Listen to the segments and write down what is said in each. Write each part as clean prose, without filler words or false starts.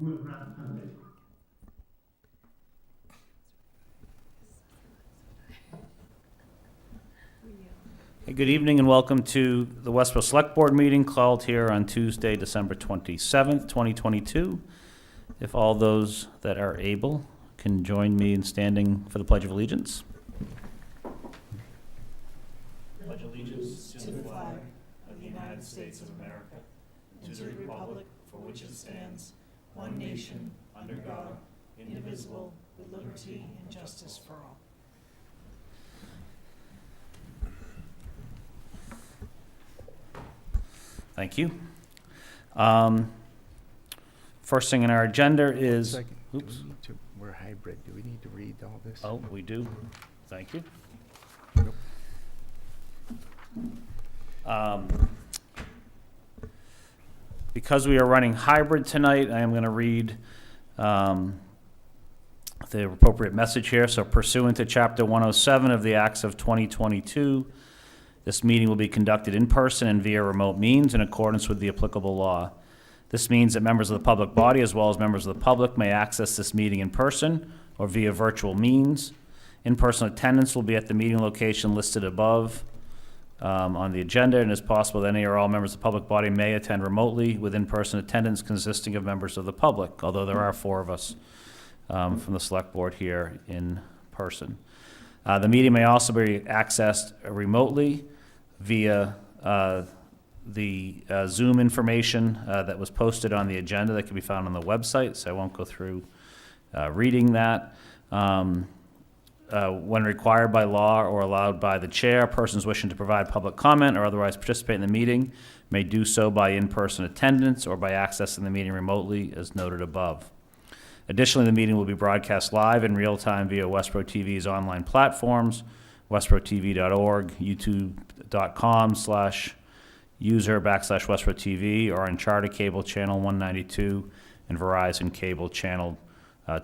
Hey, good evening and welcome to the Westborough Select Board meeting called here on Tuesday, December 27th, 2022. If all those that are able can join me in standing for the Pledge of Allegiance. Pledge allegiance to the flag of the United States of America, and to the republic for which it stands, one nation, under God, indivisible, with liberty and justice for all. Thank you. First thing on our agenda is... Second, Oops. we're hybrid. Do we need to read all this? Oh, we do. Thank you. Because we are running hybrid tonight, I am going to read the appropriate message here. So pursuant to Chapter 107 of the Acts of 2022, this meeting will be conducted in person and via remote means in accordance with the applicable law. This means that members of the public body, as well as members of the public, may access this meeting in person or via virtual means. In-person attendance will be at the meeting location listed above on the agenda, and it's possible that any or all members of the public body may attend remotely with in-person attendance consisting of members of the public, although there are 4 of us from the Select Board here in person. The meeting may also be accessed remotely via the Zoom information that was posted on the agenda that can be found on the website, so I won't go through reading that. When required by law or allowed by the chair, persons wishing to provide public comment or otherwise participate in the meeting may do so by in-person attendance or by accessing the meeting remotely as noted above. Additionally, the meeting will be broadcast live in real time via Westborough TV's online platforms, westboroughTV.org, youtube.com/user/Westborough TV, or on Charter Cable Channel 192 and Verizon Cable Channel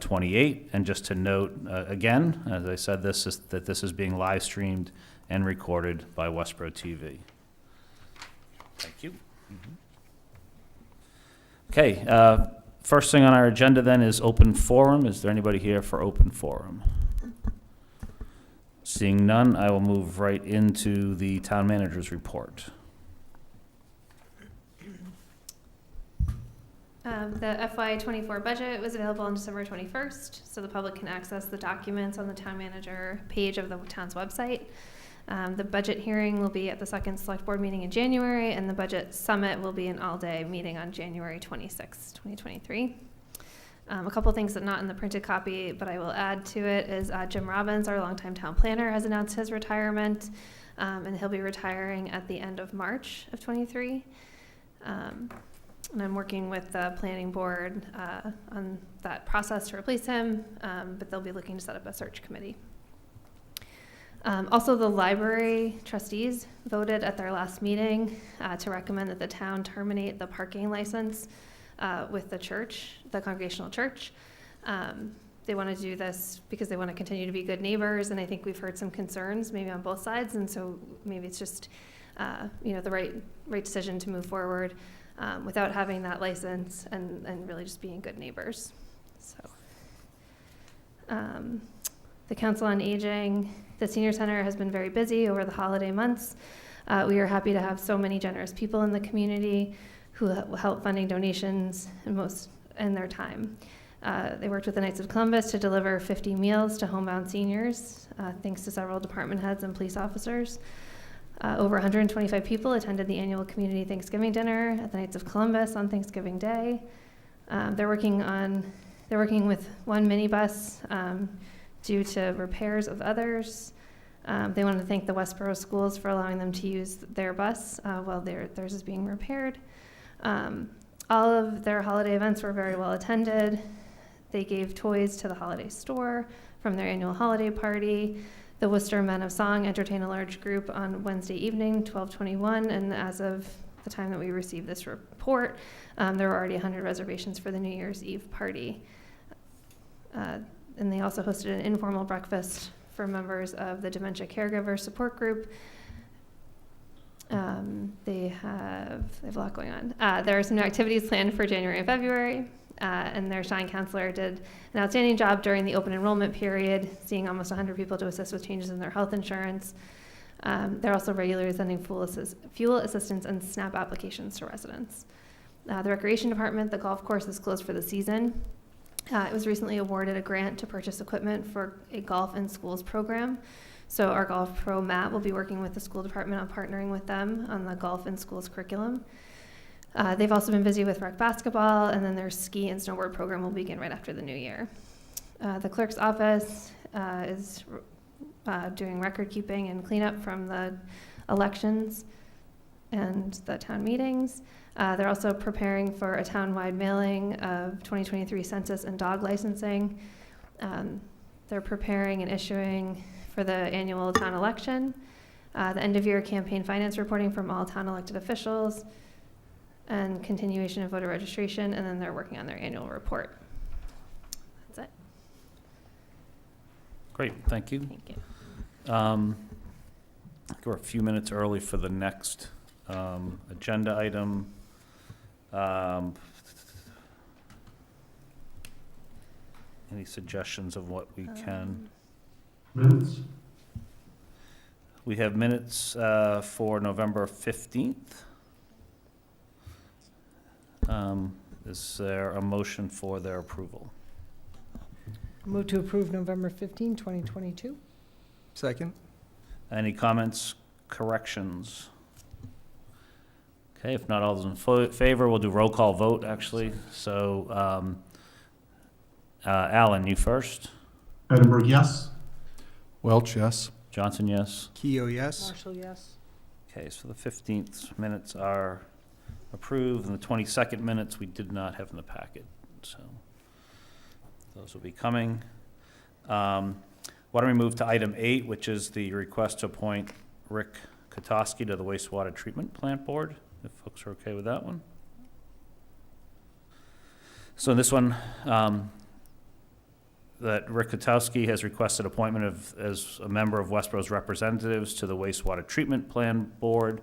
28. And just to note, again, as I said, this is being live streamed and recorded by Westborough TV. Thank you. Okay. First thing on our agenda then is open forum. Is there anybody here for open forum? Seeing none, I will move right into the town manager's report. The FY24 budget was available on December 21st, so the public can access the documents on the town manager page of the town's website. The budget hearing will be at the second select board meeting in January, and the budget summit will be an all-day meeting on January 26, 2023. A couple things that are not in the printed copy, but I will add to it is Jim Robbins, our longtime town planner, has announced his retirement, and he'll be retiring at the end of March of 23. And I'm working with the planning board on that process to replace him, but they'll be looking to set up a search committee. Also, the library trustees voted at their last meeting to recommend that the town terminate the parking license with the church, the Congregational Church. They want to do this because they want to continue to be good neighbors, and I think we've heard some concerns maybe on both sides, and so maybe it's just the right decision to move forward without having that license and really just being good neighbors. So. The Council on Aging, the Senior Center has been very busy over the holiday months. We are happy to have so many generous people in the community who help funding donations and their time. They worked with the Knights of Columbus to deliver 50 meals to homebound seniors, thanks to several department heads and police officers. Over 125 people attended the annual community Thanksgiving dinner at the Knights of Columbus on Thanksgiving Day. They're working with one minibus due to repairs of others. They want to thank the Westborough schools for allowing them to use their bus while theirs is being repaired. All of their holiday events were very well attended. They gave toys to the holiday store from their annual holiday party. The Worcester Men of Song entertained a large group on Wednesday evening, 12/21, and as of the time that we received this report, there were already 100 reservations for the New Year's Eve party. And they also hosted an informal breakfast for members of the Dementia Caregiver Support Group. They have a lot going on. There are some new activities planned for January and February. and their Shine counselor did an outstanding job during the open enrollment period, seeing almost 100 people to assist with changes in their health insurance. They're also regularly sending fuel assistance and SNAP applications to residents. The Recreation Department, the golf course is closed for the season. It was recently awarded a grant to purchase equipment for a golf in schools program. So our Golf Pro Matt will be working with the school department on partnering with them on the golf in schools curriculum. They've also been busy with rec basketball, and then their ski and snowboard program will begin right after the new year. The clerk's office is doing record keeping and cleanup from the elections and the town meetings. They're also preparing for a town-wide mailing of 2023 census and dog licensing. They're preparing and issuing for the annual town election, the end-of-year campaign finance reporting from all town elected officials, and continuation of voter registration, and then they're working on their annual report. That's it. Great, thank you. Thank you. We're a few minutes early for the next agenda item. Any suggestions of what we can? Minutes? We have minutes for November 15th. Is there a motion for their approval? Move to approve November 15, 2022. Second? Any comments, corrections? Okay, if not, all those in favor, we'll do roll call vote, actually. So, Alan, you first. Edinburgh, yes. Welch, yes. Johnson, yes. Keo, yes. Marshall, yes. Okay, so the 15th minutes are approved, and the 22nd minutes we did not have in the packet, so those will be coming. Why don't we move to item 8, which is the request to appoint Rick Kotoski to the Wastewater Treatment Plant Board, if folks are okay with that one. So in this one, that Rick Kotoski has requested appointment as a member of Westborough's representatives to the Wastewater Treatment Plant Board.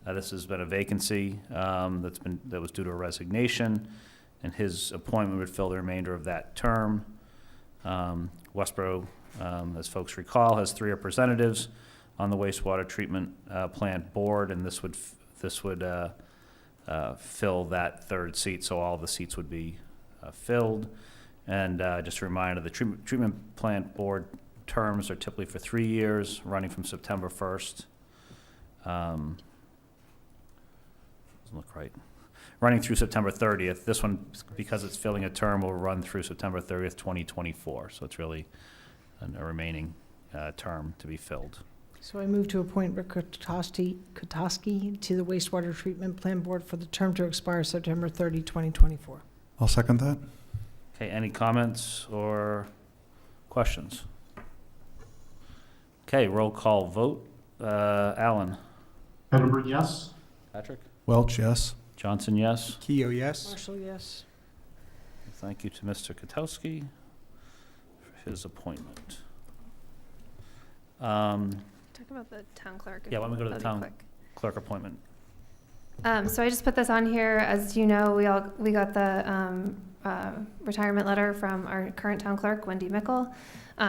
This has been a vacancy that was due to a resignation, and his appointment would fill the remainder of that term. Westborough, as folks recall, has 3 representatives on the Wastewater Treatment Plant Board, and this would fill that 3rd seat, so all the seats would be filled. And just a reminder, the treatment plant board terms are typically for 3 years, running from September 1st. Doesn't look right. Running through September 30th. This one, because it's filling a term, will run through September 30th, 2024. So it's really a remaining term to be filled. So I move to appoint Rick Kotoski to the Wastewater Treatment Plant Board for the term to expire September 30, 2024. I'll second that. Okay, any comments or questions? Okay, roll call vote. Alan? Edinburgh, yes. Patrick? Welch, yes. Johnson, yes. Keo, yes. Marshall, yes. Thank you to Mr. Kotoski for his appointment. Talk about the town clerk. Yeah, why don't we go to the That'd be town quick. clerk appointment? So I just put this on here. As you know, we got the retirement letter from our current town clerk, Wendy Mickle.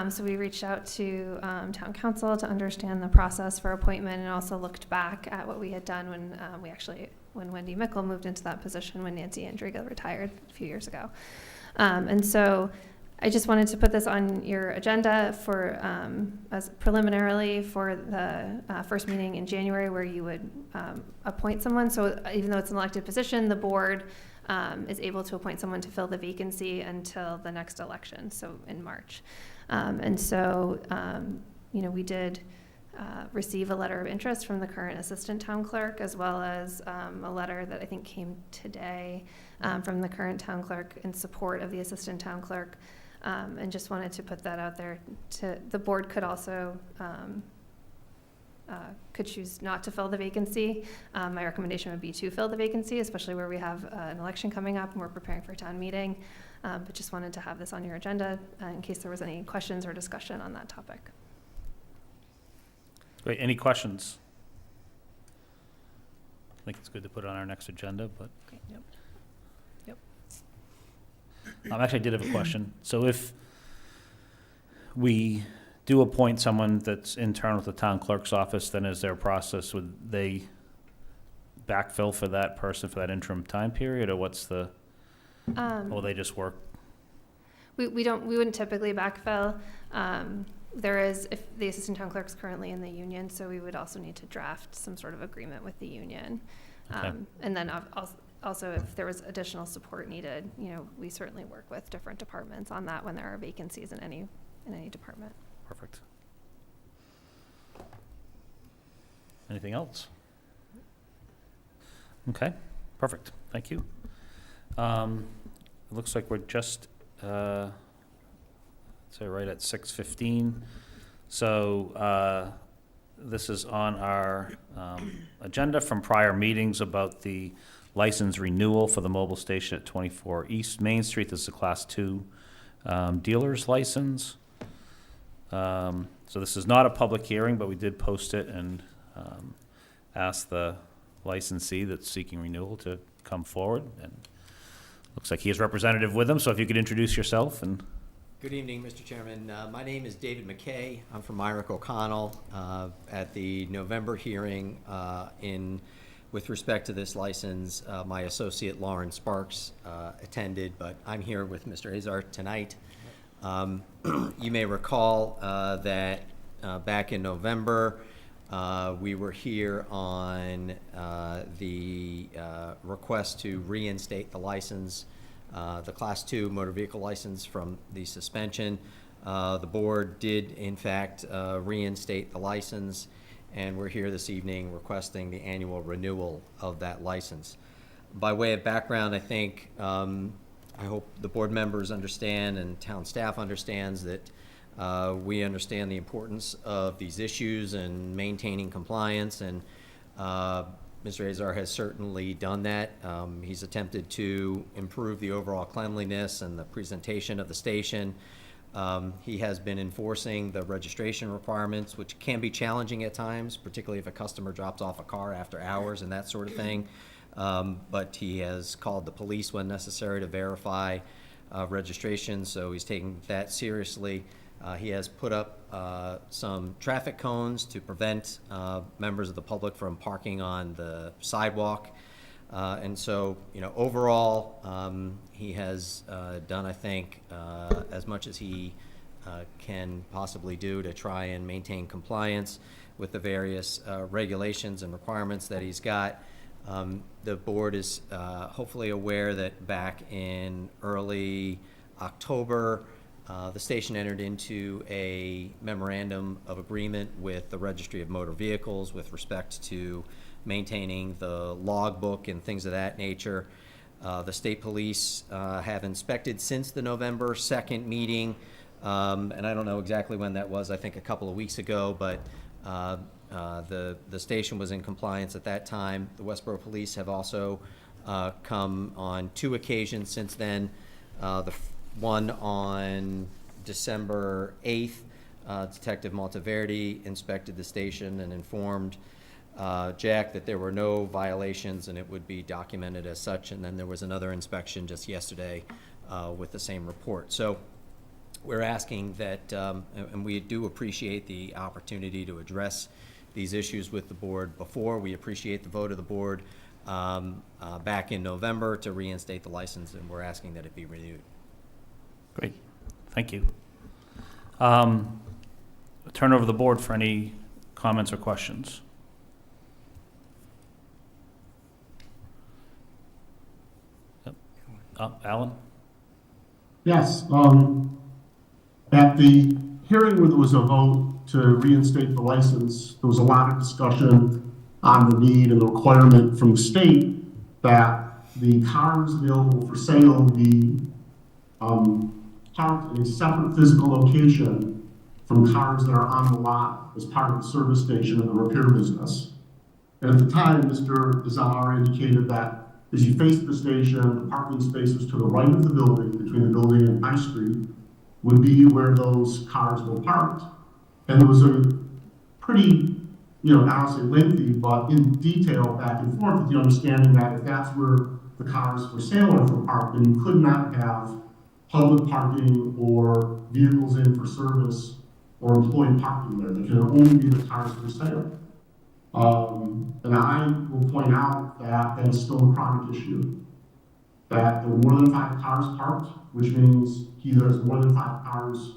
So we reached out to town council to understand the process for appointment, and also looked back at what we had done when Wendy Mickle moved into that position when Nancy Andriga retired a few years ago. And so I just wanted to put this on your agenda for as preliminarily for the first meeting in January, where you would appoint someone. So even though it's an elected position, the board is able to appoint someone to fill the vacancy until the next election, so in March. And so, we did receive a letter of interest from the current assistant town clerk, as well as a letter that I think came today from the current town clerk in support of the assistant town clerk. And just wanted to put that out there. The board could also could choose not to fill the vacancy. My recommendation would be to fill the vacancy, especially where we have an election coming up and we're preparing for a town meeting. But just wanted to have this on your agenda in case there was any questions or discussion on that topic. Great, any questions? I think it's good to put it on our next agenda, but. Okay, yep. Actually, I did have a question. So if we do appoint someone that's internal to the town clerk's office, then is there a process, would they backfill for that person for that interim time period, or what's the, or they just work? We wouldn't typically backfill. There is, if the assistant town clerk's currently in the union, so we would also need to draft some sort of agreement with the union. Okay. And then also if there was additional support needed, we certainly work with different departments on that when there are vacancies in any department. Perfect. Anything else? Okay, perfect. Thank you. It looks like we're just, right at 6:15. So this is on our agenda from prior meetings about the license renewal for the mobile station at 24 East Main Street. This is a Class 2 dealer's license. So this is not a public hearing, but we did post it and ask the licensee that's seeking renewal to come forward. And looks like he has representative with him, so if you could introduce yourself. And Good evening, Mr. Chairman. My name is David McKay. I'm from Myrick O'Connell. At the November hearing with respect to this license, my associate Lauren Sparks attended, but I'm here with Mr. Azar tonight. You may recall that back in November, we were here on the request to reinstate the license, the Class 2 motor vehicle license from the suspension. The board did, in fact, reinstate the license, and we're here this evening requesting the annual renewal of that license. By way of background, I think I hope the board members understand and town staff understands that we understand the importance of these issues and maintaining compliance, and Mr. Azar has certainly done that. He's attempted to improve the overall cleanliness and the presentation of the station. He has been enforcing the registration requirements, which can be challenging at times, particularly if a customer drops off a car after hours and that sort of thing. But he has called the police when necessary to verify registration, so he's taking that seriously. He has put up some traffic cones to prevent members of the public from parking on the sidewalk. And so, overall, he has done, I think, as much as he can possibly do to try and maintain compliance with the various regulations and requirements that he's got. The board is hopefully aware that back in early October, the station entered into a memorandum of agreement with the Registry of Motor Vehicles with respect to maintaining the logbook and things of that nature. The state police have inspected since the November 2nd meeting, and I don't know exactly when that was, I think a couple of weeks ago, but the station was in compliance at that time. The Westborough Police have also come on 2 occasions since then. The one on December 8th, Detective Monteverdi inspected the station and informed Jack that there were no violations and it would be documented as such. And then there was another inspection just yesterday with the same report. So we're asking that, and we do appreciate the opportunity to address these issues with the board before. We appreciate the vote of the board back in November to reinstate the license, and we're asking that it be renewed. great, thank you. Turn over the board for any comments or questions. Yep. Alan? Yes, at the hearing where there was a vote to reinstate the license, there was a lot of discussion on the need and the requirement from the state that the cars available for sale be parked in a separate physical location from cars that are on the lot as part of the service station and the repair business. And at the time, Mr. Azar indicated that as you face the station, the parking spaces to the right of the building, between the building and High Street, would be where those cars were parked. And there was a pretty, not only lengthy, but in detail back and forth with the understanding that if that's where the cars for sale are for parked, then you could not have public parking or vehicles in for service or employee parking there. They can only be the cars for sale. And I will point out that that is still a chronic issue. That there are more than 5 cars parked, which means either there's more than 5 cars,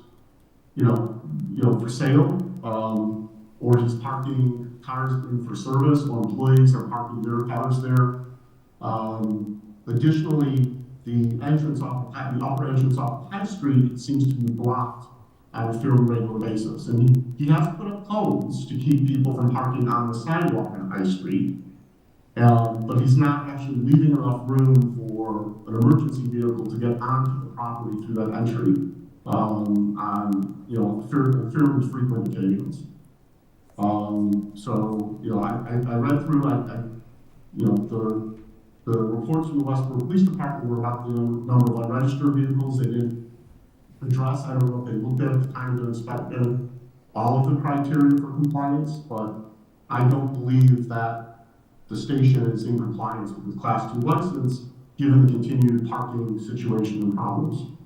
for sale, or he's parking cars in for service, or employees are parking their cars there. Additionally, the upper entrance off High Street seems to be blocked on a fairly regular basis. And he has put up cones to keep people from parking on the sidewalk on High Street. But he's not actually leaving enough room for an emergency vehicle to get onto the property through that entry on fairly frequent occasions. I read through, the reports from the Westborough Police Department were about the number of unregistered vehicles. They didn't address, I don't know if they looked at the time to inspect all of the criteria for compliance, but I don't believe that the station is in compliance with the Class 2 license, given the continued parking situation and problems.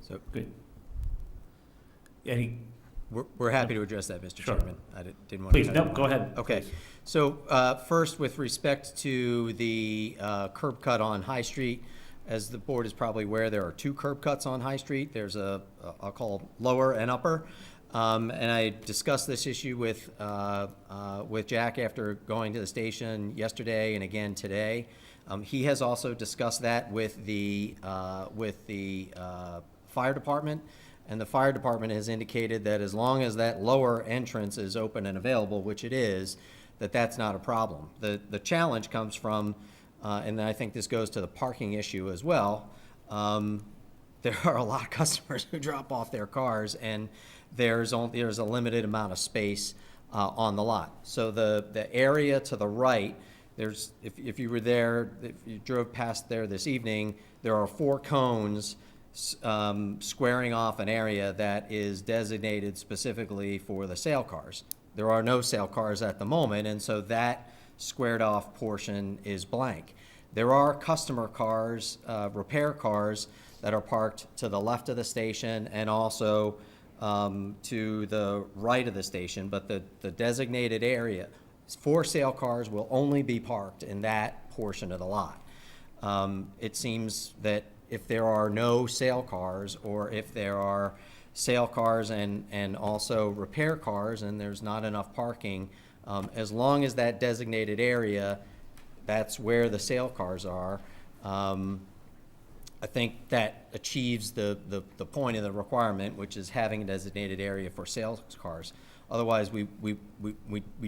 So Good. Any, we're happy to address that, Mr. Sure. Chairman. I didn't want to. please, no, go ahead. Okay, so first, with respect to the curb cut on High Street, as the board is probably aware, there are 2 curb cuts on High Street. There's I'll call lower and upper. And I discussed this issue with Jack after going to the station yesterday and again today. He has also discussed that with the fire department. And the fire department has indicated that as long as that lower entrance is open and available, which it is, that's not a problem. The challenge comes from, and I think this goes to the parking issue as well, there are a lot of customers who drop off there's a limited amount of space on the lot. So the area to the right, if you were there, if you drove past there this evening, there are 4 cones squaring off an area that is designated specifically for the sale cars. There are no sale cars at the moment, and so that squared off portion is blank. There are customer cars, repair cars, that are parked to the left of the station and also to the right of the station, but the designated area for sale cars will only be parked in that portion of the lot. It seems that if there are no sale cars, or if there are sale cars and also repair cars and there's not enough parking, as long as that designated area, that's where the sale cars are, I think that achieves the point of the requirement, which is having a designated area for sales cars. Otherwise, we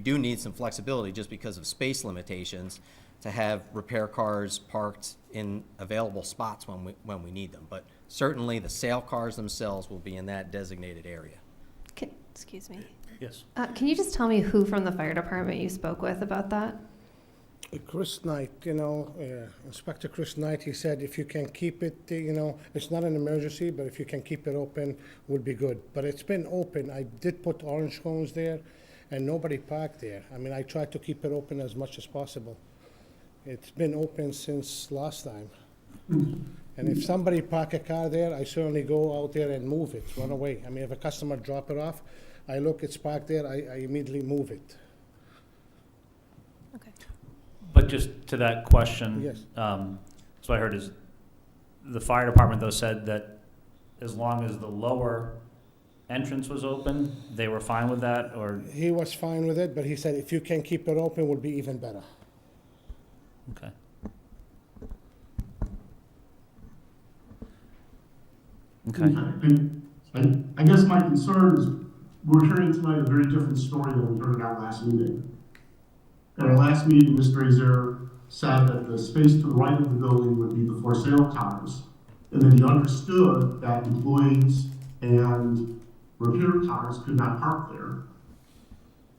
do need some flexibility just because of space limitations to have repair cars parked in available spots when we need them. But certainly the sale cars themselves will be in that designated area. Excuse me. Yes. Can you just tell me who from the fire department you spoke with about that? Chris Knight, Inspector Chris Knight, he said if you can keep it, it's not an emergency, but if you can keep it open, would be good. But it's been open. I did put orange cones there, and nobody parked there. I mean, I tried to keep it open as much as possible. It's been open since last time. And if somebody park a car there, I certainly go out there and move it, run away. I mean, if a customer drop it off, I look, it's parked there, I immediately move it. Okay. But just to that question. Yes. So I heard is the fire department though said that as long as the lower entrance was open, they were fine with that, or? He was fine with it, but he said if you can keep it open, would be even better. Okay. Okay. I guess my concern is we're hearing tonight a very different story than we heard at our last meeting. At our last meeting, Mr. Azer said that the space to the right of the building would be the for sale cars, and that he understood that employees and repair cars could not park there.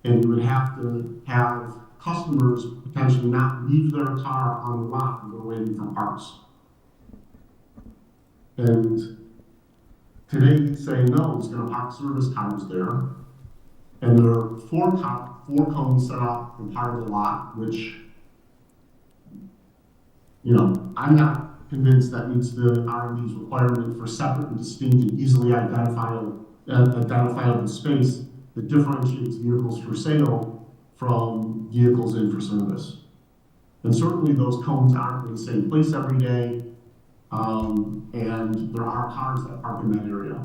And you would have to have customers potentially not leave their car on the lot when they're waiting for parts. And today he's saying no, he's going to park service cars there. And there are four cones set up in part of the lot, which, I'm not convinced that meets the RMD's requirement for separate and distinct and easily identifiable space that differentiates vehicles for sale from vehicles in for service. And certainly those cones aren't in the same place every day, and there are cars that park in that area.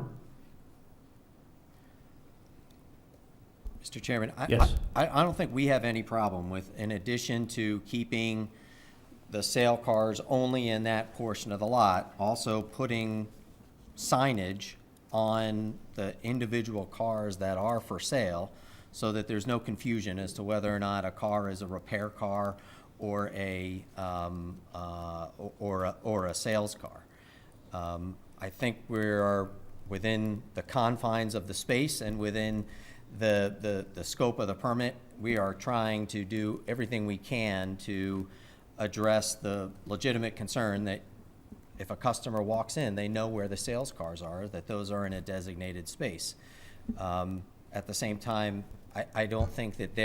Mr. Chairman, Yes. I don't think we have any problem with, in addition to keeping the sale cars only in that portion of the lot, also putting signage on the individual cars that are for sale so that there's no confusion as to whether or not a car is a repair car or a sales car. I think we are within the confines of the space and within the scope of the permit. We are trying to do everything we can to address the legitimate concern that if a customer walks in, they know where the sales cars are, that those are in a designated space. At the same time, I don't think that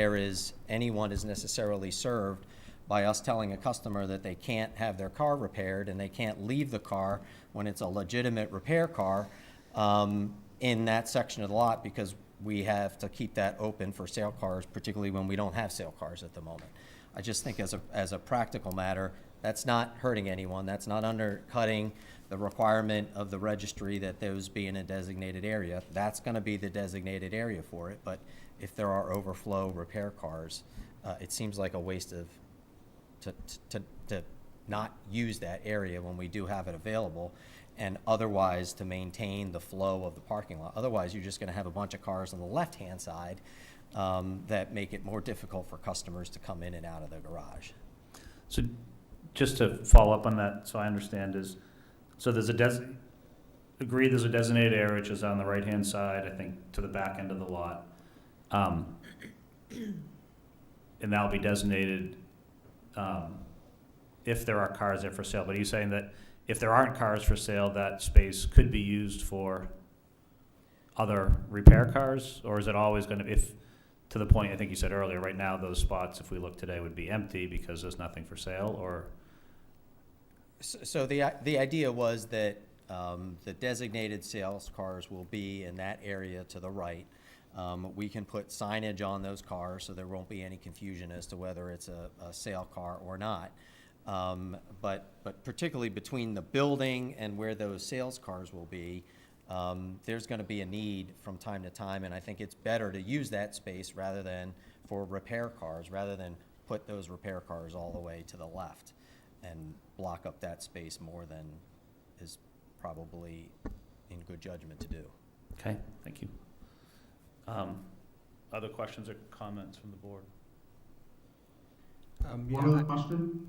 anyone is necessarily served by us telling a customer that they can't have their car repaired and they can't leave the car when it's a legitimate repair car in that section of the lot, because we have to keep that open for sale cars, particularly when we don't have sale cars at the moment. I just think as a practical matter, that's not hurting anyone. That's not undercutting the requirement of the registry that those be in a designated area. That's going to be the designated area for it. But if there are overflow repair cars, it seems like a waste of to not use that area when we do have it available, and otherwise to maintain the flow of the parking lot. Otherwise, you're just going to have a bunch of cars on the left-hand side that make it more difficult for customers to come in and out of the garage. So just to follow up on that, so I understand so there's there's a designated area which is on the right-hand side, I think, to the back end of the lot. And that'll be designated if there are cars there for sale. But are you saying that if there aren't cars for sale, that space could be used for other repair cars? Or is it always going to, to the point I think you said earlier, right now those spots, if we look today, would be empty because there's nothing for sale? Or So the idea was that the designated sales cars will be in that area to the right. We can put signage on those cars so there won't be any confusion as to whether it's a sale car or not. But particularly between the building and where those sales cars will be, there's going to be a need from time to time, and I think it's better to use that space rather than for repair cars, rather than put those repair cars all the way to the left and block up that space more than is probably in good judgment to do. okay, thank you. Other questions or comments from the board? One other question.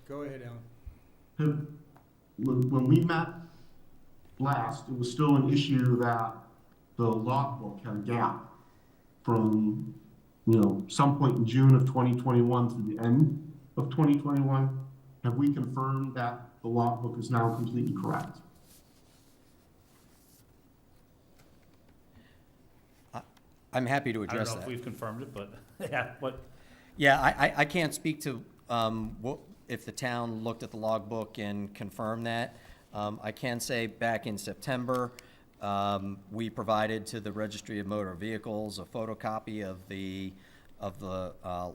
Go ahead, Alan. When we met last, it was still an issue that the logbook had a gap from, some point in June of 2021 through the end of 2021. Have we confirmed that the logbook is now completely correct? I'm happy to I don't address know that. if we've confirmed it, but yeah, what? Yeah, I can't speak to if the town looked at the logbook and confirmed that. I can say back in September, we provided to the Registry of Motor Vehicles a photocopy of the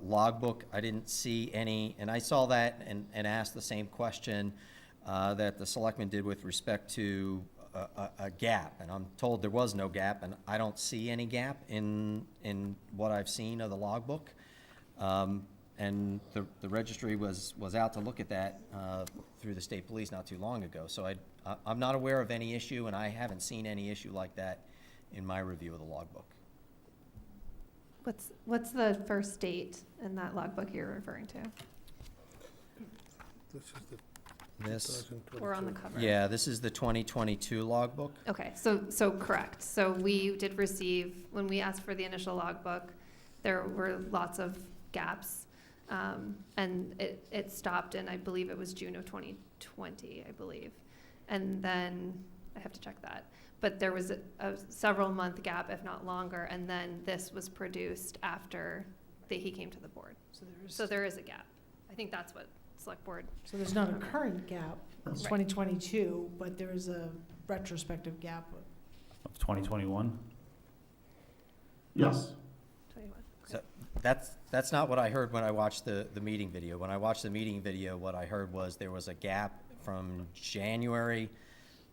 logbook. I didn't see any, and I saw that and asked the same question that the selectmen did with respect to a gap, and I'm told there was no gap, and I don't see any gap in what I've seen of the logbook. And the registry was out to look at that through the state police not too long ago. So I'm not aware of any issue, and I haven't seen any issue like that in my review of the logbook. What's the first date in that logbook you're referring to? This is the This, 2022. Or on the cover? yeah, this is the 2022 logbook. Okay, so correct. So we did receive, when we asked for the initial logbook, there were lots of gaps. And it stopped in, I believe it was June of 2020, I believe. And then, I have to check that. But there was a several month gap, if not longer, and then this was produced after he came to the board. So there is a gap. I think that's what Select Board. So there's not a current gap, That's- 2022, but there is a retrospective gap. Of 2021? Yes. 21. So that's not what I heard when I watched the meeting video. When I watched the meeting video, what I heard was there was a gap from January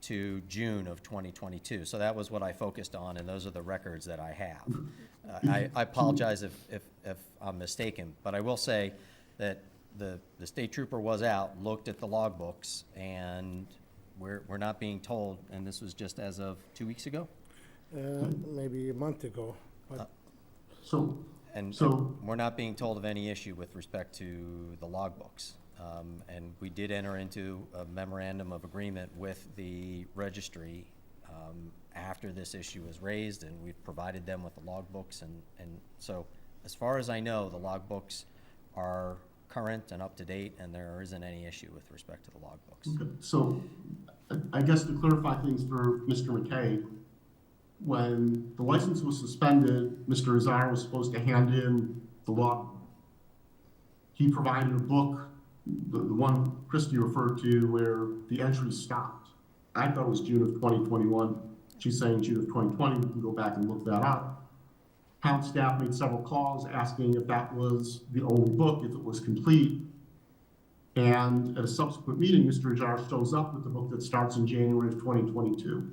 to June of 2022. So that was what I focused on, and those are the records that I have. I apologize if I'm mistaken, but I will say that the state trooper was out, looked at the logbooks, and we're not being told, and this was just as of 2 weeks ago? Maybe a month ago, but So, And So- we're not being told of any issue with respect to the logbooks. And we did enter into a memorandum of agreement with the registry after this issue was raised, and we've provided them with the logbooks. And so, as far as I know, the logbooks are current and up to date, and there isn't any issue with respect to the logbooks. okay. So I guess to clarify things for Mr. McKay, when the license was suspended, Mr. Azar was supposed to hand in the log. He provided a book, the one Christie referred to, where the entry stopped. I thought it was June of 2021. She's saying June of 2020. We can go back and look that up. Town staff made several calls asking if that was the only book, if it was complete. And at a subsequent meeting, Mr. Azar shows up with the book that starts in January of 2022.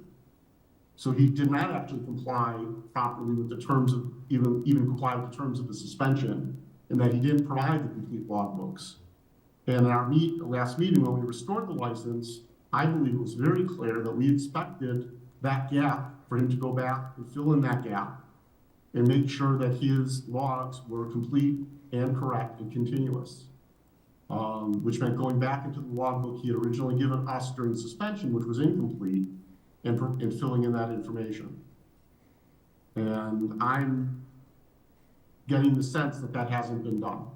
So he did not actually comply properly with the terms of, even comply with the terms of the suspension, in that he didn't provide the complete logbooks. And in our last meeting, when we restored the license, I believe it was very clear that we expected that gap, for him to go back and fill in that gap and make sure that his logs were complete and correct and continuous. Which meant going back into the logbook he had originally given us during the suspension, which was incomplete, and filling in that information. And I'm getting the sense that that hasn't been done.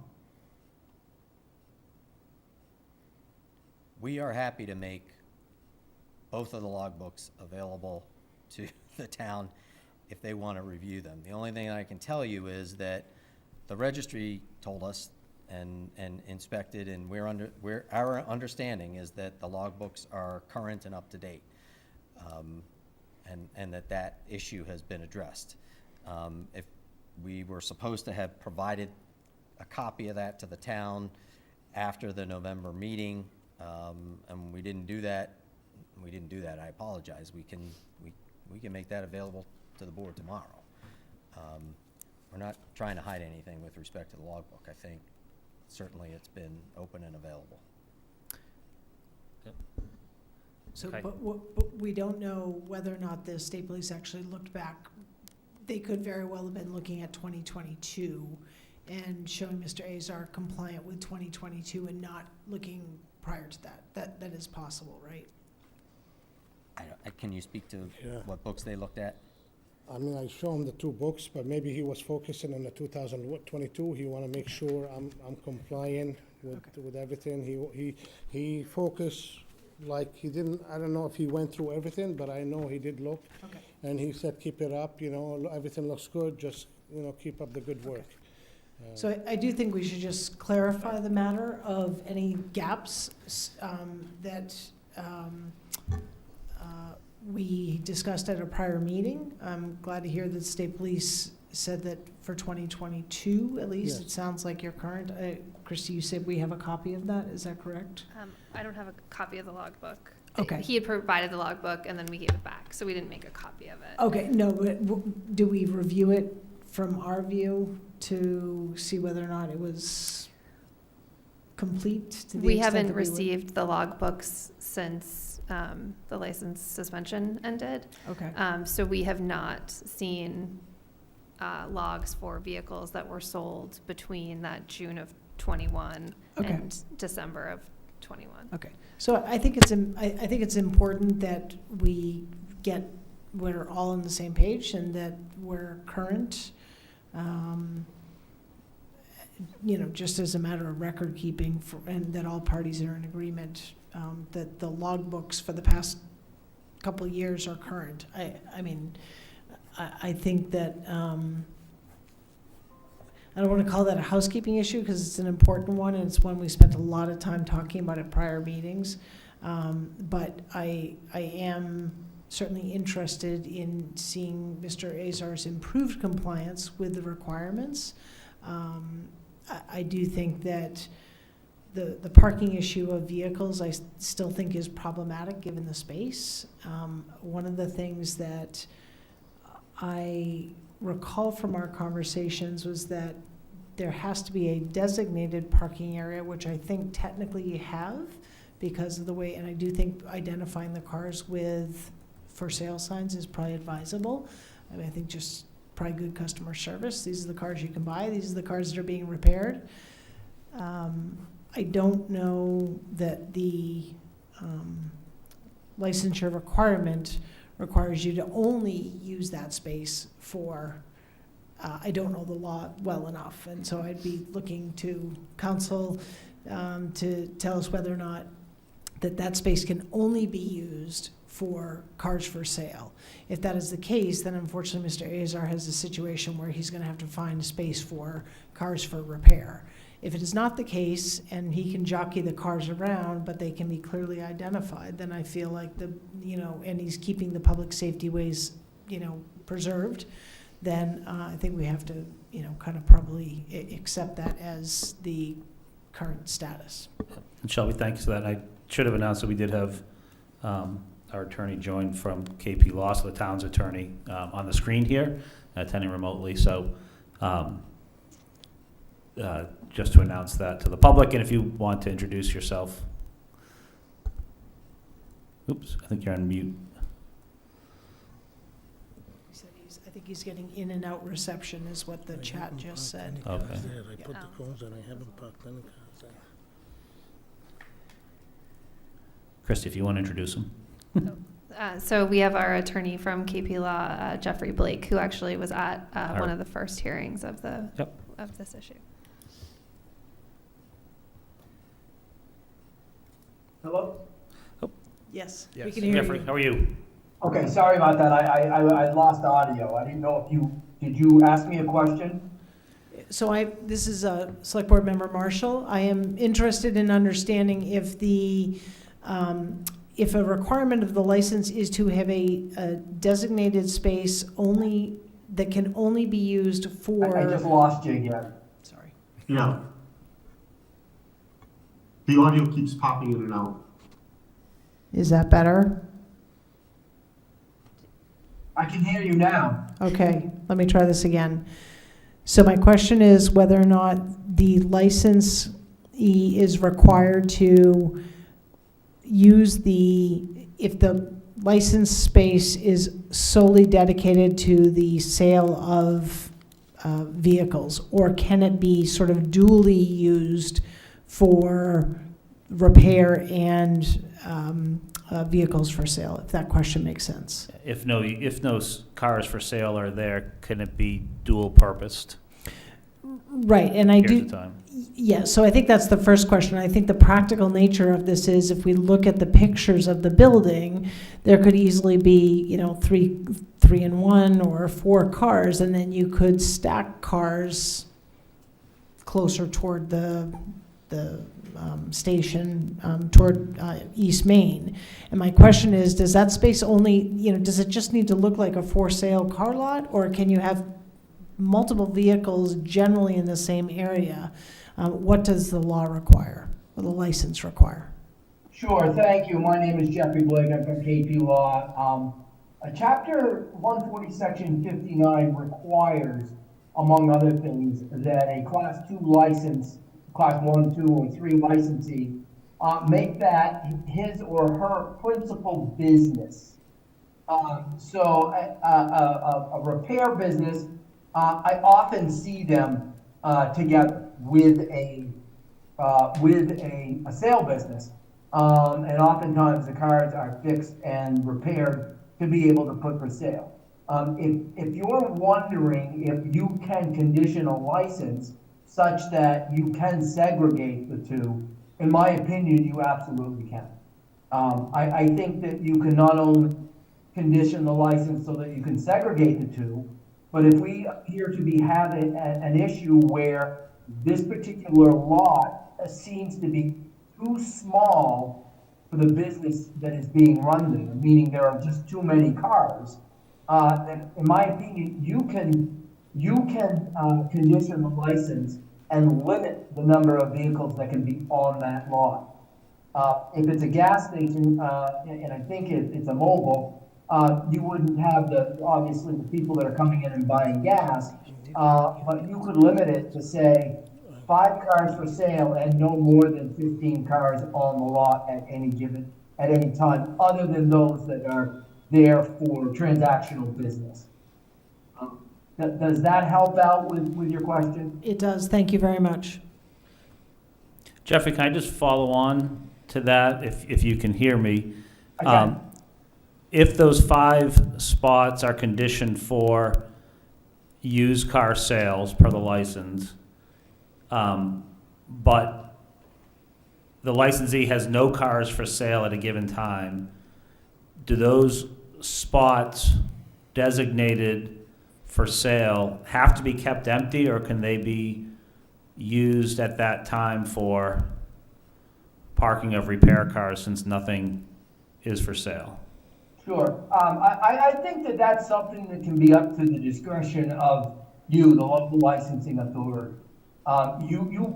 We are happy to make both of the logbooks available to the town if they want to review them. The only thing I can tell you is that the registry told us and inspected, and our understanding is that the logbooks are current and up to date, and that issue has been addressed. If we were supposed to have provided a copy of that to the town after the November meeting, and we didn't do that. I apologize. We can make that available to the board tomorrow. We're not trying to hide anything with respect to the logbook. I think certainly it's been open and available. So, Okay. but we don't know whether or not the state police actually looked back. They could very well have been looking at 2022 and showing Mr. Azar compliant with 2022 and not looking prior to that. That is possible, right? Can you speak to Yeah. what books they looked at? I mean, I show him the two books, but maybe he was focusing on the 2022. He want to make sure I'm compliant with everything. He focused like he didn't. I don't know if he went through everything, but I know he did look. Okay. And he said, "Keep it up. You know, everything looks good. Just keep up the good work." So I do think we should just clarify the matter of any gaps that we discussed at a prior meeting. I'm glad to hear that state police said that for 2022, at least, Yes. it sounds like you're current. Christy, you said we have a copy of that, is that correct? I don't have a copy of the logbook. Okay. He had provided the logbook, and then we gave it back, so we didn't make a copy of it. Okay, no, but do we review it from our view to see whether or not it was complete to the We extent haven't that we would? received the logbooks since the license suspension ended. Okay, So we have not seen logs for vehicles that were sold between that June of 21 Okay. and December of 21. okay. So I think it's important that we're all on the same page and that we're current. Just as a matter of record keeping and that all parties are in agreement, that the logbooks for the past couple of years are current. I think that I don't want to call that a housekeeping issue because it's an important one and it's one we spent a lot of time talking about at prior meetings. But I am certainly interested in seeing Mr. Azar's improved compliance with the requirements. I do think that the parking issue of vehicles, I still think is problematic given the space. One of the things that I recall from our conversations was that there has to be a designated parking area, which I think technically you have because of the way, and I do think identifying the cars with for sale signs is probably advisable. I mean, I think just probably good customer service. These are the cars you can buy. These are the cars that are being repaired. I don't know that the licensure requirement requires you to only use that space for, I don't know the law well enough. And so I'd be looking to council to tell us whether or not that space can only be used for cars for sale. If that is the case, then unfortunately Mr. Azar has a situation where he's going to have to find a space for cars for repair. If it is not the case and he can jockey the cars around, but they can be clearly identified, then I feel like and he's keeping the public safety ways, preserved, then I think we have to, kind of probably accept that as the current status. And Shelby, thanks for that. I should have announced that we did have our attorney joined from KP Law, so the town's attorney, on the screen here, attending remotely. So just to announce that to the public, and if you want to introduce yourself. Oops, I think you're on mute. He said I think he's getting in and out reception is what the chat just said. Okay. I put the cars and I haven't parked any cars there. Christy, if you want to introduce him. So we have our attorney from KP Law, Jeffrey Blake, who actually was at one of the first hearings of of this issue. Hello? Yes, we Yes. can hear Jeffrey, you. how are you? Okay, sorry about that. I lost audio. I didn't know did you ask me a question? So this is Select Board Member Marshall. I am interested in understanding if if a requirement of the license is to have a designated space that can only be used for. I just lost you again. Sorry. Yeah. The audio keeps popping in and out. Is that better? I can hear you now. Okay, let me try this again. So my question is whether or not the licensee is required to use if the license space is solely dedicated to the sale of vehicles, or can it be sort of dually used for repair and vehicles for sale, if that question makes sense. If no cars for sale are there, can it be dual purposed? Right, and I Here's do. the time. Yeah, so I think that's the first question. I think the practical nature of this is if we look at the pictures of the building, there could easily be, three in one or 4 cars, and then you could stack cars closer toward the station, toward East Main. And my question is, does that space only, does it just need to look like a for sale car lot, or can you have multiple vehicles generally in the same area? What does the law require, or the license require? Sure, thank you. My name is Jeffrey Blake. I'm from KP Law. Chapter 140, Section 59 requires, among other things, that a Class 2 license, Class 1, 2, or 3 licensee make that his or her principal business. So a repair business, I often see them together with a sale business, and oftentimes the cars are fixed and repaired to be able to put for sale. If you're wondering if you can condition a license such that you can segregate the two, in my opinion, you absolutely can. I think that you can not only condition the license so that you can segregate the two, But if we appear to be having an issue where this particular lot seems to be too small for the business that is being run there, meaning there are just too many cars, then in my opinion, you can condition the license and limit the number of vehicles that can be on that lot. If it's a gas station, and I think it's a mobile, you wouldn't have obviously the people that are coming in and buying gas, but you could limit it to say 5 cars for sale and no more than 15 cars on the lot at any time, other than those that are there for transactional business. Does that help out with your question? It does. Thank you very much. Jeffrey, can I just follow on to that, if you can hear me? I can. If those 5 spots are conditioned for used car sales per the license, but the licensee has no cars for sale at a given time, do those spots designated for sale have to be kept empty, or can they be used at that time for parking of repair cars since nothing is for sale? Sure. I think that that's something that can be up to the discretion of you, the local licensing authority. You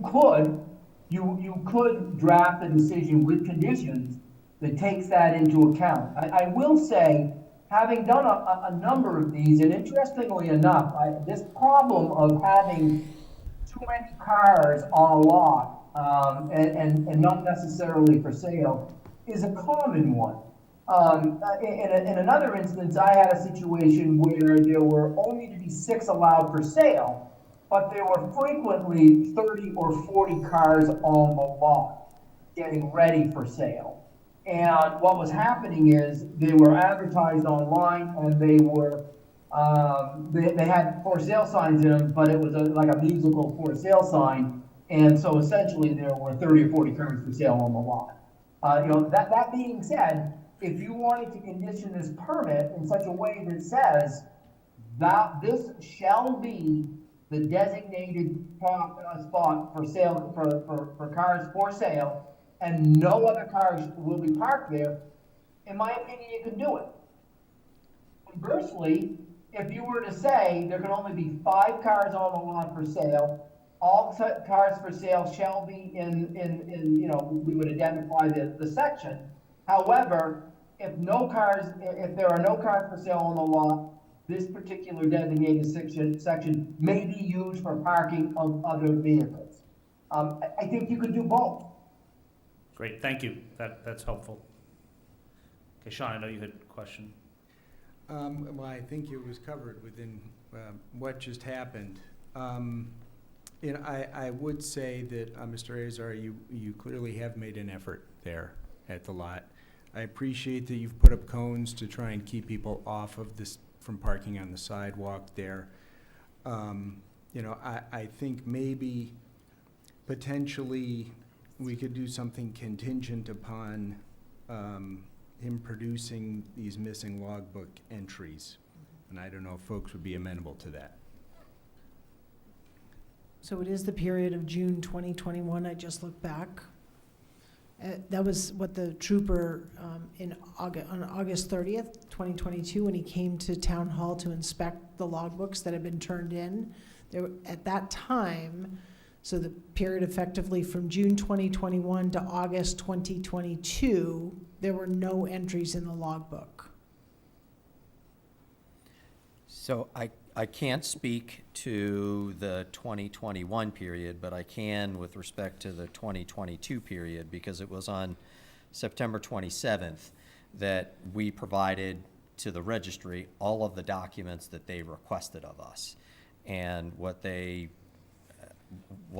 could draft a decision with conditions that takes that into account. I will say, having done a number of these, and interestingly enough, this problem of having too many cars on a lot and not necessarily for sale is a common one. In another instance, I had a situation where there were only to be 6 allowed for sale, but there were frequently 30 or 40 cars on the lot getting ready for sale. And what was happening is they were advertised online, and they were they had for sale signs in them, but it was like a musical for sale sign. And so essentially there were 30 or 40 cars for sale on the lot. That being said, if you wanted to condition this permit in such a way that says that this shall be the designated spot for sale for cars for sale, and no other cars will be parked there, in my opinion, you can do it. Conversely, if you were to say there can only be 5 cars on the lot for sale, all cars for sale shall be in we would identify the section. However, if there are no cars for sale on the lot, this particular designated section may be used for parking of other vehicles. I think you could do both. Great, thank you. That's helpful. Okay, Sean, I know you had a question. Well, I think it was covered within what just happened. I would say that, Mr. Azar, you clearly have made an effort there at the lot. I appreciate that you've put up cones to try and keep people off of this, from parking on the sidewalk there. I think maybe potentially we could do something contingent upon him producing these missing logbook entries. And I don't know if folks would be amenable to that. So it is the period of June 2021. I just looked back. That was what the trooper on August 30th, 2022, when he came to Town Hall to inspect the logbooks that had been turned in. At that time, so the period effectively from June 2021 to August 2022, there were no entries in the logbook. So I can't speak to the 2021 period, but I can with respect to the 2022 period, because it was on September 27th that we provided to the registry all of the documents that they requested of us. And what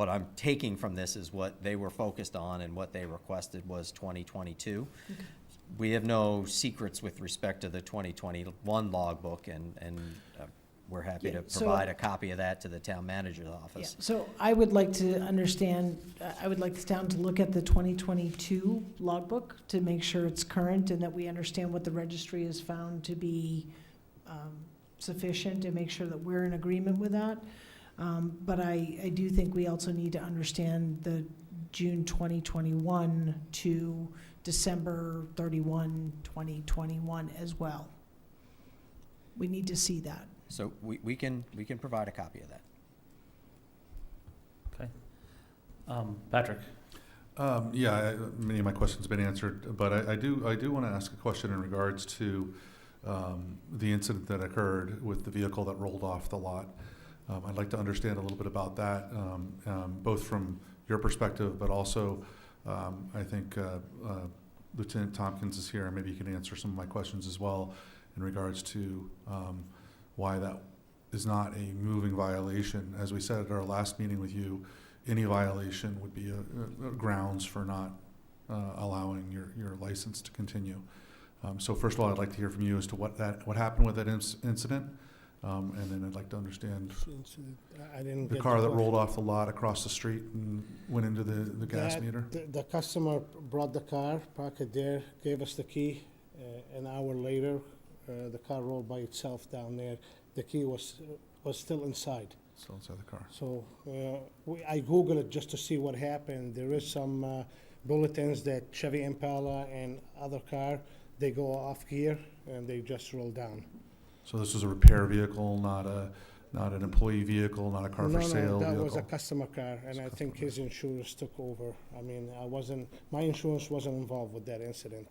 I'm taking from this is what they were focused on, and what they requested was 2022. Okay. We have no secrets with respect to the 2021 logbook, and we're happy to provide a copy of that to the town manager's office. Yeah. So I would like to understand, I would like the town to look at the 2022 logbook to make sure it's current and that we understand what the registry has found to be sufficient and make sure that we're in agreement with that. But I do think we also need to understand the June 2021 to December 31, 2021 as well. We need to see that. So we can provide a copy of that. Okay. Patrick? Yeah, many of my questions have been answered, but I do want to ask a question in regards to the incident that occurred with the vehicle that rolled off the lot. I'd like to understand a little bit about that, both from your perspective, but also I think Lieutenant Tompkins is here, and maybe you can answer some of my questions as well in regards to why that is not a moving violation. As we said at our last meeting with you, any violation would be a grounds for not allowing your license to continue. So first of all, I'd like to hear from you as to what happened with that incident, and then I'd like to understand I didn't the get car that question. rolled off the lot across the street and went into the gas meter. The customer brought the car, parked it there, gave us the key. An hour later, the car rolled by itself down there. The key was still inside. Still inside the car. So I Googled it just to see what happened. There is some bulletins that Chevy Impala and other car, they go off gear and they just roll down. So this was a repair vehicle, not an employee vehicle, not a car for sale that vehicle? was a customer car, and I think his insurance took over. I mean, my insurance wasn't involved with that incident.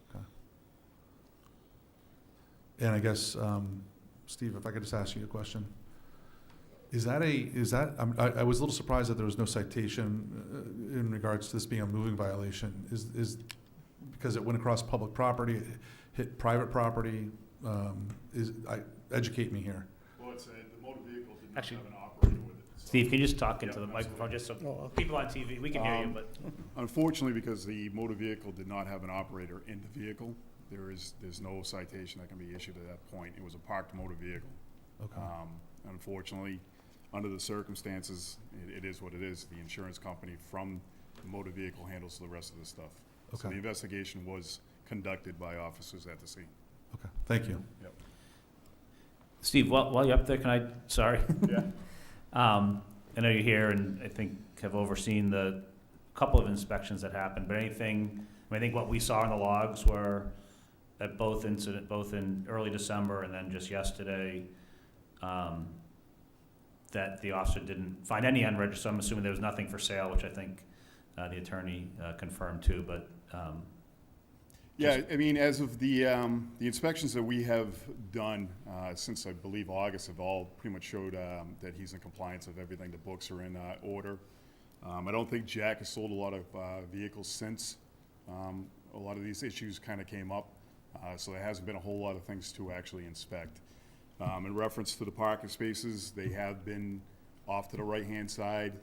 Okay. And I guess, Steve, if I could just ask you a question. I was a little surprised that there was no citation in regards to this being a moving violation. Is because it went across public property, it hit private property? Educate me here. Well, the motor vehicle did not Actually- have an operator with it. So Steve, can you just talk into Yeah, the microphone, just so Oh, okay. people on TV, we can hear you, but. Unfortunately, because the motor vehicle did not have an operator in the vehicle, there's no citation that can be issued at that point. It was a parked motor vehicle. Okay. Unfortunately, under the circumstances, it is what it is. The insurance company from the motor vehicle handles the rest of the stuff. So Okay. the investigation was conducted by officers at the scene. Okay, thank you. Yep. Steve, while you're up there, sorry. Yeah. I know you're here and I think have overseen the couple of inspections that happened, but I think what we saw in the logs were at both in early December and then just yesterday, that the officer didn't find any unregistered, so I'm assuming there was nothing for sale, which I think the attorney confirmed too, but. Yeah, I mean, as of the inspections that we have done since, I believe, August have all pretty much showed that he's in compliance of everything. The books are in order. I don't think Jack has sold a lot of vehicles since a lot of these issues kind of came up. So there hasn't been a whole lot of things to actually inspect. In reference to the parking spaces, they have been off to the right-hand side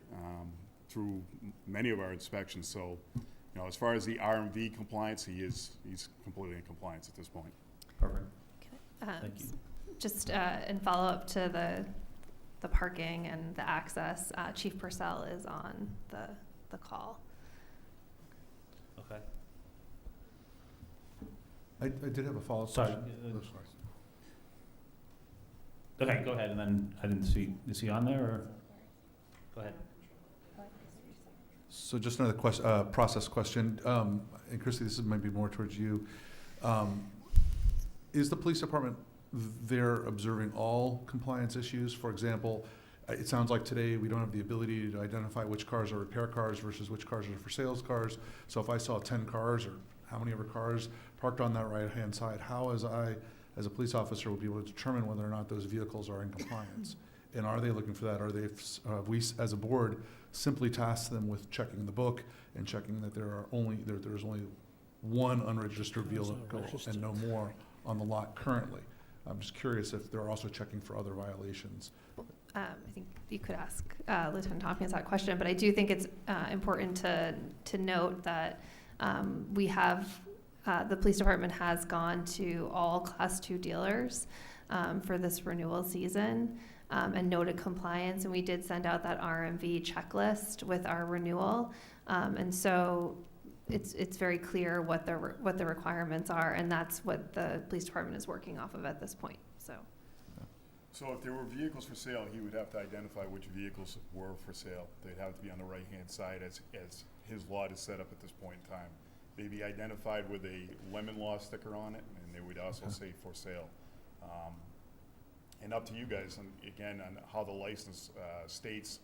through many of our inspections. So, you know, as far as the RMV compliance, he's completely in compliance at this point. Perfect. Thank you. Just in follow-up to the parking and the access, Chief Purcell is on the call. Okay. I did have a follow-up Sorry. question. Okay, go ahead, and then I didn't see, is he on there, or? Go ahead. So just another process question, and Christy, this is maybe more towards you. Is the police department there observing all compliance issues? For example, it sounds like today we don't have the ability to identify which cars are repair cars versus which cars are for sales cars. So if I saw 10 cars or how many ever cars parked on that right-hand side, how as a police officer would be able to determine whether or not those vehicles are in compliance? And are they looking for that? Are they, we as a board simply task them with checking the book and checking that there's only one unregistered vehicle and no more on the lot currently? I'm just curious if they're also checking for other violations. I think you could ask Lieutenant Tompkins that question, but I do think it's important to note that we have, the police department has gone to all Class 2 dealers for this renewal season and noted compliance, and we did send out that RMV checklist with our renewal, and so it's very clear what the requirements are, and that's what the police department is working off of at this point. So. So if there were vehicles for sale, he would have to identify which vehicles were for sale. They'd have to be on the right-hand side as his lot is set up at this point in time. They'd be identified with a lemon law sticker on it, and they would also say for sale. And up to you guys, and again, on how the license states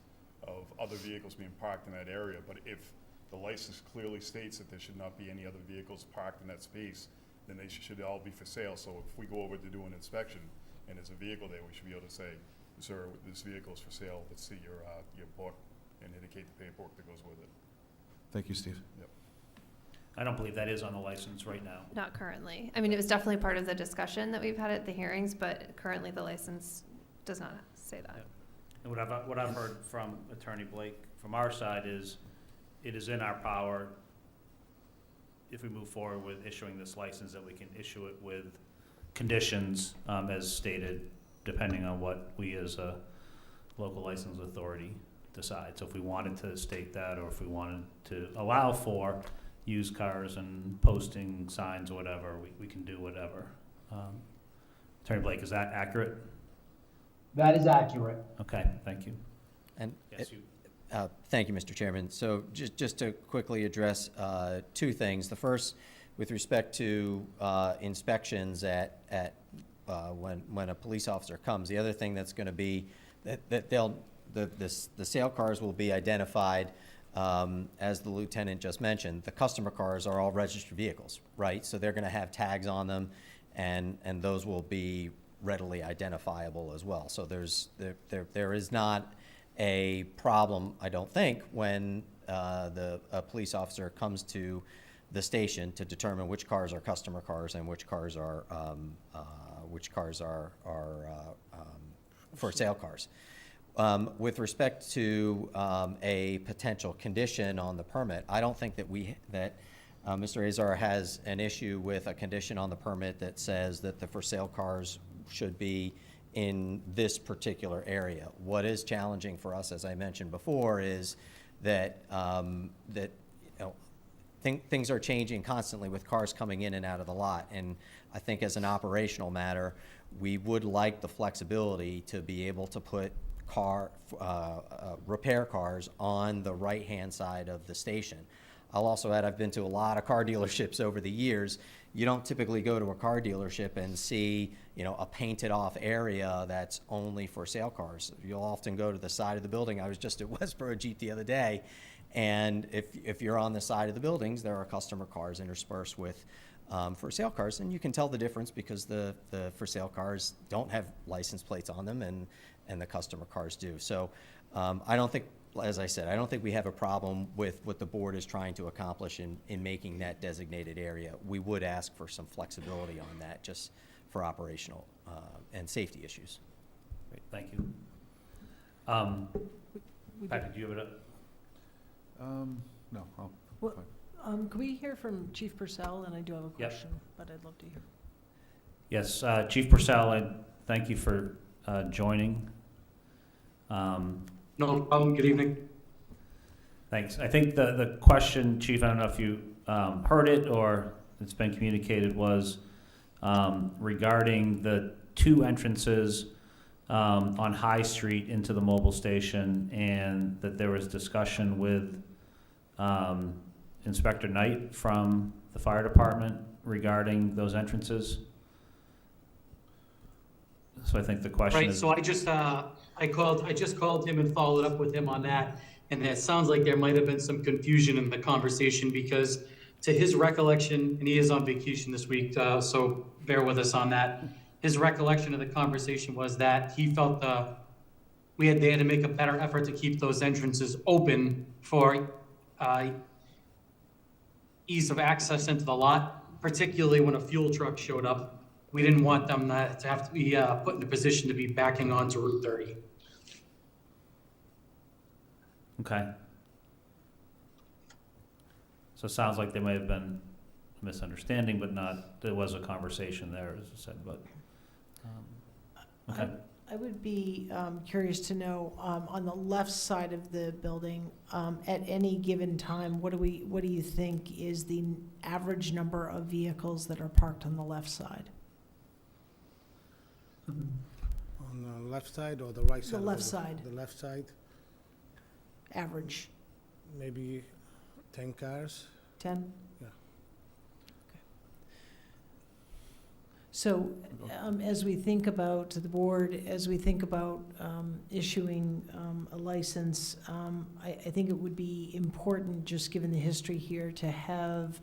of other vehicles being parked in that area. But if the license clearly states that there should not be any other vehicles parked in that space, then they should all be for sale. So if we go over to do an inspection and there's a vehicle there, we should be able to say, sir, this vehicle is for sale. Let's see your book and indicate the paperwork that goes with it. Thank you, Steve. Yep. I don't believe that is on the license right now. Not currently. I mean, it was definitely part of the discussion that we've had at the hearings, but currently the license does not say that. And what I've heard from Attorney Blake, from our side, is it is in our power, if we move forward with issuing this license, that we can issue it with conditions, as stated, depending on what we as a local license authority decide. So if we wanted to state that, or if we wanted to allow for used cars and posting signs or whatever, we can do whatever. Attorney Blake, is that accurate? That is accurate. Okay, thank you. And Yes, you. Thank you, Mr. Chairman. So just to quickly address two things. The first, with respect to inspections at when a police officer comes. The other thing that's going to be that the sale cars will be identified, as the lieutenant just mentioned. The customer cars are all registered vehicles, right? So they're going to have tags on them, and those will be readily identifiable as well. So there is not a problem, I don't think, when a police officer comes to the station to determine which cars are customer cars and which cars are for sale cars. With respect to a potential condition on the permit, I don't think that Mr. Azar has an issue with a condition on the permit that says that the for sale cars should be in this particular area. What is challenging for us, as I mentioned before, is that things are changing constantly with cars coming in and out of the lot. And I think as an operational matter, we would like the flexibility to be able to put repair cars on the right-hand side of the station. I'll also add, I've been to a lot of car dealerships over the years. You don't typically go to a car dealership and see, a painted off area that's only for sale cars. You'll often go to the side of the building. I was just at Westborough Jeep the other day, and if you're on the side of the buildings, there are customer cars interspersed with for sale cars, and you can tell the difference because the for sale cars don't have license plates on them, and the customer cars do. So I don't think, as I said, I don't think we have a problem with what the board is trying to accomplish in making that designated area. We would ask for some flexibility on that, just for operational and safety issues. Great, thank you. Patrick, do you have it? No, I'll. Well, fine. Can we hear from Chief Purcell? And I do have a Yep. question, but I'd love to hear. Yes, Chief Purcell, I thank you for joining. No problem. Good evening. Thanks. I think the question, Chief, I don't know if you heard it or it's been communicated, was regarding the two entrances on High Street into the mobile station, and that there was discussion with Inspector Knight from the fire department regarding those entrances. So I think the question Right, is. so I just called him and followed up with him on that. And it sounds like there might have been some confusion in the conversation, because to his recollection, and he is on vacation this week, so bear with us on that. His recollection of the conversation was that he felt they had to make a better effort to keep those entrances open for ease of access into the lot, particularly when a fuel truck showed up. We didn't want them to have to be put in a position to be backing onto Route 30. Okay. So it sounds like there may have been a misunderstanding, but there was a conversation there, as I said, but, okay. I would be curious to know, on the left side of the building, at any given time, what do you think is the average number of vehicles that are parked on the left side? On On the left side or the right The side? of left side. The left side, Average, maybe 10 cars. 10? Yeah. Okay. So, as we think about, to the board, as we think about issuing a license, I think it would be important, just given the history here, to have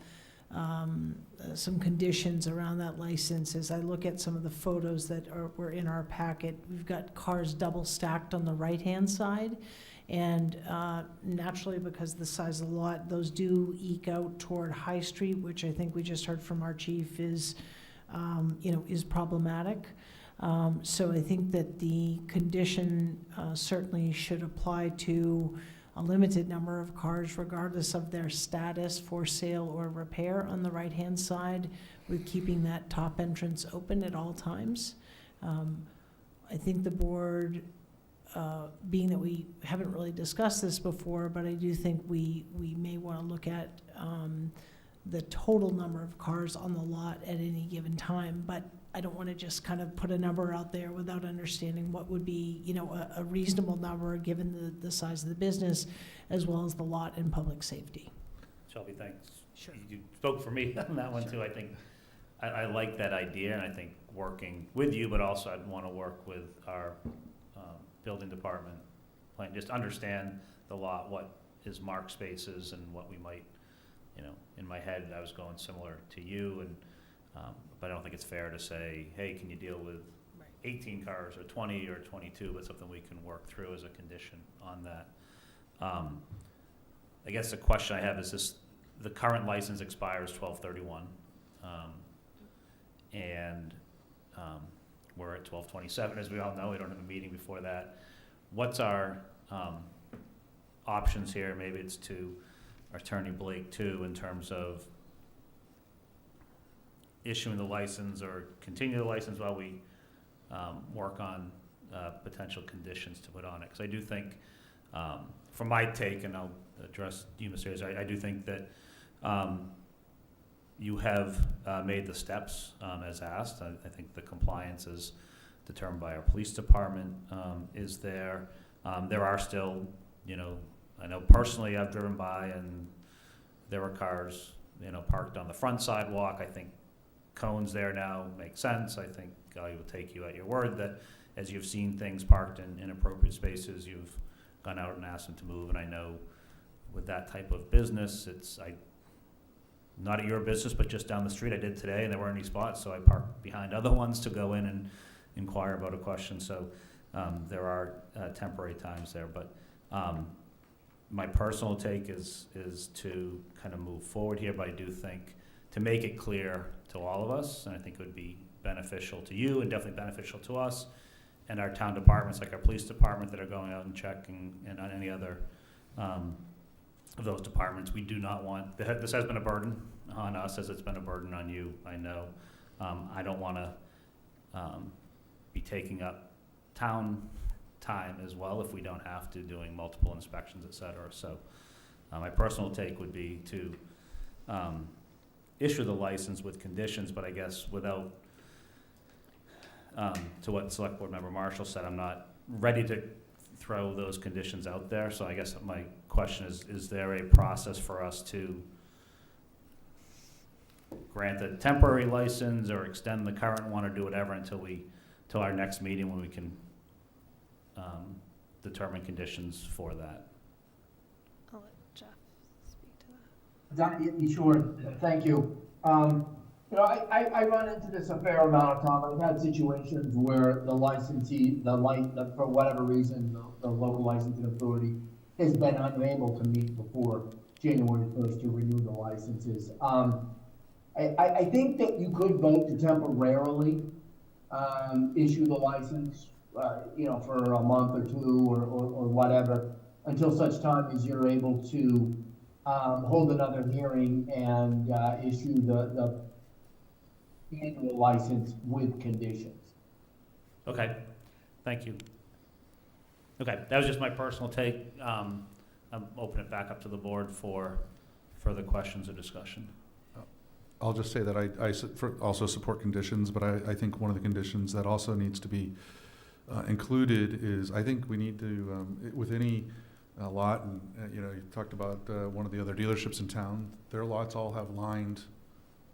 some conditions around that license. As I look at some of the photos that were in our packet, we've got cars double stacked on the right-hand side. And naturally, because of the size of the lot, those do eke out toward High Street, which I think we just heard from our chief is, is problematic. So I think that the condition certainly should apply to a limited number of cars, regardless of their status, for sale or repair, on the right-hand side, with keeping that top entrance open at all times. I think the board, being that we haven't really discussed this before, but I do think we may want to look at the total number of cars on the lot at any given time. But I don't want to just kind of put a number out there without understanding what would be, a reasonable number given the size of the business, as well as the lot and public safety. Shelby, thanks. Sure. You spoke for me on that one too. I think I like that idea, and I think working with you, but also I'd want to work with our building department, just understand the lot, what is marked spaces, and what we might, in my head, I was going similar to you, and but I don't think it's fair to say, hey, can you deal with 18 cars or 20 or 22, but something we can work through as a condition on that. I guess the question I have is this: the current license expires 12/31, and we're at 12/27, as we all know. We don't have a meeting before that. What's our options here? Maybe it's to Attorney Blake too, in terms of issuing the license or continue the license while we work on potential conditions to put on it. Because I do think, from my take, and I'll address you, Mr. Hayes, I do think that you have made the steps as asked. I think the compliance is determined by our police department is there. There are still, I know personally I've driven by and there were cars, parked on the front sidewalk. I think cones there now make sense. I think I will take you at your word that as you've seen things parked in inappropriate spaces, you've gone out and asked them to move. And I know with that type of business, not at your business, but just down the street. I did today, and there weren't any spots, so I parked behind other ones to go in and inquire about a question. So there are temporary times there, but my personal take is to kind of move forward here. But I do think to make it clear to all of us, and I think it would be beneficial to you and definitely beneficial to us and our town departments, like our police department, that are going out and checking, and on any other of those departments. We do not want, this has been a burden on us as it's been a burden on you, I know. I don't want to be taking up town time as well if we don't have to, doing multiple inspections, et cetera. So my personal take would be to issue the license with conditions, but I guess without, to what Select Board Member Marshall said, I'm not ready to throw those conditions out there. So I guess my question is there a process for us to grant a temporary license or extend the current one or do whatever until our next meeting when we can determine conditions for that? I'll let Jeff speak to that. Sure, thank you. I run into this a fair amount of time. I've had situations where the licensee, for whatever reason, the local licensing authority has been unable to meet before January 1st to renew the licenses. I think that you could vote to temporarily issue the license, for a month or two or whatever, until such time as you're able to hold another hearing and issue the annual license with conditions. Okay, thank you. Okay, that was just my personal take. I'll open it back up to the board for further questions or discussion. I'll just say that I also support conditions, but I think one of the conditions that also needs to be included is, I think we need to, with any lot, and, you talked about one of the other dealerships in town, their lots all have lined,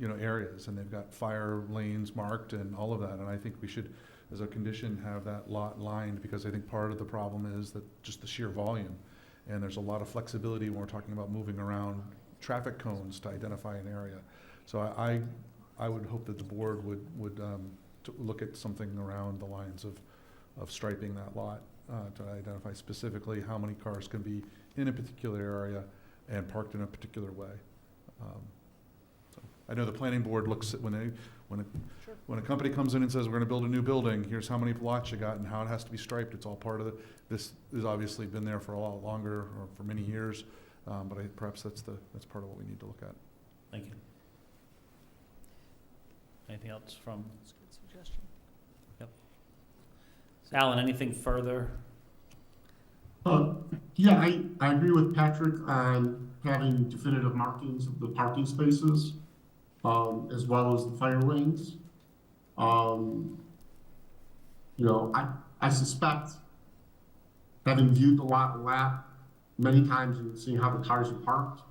areas, and they've got fire lanes marked and all of that, and I think we should, as a condition, have that lot lined, because I think part of the problem is that just the sheer volume, and there's a lot of flexibility when we're talking about moving around traffic cones to identify an area. So I would hope that the board would to look at something around the lines of striping that lot to identify specifically how many cars can be in a particular area and parked in a particular way. So I know the planning board looks at when a company comes in and says, we're gonna build a new building, here's how many lots you got and how it has to be striped, it's all part of this has obviously been there for a lot longer, or for many years, but perhaps that's part of what we need to look at. Thank you. Anything else from That's a good suggestion. Alan? Anything further? Yeah, I agree with Patrick on having definitive markings of the parking spaces, as well as the fire lanes. I suspect, having viewed the lot and lap many times and seeing how the cars are parked,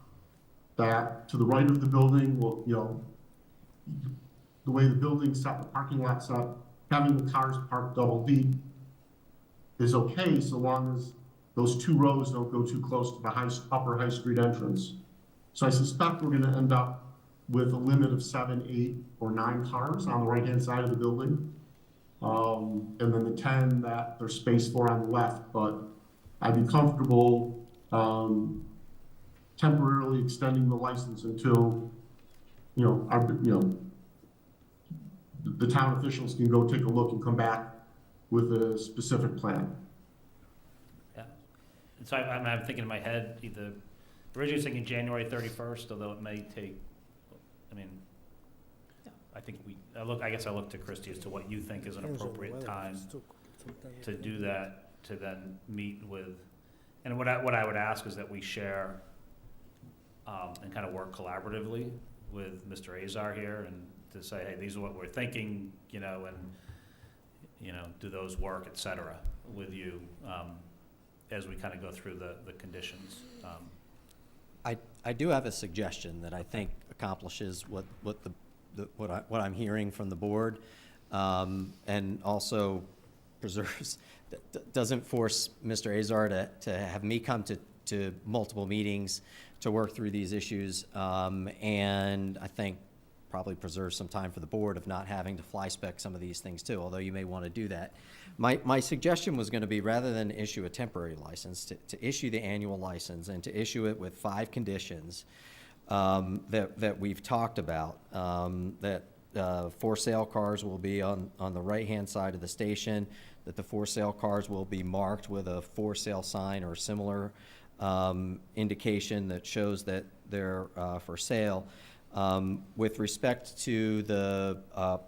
that to the right of the building will, the way the building's set, the parking lot's set, having the cars parked double deep is okay, so long as those two rows don't go too close to the upper High Street entrance. So I suspect we're gonna end up with a limit of 7, 8, or 9 cars on the right-hand side of the building. And then the 10 that there's space for on the left, but I'd be comfortable temporarily extending the license until, the town officials can go take a look and come back with a specific plan. Yeah. And so I'm thinking in my head, originally thinking January 31st, although it may take, I think I guess I look to Christie as to what you think is an appropriate time to do that, to then meet with, and what I would ask is that we share and kind of work collaboratively with Mr. Azar here, and to say, hey, these are what we're thinking, and, do those work, et cetera, with you as we kind of go through the conditions. I do have a suggestion that I think accomplishes what I'm hearing from the board, and also preserves, doesn't force Mr. Azar to have me come to multiple meetings to work through these issues, and I think probably preserves some time for the board of not having to fly spec some of these things too, although you may want to do that. My suggestion was going to be, rather than issue a temporary license, to issue the annual license and to issue it with 5 conditions that we've talked about, that for sale cars will be on the right-hand side of the station, that the for sale cars will be marked with a for sale sign or similar indication that shows that they're for sale. With respect to the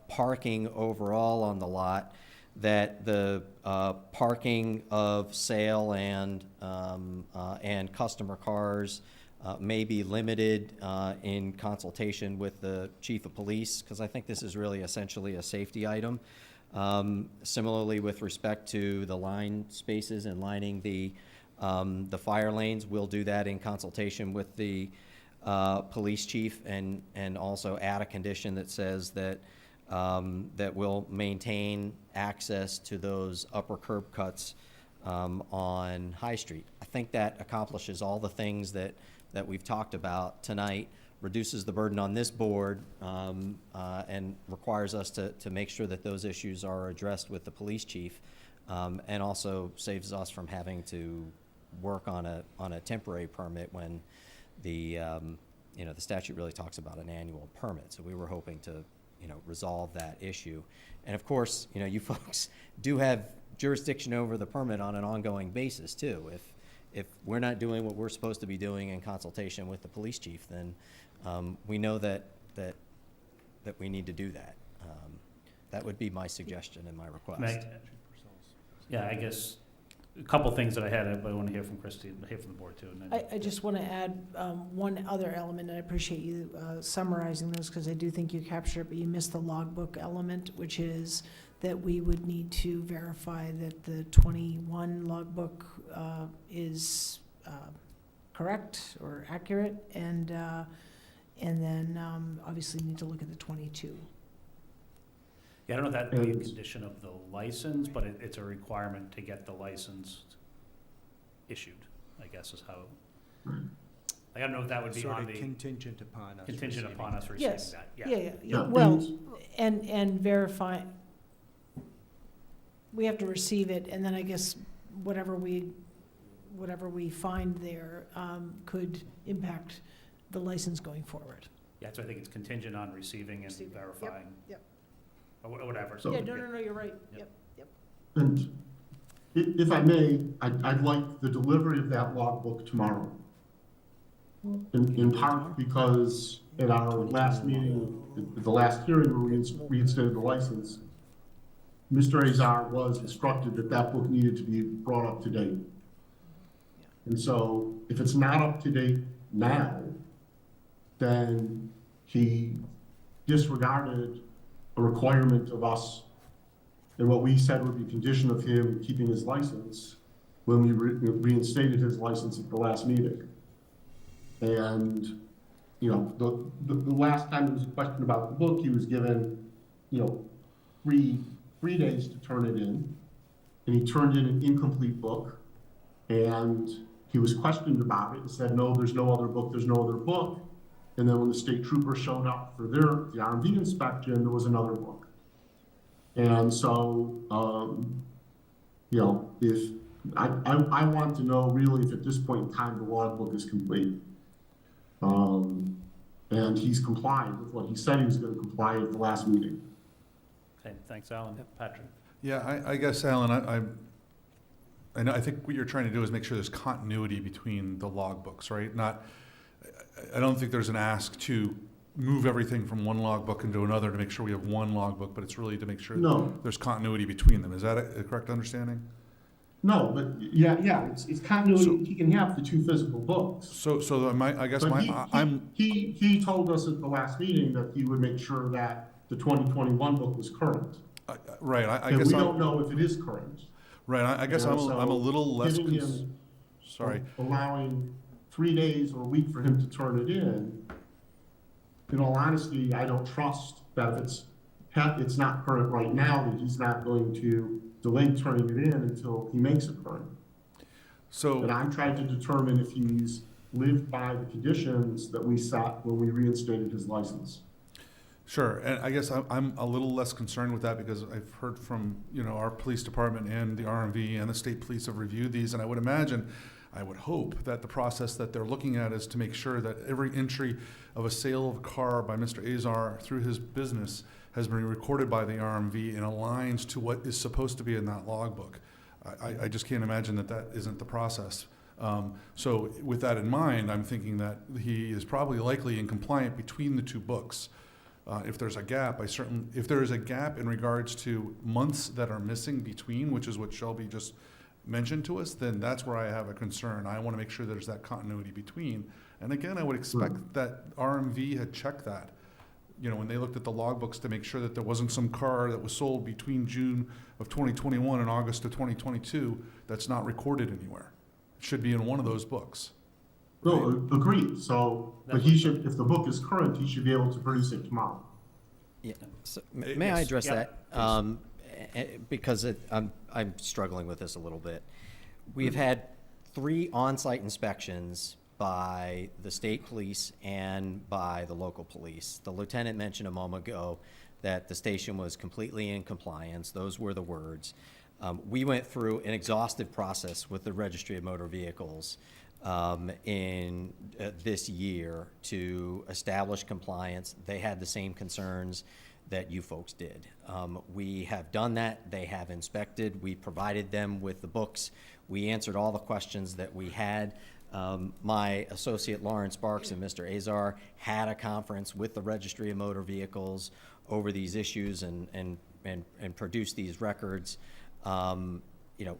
parking overall on the lot, that the parking of sale and customer cars may be limited in consultation with the chief of police, because I think this is really essentially a safety item. Similarly, with respect to the line spaces and lining the fire lanes, we'll do that in consultation with the police chief, and also add a condition that says that that will maintain access to those upper curb cuts on High Street. I think that accomplishes all the things that we've talked about tonight, reduces the burden on this board, and requires us to make sure that those issues are addressed with the police chief, and also saves us from having to work on a temporary permit when the statute really talks about an annual permit. So we were hoping to resolve that issue. And of course, you folks do have jurisdiction over the permit on an ongoing basis too. If we're not doing what we're supposed to be doing in consultation with the police chief, then we know that we need to do that. That would be my suggestion and my request. Yeah, I guess a couple things that I had, but I want to hear from Christie and hear from the board too. And then I just want to add one other element, and I appreciate you summarizing those, because I do think you captured it, but you missed the logbook element, which is that we would need to verify that the 21 logbook is correct or accurate, and then obviously need to look at the 22. Yeah, I don't know if that would be a condition of the license, but it's a requirement to get the license issued, I guess is how. I don't know if that would be Sort on of the contingent upon us. contingent receiving upon us that. receiving Yes. that. Yeah. Yeah, Well, and verify, we have to receive it, and then I guess whatever we find there could impact the license going forward. Yeah, so I think it's contingent on receiving and Receiving, yep, verifying. yep. Or whatever. So- Yeah, no, you're right. Yep. Yep. And if I may, I'd like the delivery of that logbook tomorrow. In part because at our last meeting, at the last hearing where we reinstated the license, Mr. Azar was instructed that that book needed to be brought up to date. And so if it's not up to date now, then he disregarded a requirement of us and what we said would be a condition of him keeping his license when we reinstated his license at the last meeting. And, you know, the last time there was a question about the book, he was given, you know, three days to turn it in. And he turned in an incomplete book. And he was questioned about it and said, no, there's no other book, there's no other book. And then when the state trooper showed up for the R&B inspection, there was another book. And so, you know, if I want to know really if at this point in time the logbook is complete. And he's complied with what he said he was going to comply at the last meeting. Okay, thanks, Alan. Patrick? Yeah, I guess, Alan, I know, I think what you're trying to do is make sure there's continuity between the logbooks, right? I don't think there's an ask to move everything from one logbook into another to make sure we have one logbook, but it's really to make sure No. there's continuity between them. Is that a correct understanding? No, but yeah, it's continuity. He can have the two physical books. So I guess But I'm, he told us at the last meeting that he would make sure that the 2021 book was current. right, I And guess we don't know if it is current. right, I guess And I'm so a little less, giving him- sorry. Allowing 3 days or a week for him to turn it in all honesty, I don't trust that if it's not current right now, that he's not going to delay turning it in until he makes it current. So. And I'm trying to determine if he's lived by the conditions that we set when we reinstated his license. Sure, and I guess I'm a little less concerned with that because I've heard from, you know, our police department and the RMV and the state police have reviewed these, and I would hope that the process that they're looking at is to make sure that every entry of a sale of a car by Mr. Azar through his business has been recorded by the RMV and aligns to what is supposed to be in that logbook. I just can't imagine that isn't the process. So with that in mind, I'm thinking that he is probably likely in compliant between the two books. If there's a gap, if there is a gap in regards to months that are missing between, which is what Shelby just mentioned to us, then that's where I have a concern. I want to make sure there's that continuity between. And again, I would expect that RMV had checked that, you know, when they looked at the logbooks to make sure that there wasn't some car that was sold between June of 2021 and August of 2022 that's not recorded anywhere. It should be in one of those books. No, agreed. So, but he should, if the book is current, he should be able to produce it tomorrow. Yeah, so, may I Yes, address yeah, that? Because I'm struggling with this a little bit. We've had 3 on-site inspections by the state police and by the local police. The lieutenant mentioned a moment ago that the station was completely in compliance. Those were the words. We went through an exhaustive process with the Registry of Motor Vehicles in this year to establish compliance. They had the same concerns that you folks did. We have done that. They have inspected. We provided them with the books. We answered all the questions that we had. My associate Lauren Sparks and Mr. Azar had a conference with the Registry of Motor Vehicles over these issues and produced these records. You know,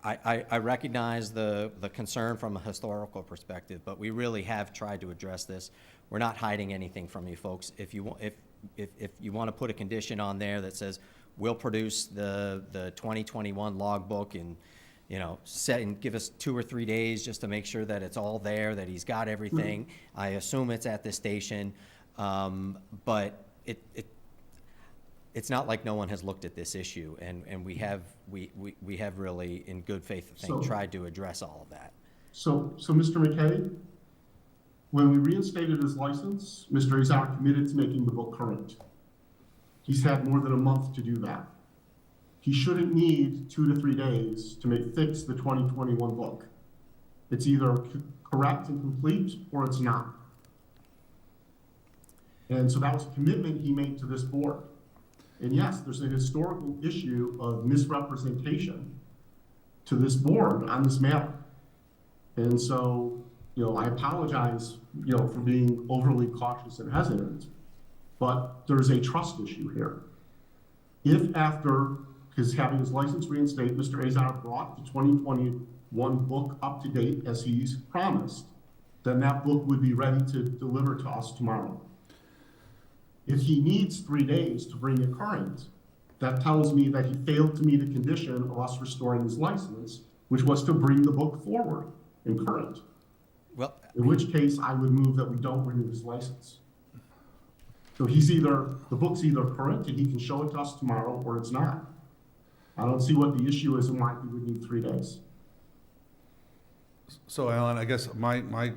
I recognize the concern from a historical perspective, but we really have tried to address this. We're not hiding anything from you folks. If if you want to put a condition on there that says, we'll produce the 2021 logbook and, you know, set and give us 2 or 3 days just to make sure that it's all there, that he's got everything. I assume it's at the station, but it's not like no one has looked at this issue, and we have really, in good faith, I think, So- tried to address all of that. So Mr. McKay, when we reinstated his license, Mr. Azar committed to making the book current. He's had more than a month to do that. He shouldn't need 2 to 3 days to fix the 2021 book. It's either correct and complete, or it's not. And so that was a commitment he made to this board. And yes, there's a historical issue of misrepresentation to this board on this matter. And so, I apologize, for being overly cautious and hesitant, but there's a trust issue here. If after having his license reinstated, Mr. Azar brought the 2021 book up to date as he's promised, then that book would be ready to deliver to us tomorrow. If he needs 3 days to bring it current, that tells me that he failed to meet a condition of us restoring his license, which was to bring the book forward and current. Well, In which case, I would move that we don't renew his license. So the book's either current and he can show it to us tomorrow, or it's not. I don't see what the issue is and why he would need 3 days. So Alan, I guess my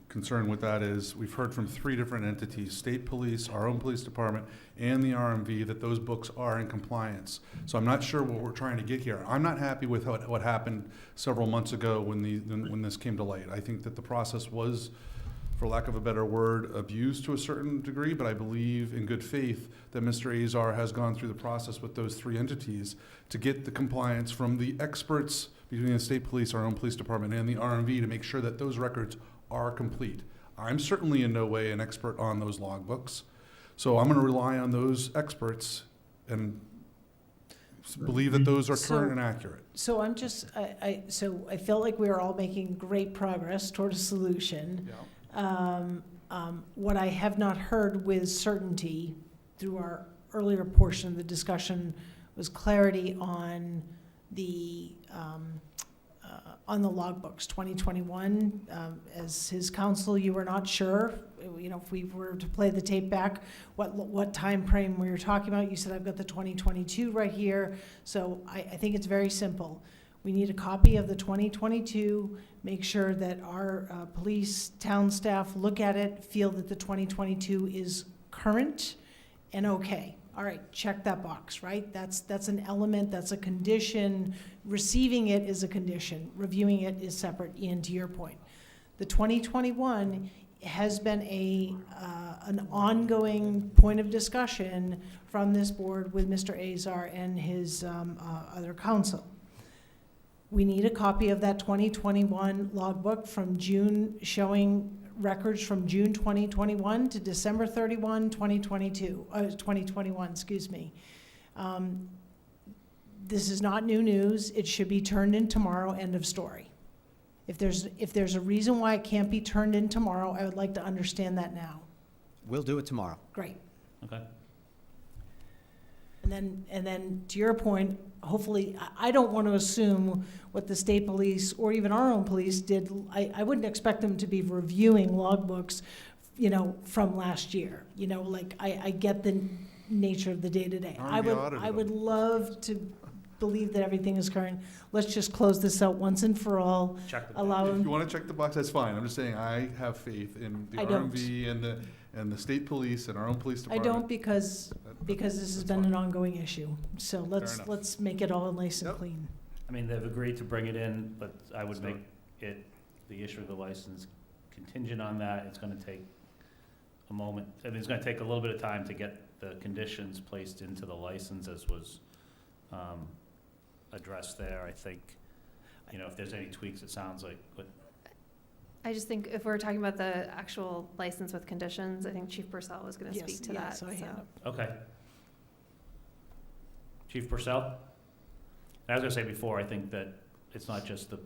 concern with that is we've heard from 3 different entities, state police, our own police department, and the RMV, that those books are in compliance. So I'm not sure what we're trying to get here. I'm not happy with what happened several months ago when this came to light. I think that the process was, for lack of a better word, abused to a certain degree, but I believe in good faith that Mr. Azar has gone through the process with those 3 entities to get the compliance from the experts between the state police, our own police department, and the RMV to make sure that those records are complete. I'm certainly in no way an expert on those logbooks, so I'm going to rely on those experts and believe that those are current and accurate. So I feel like we are all making great progress toward a solution. What I have not heard with certainty through our earlier portion of the discussion was clarity on the logbooks, 2021. As his counsel, you were not sure, if we were to play the tape back, what time frame we were talking about. You said, I've got the 2022 right here. So I think it's very simple. We need a copy of the 2022, make sure that our police, town staff look at it, feel that the 2022 is current and okay. All right, check that box, right? That's an element, that's a condition. Receiving it is a condition. Reviewing it is separate, Ian, to your point. The 2021 has been an ongoing point of discussion from this board with Mr. Azar and his other counsel. We need a copy of that 2021 logbook from June, showing records from June 2021 to December 31, 2021, excuse me. This is not new news. It should be turned in tomorrow, end of story. If there's a reason why it can't be turned in tomorrow, I would like to understand that now. we'll do it tomorrow. Great. Okay. And then to your point, hopefully, I don't want to assume what the state police or even our own police did. I wouldn't expect them to be reviewing logbooks, from last year. I get the nature of the day-to-day. I would love to believe that everything is current. Let's just close this out once and for all. Check the Allow If them. you want to check the box, that's fine. I'm just saying I have faith in the I don't. RMV and the state police and our own police I department. don't because this has That's been fine. an ongoing issue. So enough. let's make it all nice and Yep. clean. I mean, they've agreed to bring it in, but I would So- make it, the issue of the license contingent on that. It's gonna take a moment. I mean, it's gonna take a little bit of time to get the conditions placed into the license, as was addressed there. I think, if there's any tweaks, it sounds like, but I just think if we're talking about the actual license with conditions, I think Chief Purcell was going to Yes, speak to yeah, that. so I hand up. okay. Chief Purcell? As I was gonna say before, I think that it's not just the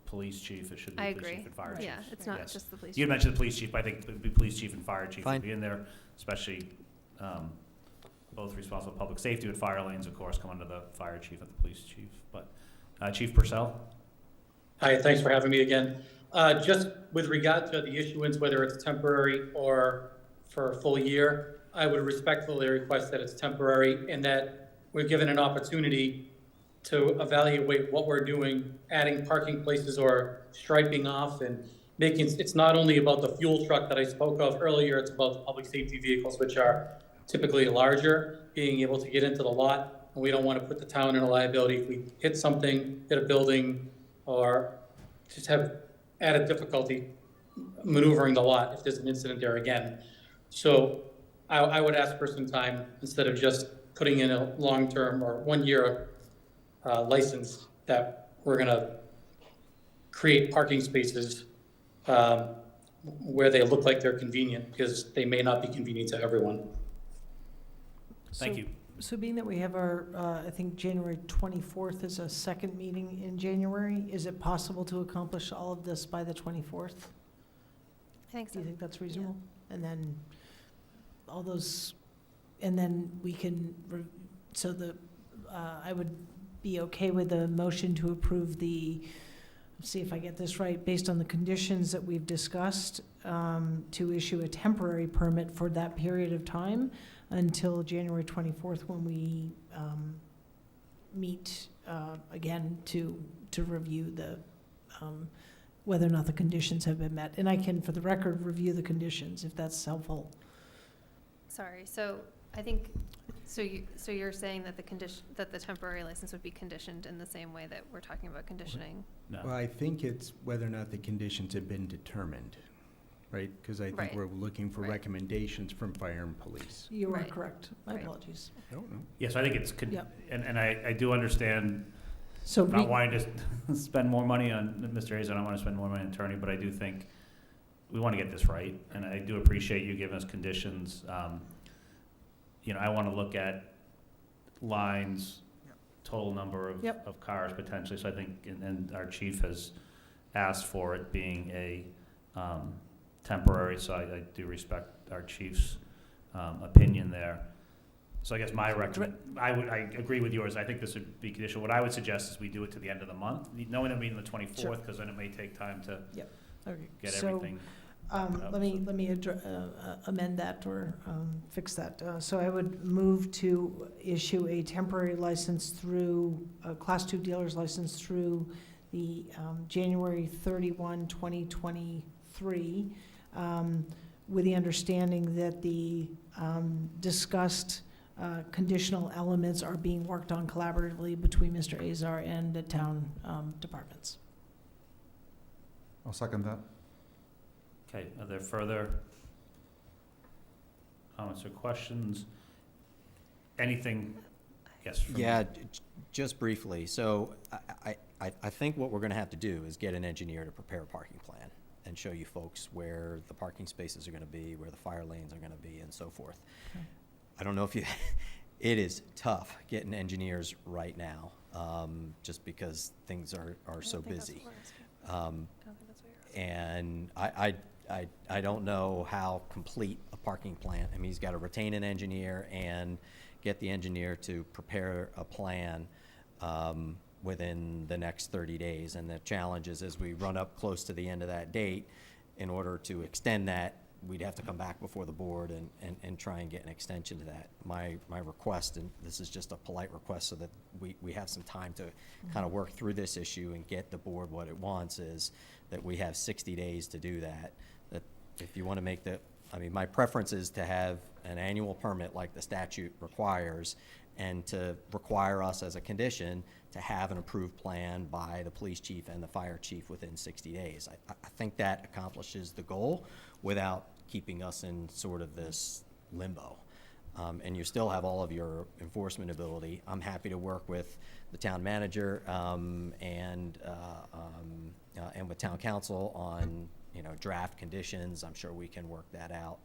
police chief, it should I be the agree. chief and fire chief. Yeah, it's not Yes. just the police. You chief. mentioned the police chief, I think it would be police chief and fire chief Fine. would be in there, especially both responsible for public safety with fire lanes, of course, come under the fire chief and the police chief. But Chief Purcell? Hi, thanks for having me again. Just with regard to the issuance, whether it's temporary or for a full year, I would respectfully request that it's temporary and that we're given an opportunity to evaluate what we're doing, adding parking places or striping off and making, it's not only about the fuel truck that I spoke of earlier, it's about the public safety vehicles, which are typically larger, being able to get into the lot. And we don't want to put the town in a liability if we hit something, hit a building, or just have added difficulty maneuvering the lot if there's an incident there again. So I would ask for some time instead of just putting in a long-term or 1 year license that we're gonna create parking spaces where they look like they're convenient, because they may not be convenient to everyone. Thank you. So being that we have our, I think January 24th is a second meeting in January, is it possible to accomplish all of this by the 24th? I think Do so. you think that's reasonable? And then all those, and then we can, so the, I would be okay with the motion to approve the, let's see if I get this right, based on the conditions that we've discussed, to issue a temporary permit for that period of time until January 24th, when we meet again to review the, whether or not the conditions have been met. And I can, for the record, review the conditions if that's helpful. Sorry, so I think, so you're saying that the condition, that the temporary license would be conditioned in the same way that we're talking about conditioning? No. Well, I think it's whether or not the conditions have been determined, right? Because I think Right. we're looking for Right. recommendations from fire and police. You are Right. correct. My Right. apologies. I don't know. Yes, I think it's, Yep. and I do understand So not wanting to spend more money on Mr. Hayes, I don't want to spend more money on attorney, but I do think we want to get this right, and I do appreciate you giving us conditions. You know, I want to look at lines, total number of, Yep. of cars potentially, so I think, and our chief has asked for it being a temporary, so I do respect our chief's opinion there. So I guess my recommend, I agree with yours, I think this would be conditional. What I would suggest is we do it to the end of the month, knowing that meeting the 24th, because then it may take time to Okay, get so, everything. let me amend that or fix that. So I would move to issue a temporary license through, a Class 2 dealer's license through the January 31, 2023, with the understanding that the discussed conditional elements are being worked on collaboratively between Mr. Azar and the town departments. I'll second that. Okay, are there further comments or questions? Anything, yes? from- Yeah, just briefly. So I think what we're gonna have to do is get an engineer to prepare a parking plan and show you folks where the parking spaces are gonna be, where the fire lanes are gonna be, and so forth. Okay. I don't know if you, it is tough getting engineers right now, just because things are so busy. And I don't know how complete a parking plan, I mean, he's got to retain an engineer and get the engineer to prepare a plan within the next 30 days. And the challenge is, as we run up close to the end of that date, in order to extend that, we'd have to come back before the board and try and get an extension to that. My request, and this is just a polite request so that we have some time to kind of work through this issue and get the board what it wants, is that we have 60 days to do that. That if you want to make the, I mean, my preference is to have an annual permit like the statute requires, and to require us as a condition to have an approved plan by the police chief and the fire chief within 60 days. I think that accomplishes the goal without keeping us in sort of this limbo. And you still have all of your enforcement ability. I'm happy to work with the town manager and with town council on, you know, draft conditions. I'm sure we can work that out.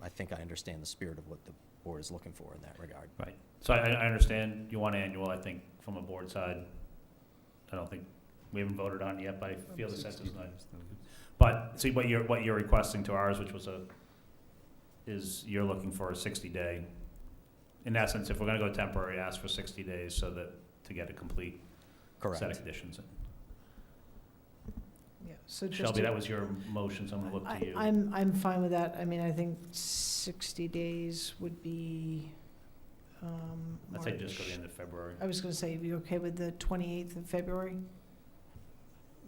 I think I understand the spirit of what the board is looking for in that regard. Right, so I understand you want annual, I think, from a board side, I don't think, we haven't voted on it yet, but I feel the sense is not. But, see, what you're requesting to ours, which was is you're looking for a 60-day, in essence, if we're gonna go temporary, ask for 60 days so that, to get a complete Correct. set of conditions in. Yeah, so just Shelby, to- that was your motion, so I'm gonna look to you. I'm fine with that. I mean, I think 60 days would be, I'd say just go to the March. end of February. I was gonna say, are you okay with the 28th of February?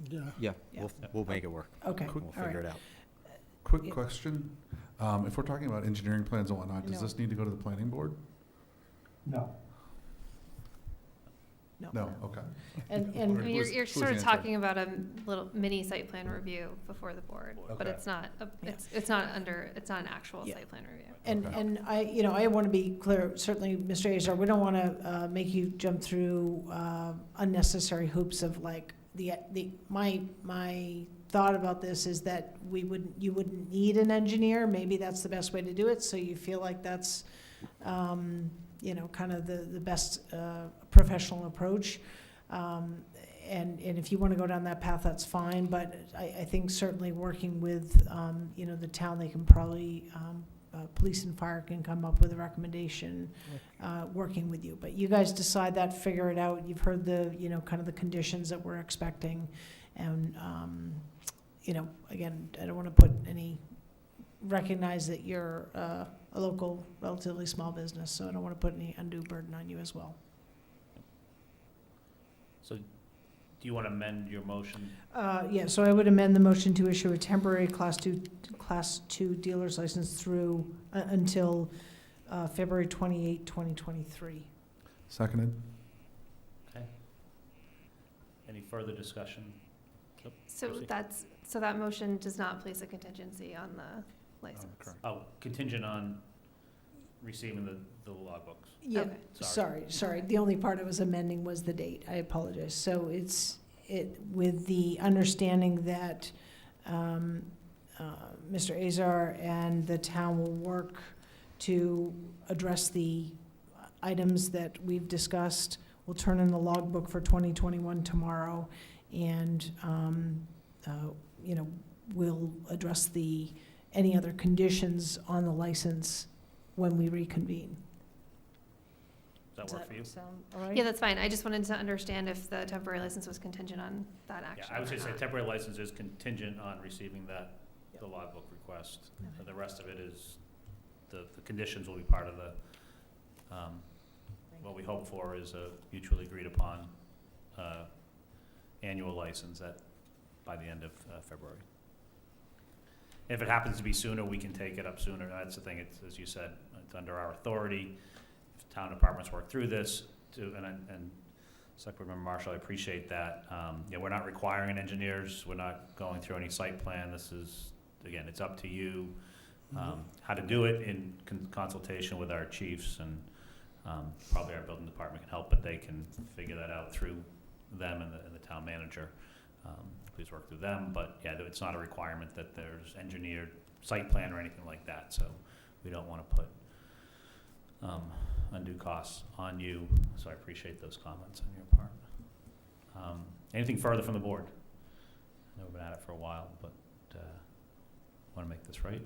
Yeah. Yeah, Yeah. we'll make it work. Okay, Quick- all We'll figure right. it out. Quick Yeah. question. If we're talking about engineering plans and whatnot, does No. this need to go to the planning board? No. No, okay. And, I and mean, Who's- you're who's sort of answer? talking about a little mini site plan review before the board, but Okay. it's not, Yeah. it's not under, it's not an actual Yeah. site plan review. And, Okay. and I want to be clear, certainly, Mr. Azar, we don't want to make you jump through unnecessary hoops of like, my thought about this is that you wouldn't need an engineer, maybe that's the best way to do it, so you feel like that's, kind of the best professional approach. And if you want to go down that path, that's fine, but I think certainly working with, the town, they can probably, police and fire can come up with a recommendation, working with you. But you guys decide that, figure it out. You've heard the, kind of the conditions that we're expecting. And, again, I don't want to recognize that you're a local, relatively small business, so I don't want to put any undue burden on you as well. So do you want to amend your motion? Yeah, so I would amend the motion to issue a temporary Class 2 dealer's license through, until February 28, 2023. Seconded? Okay. Any further discussion? So Proceed. that motion does not place a contingency on the license. correct. Oh, contingent on receiving the logbooks. Yeah, Okay. sorry. The only part I was amending was the date. I apologize. So it's with the understanding that Mr. Azar and the town will work to address the items that we've discussed. We'll turn in the logbook for 2021 tomorrow, and we'll address any other conditions on the license when we reconvene. Does that work for you? Sound all right? Yeah, that's fine. I just wanted to understand if the temporary license was contingent on that Yeah, action. I would or say not. temporary license is contingent on receiving the logbook request. Okay. The rest of it is, the conditions will be part of the, what we hope for is a mutually agreed upon annual license by the end of February. If it happens to be sooner, we can take it up sooner. That's the thing, it's, as you said, it's under our authority. If town departments work through this, and Select Member Marshall, I appreciate that. We're not requiring engineers, we're not going through any site plan. This is, again, it's up to you how to do it in consultation with our chiefs, and probably our building department can help, but they can figure that out through them and the town manager. Please work through them, but yeah, it's not a requirement that there's engineered site plan or anything like that, so we don't want to put undue costs on you, so I appreciate those comments on your part. Anything further from the board? I know we've been at it for a while, but want to make this right.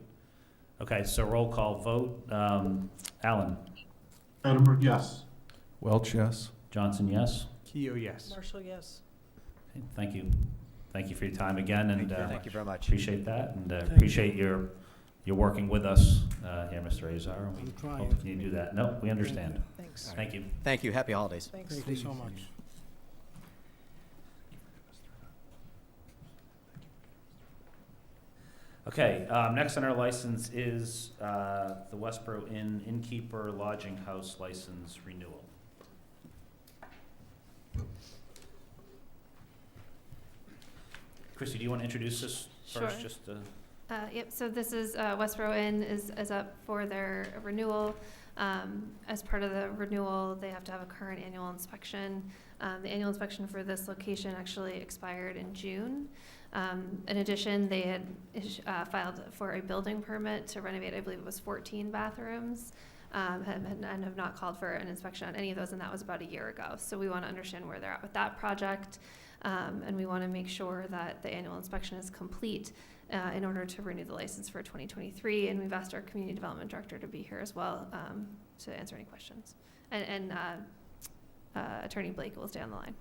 Okay, so roll call vote. Alan? Edinburgh, yes. Welch, yes. Johnson, yes? Keo, yes. Marshall, yes. Okay, thank you. Thank you for your time again, and Thank you very much. appreciate that, and appreciate your working with us here, Mr. Azar. and we I'm trying. hope you do that. No, we understand. Thanks. Thank you. Thank you. Happy holidays. Thanks. Thank you so much. Okay, next on our license is the Westborough Inn Innkeeper Lodging House License Renewal. Christy, do you want to introduce this first? Sure. Just Yep, so this is, Westborough Inn is up for their renewal. As part of the renewal, they have to have a current annual inspection. The annual inspection for this location actually expired in June. In addition, they had filed for a building permit to renovate, I believe it was 14 bathrooms, and have not called for an inspection on any of those, and that was about a year ago. So we want to understand where they're at with that project, and we want to make sure that the annual inspection is complete. in order to renew the license for 2023. And we've asked our community development director to be here as well to answer any questions. And Attorney Blake will stay on the line.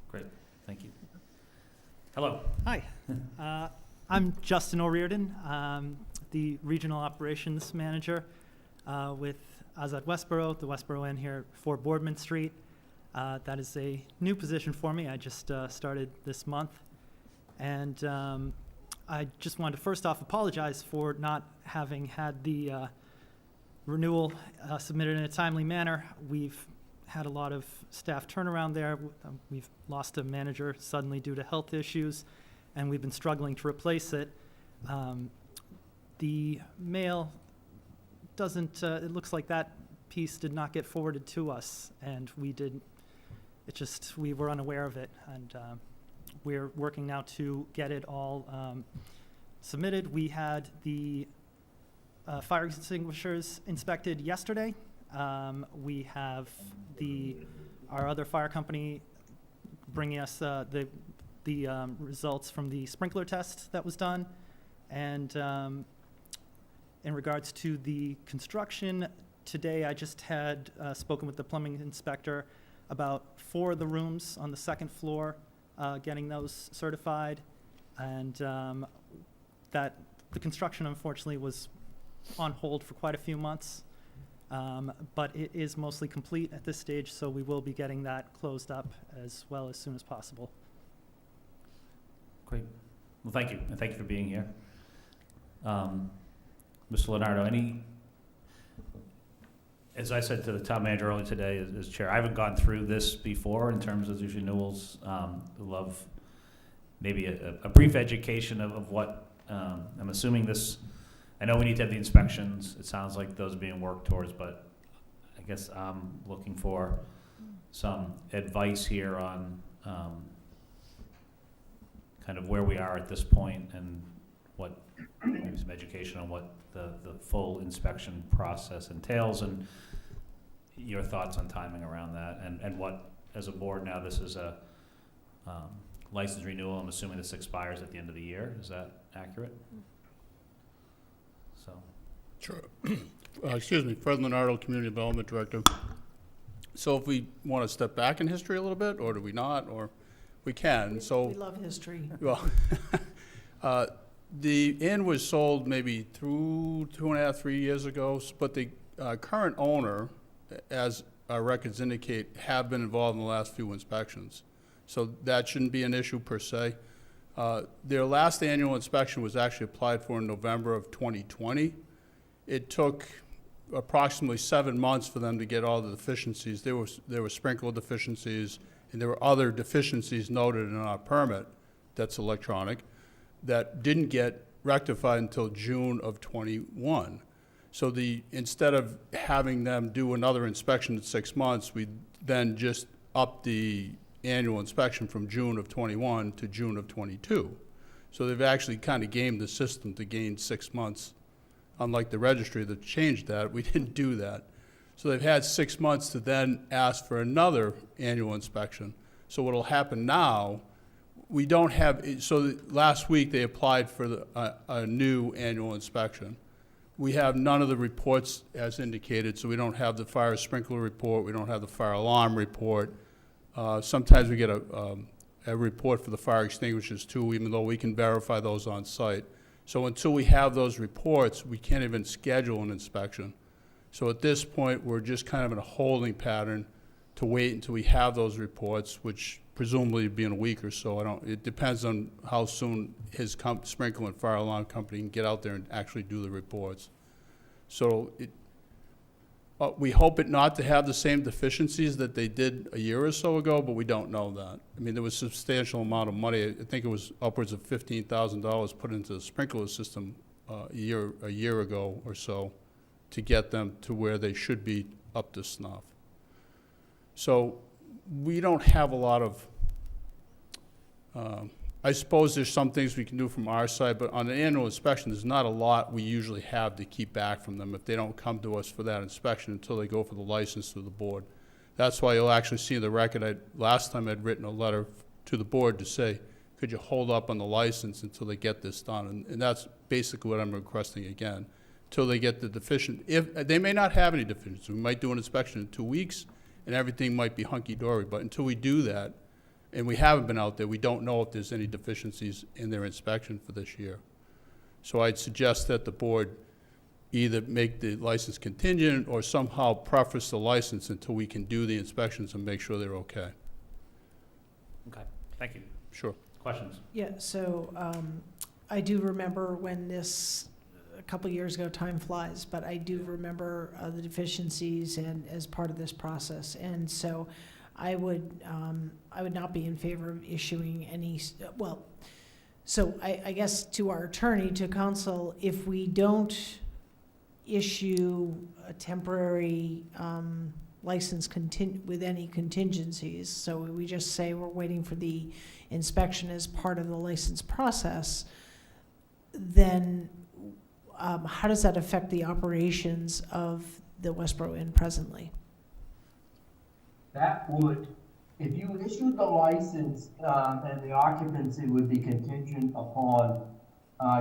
Great, thank you. Hello. Hi, I'm Justin O'Riordan, the Regional Operations Manager with Azad Westborough, the Westborough Inn here at 4 Boardman Street. That is a new position for me. I just started this month. And I just wanted to first off apologize for not having had the renewal submitted in a timely manner. We've had a lot of staff turnaround there. We've lost a manager suddenly due to health issues, and we've been struggling to replace it. The mail doesn't, it looks like that piece did not get forwarded to us, and we were unaware of it, and we're working now to get it all submitted. We had the fire extinguishers inspected yesterday. We have our other fire company bringing us the results from the sprinkler test that was done. And in regards to the construction, today I just had spoken with the plumbing inspector about 4 of the rooms on the 2nd floor, getting those certified. And that the construction, unfortunately, was on hold for quite a few months. But it is mostly complete at this stage, so we will be getting that closed up as soon as possible. Great. Well, thank you, and thank you for being here. Mr. Leonardo, as I said to the town manager earlier today as chair, I haven't gone through this before in terms of these renewals. Love maybe a brief education of what, I'm assuming this, I know we need to have the inspections. It sounds like those are being worked towards, but I guess I'm looking for some advice here on kind of where we are at this point and what, maybe some education on what the full inspection process entails and your thoughts on timing around that and what, as a board now, this is a license renewal. I'm assuming this expires at the end of the year. Is that accurate? So. Sure. Excuse me, Fred Leonardo, Community Development Director. So if we want to step back in history a little bit, or do we not, or we can? So We love history. well, the inn was sold maybe 2.5, 3 years ago, but the current owner, as our records indicate, have been involved in the last few inspections. So that shouldn't be an issue per se. Their last annual inspection was actually applied for in November of 2020. It took approximately 7 months for them to get all the deficiencies. There were sprinkler deficiencies, and there were other deficiencies noted in our permit that's electronic that didn't get rectified until June of 21. So instead of having them do another inspection in 6 months, we then just upped the annual inspection from June of 21 to June of 22. So they've actually kind of gamed the system to gain 6 months. Unlike the registry that changed that, we didn't do that. So they've had 6 months to then ask for another annual inspection. So what'll happen now, we don't have, so last week they applied for a new annual inspection. We have none of the reports as indicated, so we don't have the fire sprinkler report, we don't have the fire alarm report. Sometimes we get a report for the fire extinguishers too, even though we can verify those on site. So until we have those reports, we can't even schedule an inspection. So at this point, we're just kind of in a holding pattern to wait until we have those reports, which presumably would be in a week or so. It depends on how soon his sprinkler and fire alarm company can get out there and actually do the reports. So we hope it not to have the same deficiencies that they did a year or so ago, but we don't know that. I mean, there was a substantial amount of money. I think it was upwards of $15,000 put into the sprinkler system a year ago or so to get them to where they should be up to snuff. So we don't have a lot of, I suppose there's some things we can do from our side, but on an annual inspection, there's not a lot we usually have to keep back from them if they don't come to us for that inspection until they go for the license to the board. That's why you'll actually see in the record, last time I'd written a letter to the board to say, could you hold up on the license until they get this done? And that's basically what I'm requesting again, till they get the deficient, if, they may not have any deficiencies. We might do an inspection in 2 weeks, and everything might be hunky-dory, but until we do that, and we haven't been out there, we don't know if there's any deficiencies in their inspection for this year. So I'd suggest that the board either make the license contingent or somehow preface the license until we can do the inspections and make sure they're okay. Okay, thank you. Sure. Questions? Yeah, so I do remember when this, a couple years ago, time flies, but I do remember the deficiencies and as part of this process. And so I would not be in favor of issuing any, well, so I guess to our attorney, to counsel, if we don't issue a temporary license with any contingencies, so we just say we're waiting for the inspection as part of the license process, then how does that affect the operations of the Westborough Inn presently? That would, if you issued the license, and the occupancy would be contingent upon,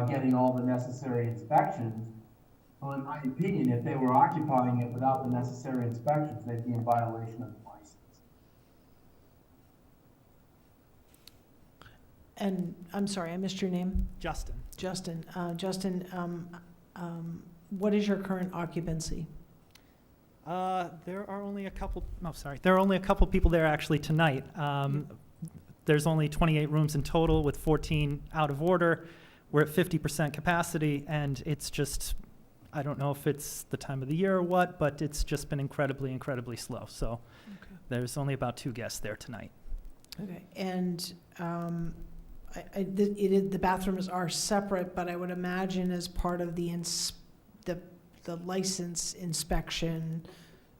getting all the necessary inspections, well, in my opinion, if they were occupying it without the necessary inspections, they'd be in violation of the license. And I'm sorry, I missed your name? Justin. Justin. Justin, what is your current occupancy? There are only a couple, there are only a couple people there actually tonight. There's only 28 rooms in total with 14 out of order. We're at 50% capacity, and it's just, I don't know if it's the time of the year or what, but it's just been incredibly, incredibly slow. So there's only about 2 guests there tonight. Okay, and the bathrooms are separate, but I would imagine as part of the license inspection,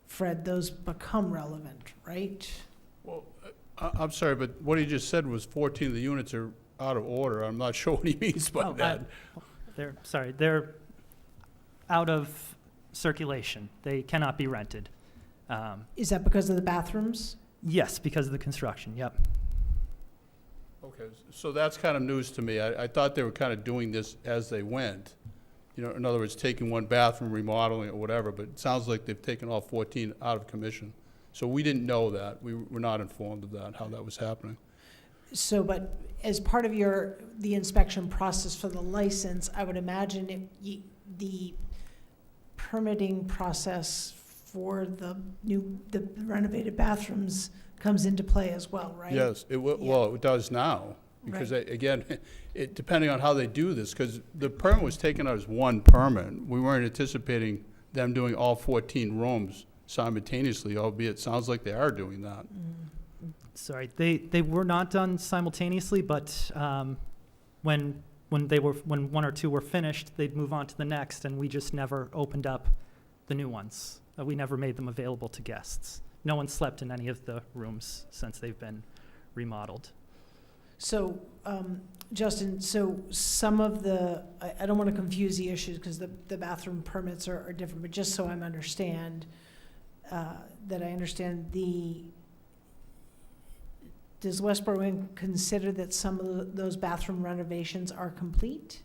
Fred, those become relevant, right? Well, I'm sorry, but what he just said was 14 of the units are out of order. I'm not sure what he means by that. They're out of circulation. They cannot be rented. Is that because of the bathrooms? Yes, because of the construction, yep. Okay, so that's kind of news to me. I thought they were kind of doing this as they went. You know, in other words, taking one bathroom, remodeling it, or whatever, but it sounds like they've taken all 14 out of commission. So we didn't know that. We were not informed of that, how that was happening. So, but as part of the inspection process for the license, I would imagine the permitting process for the renovated bathrooms comes into play as well, right? Yes, well, it does now, because again, depending on how they do this, because the permit was taken out as one permit. We weren't anticipating them doing all 14 rooms simultaneously, albeit it sounds like they are doing that. Sorry, they were not done simultaneously, but when 1 or 2 were finished, they'd move on to the next, and we just never opened up the new ones. We never made them available to guests. No one slept in any of the rooms since they've been remodeled. So, Justin, so some of I don't want to confuse the issues because the bathroom permits are different, but just so I understand, does Westborough Inn consider that some of those bathroom renovations are complete?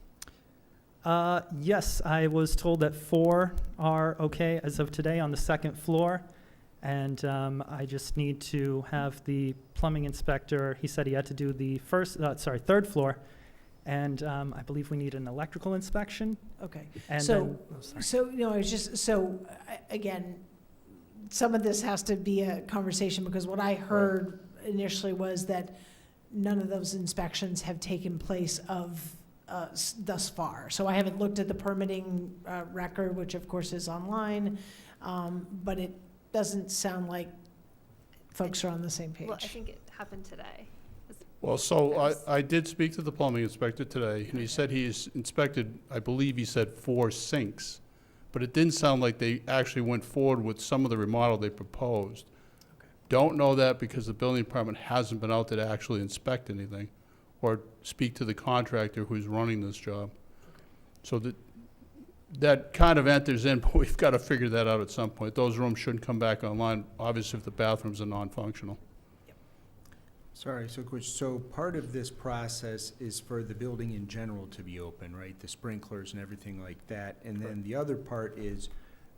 Yes, I was told that 4 are okay as of today on the 2nd floor. And I just need to have the plumbing inspector, he said he had to do the 3rd floor. And I believe we need an electrical inspection. Okay. And again, some of this has to be a conversation because what I heard initially was that none of those inspections have taken place thus far. So I haven't looked at the permitting record, which of course is online, but it doesn't sound like folks are on the same page. Well, I think it happened today. Well, so I did speak to the plumbing inspector today, and he said he's inspected, I believe he said 4 sinks, but it didn't sound like they actually went forward with some of the remodel they proposed. Okay. Don't know that because the building department hasn't been out there to actually inspect anything or speak to the contractor who's running this job. So that kind of enters in, but we've got to figure that out at some point. Those rooms shouldn't come back online, obviously, if the bathrooms are non-functional. Sorry, so part of this process is for the building in general to be open, right? The sprinklers and everything like that. And then the other part is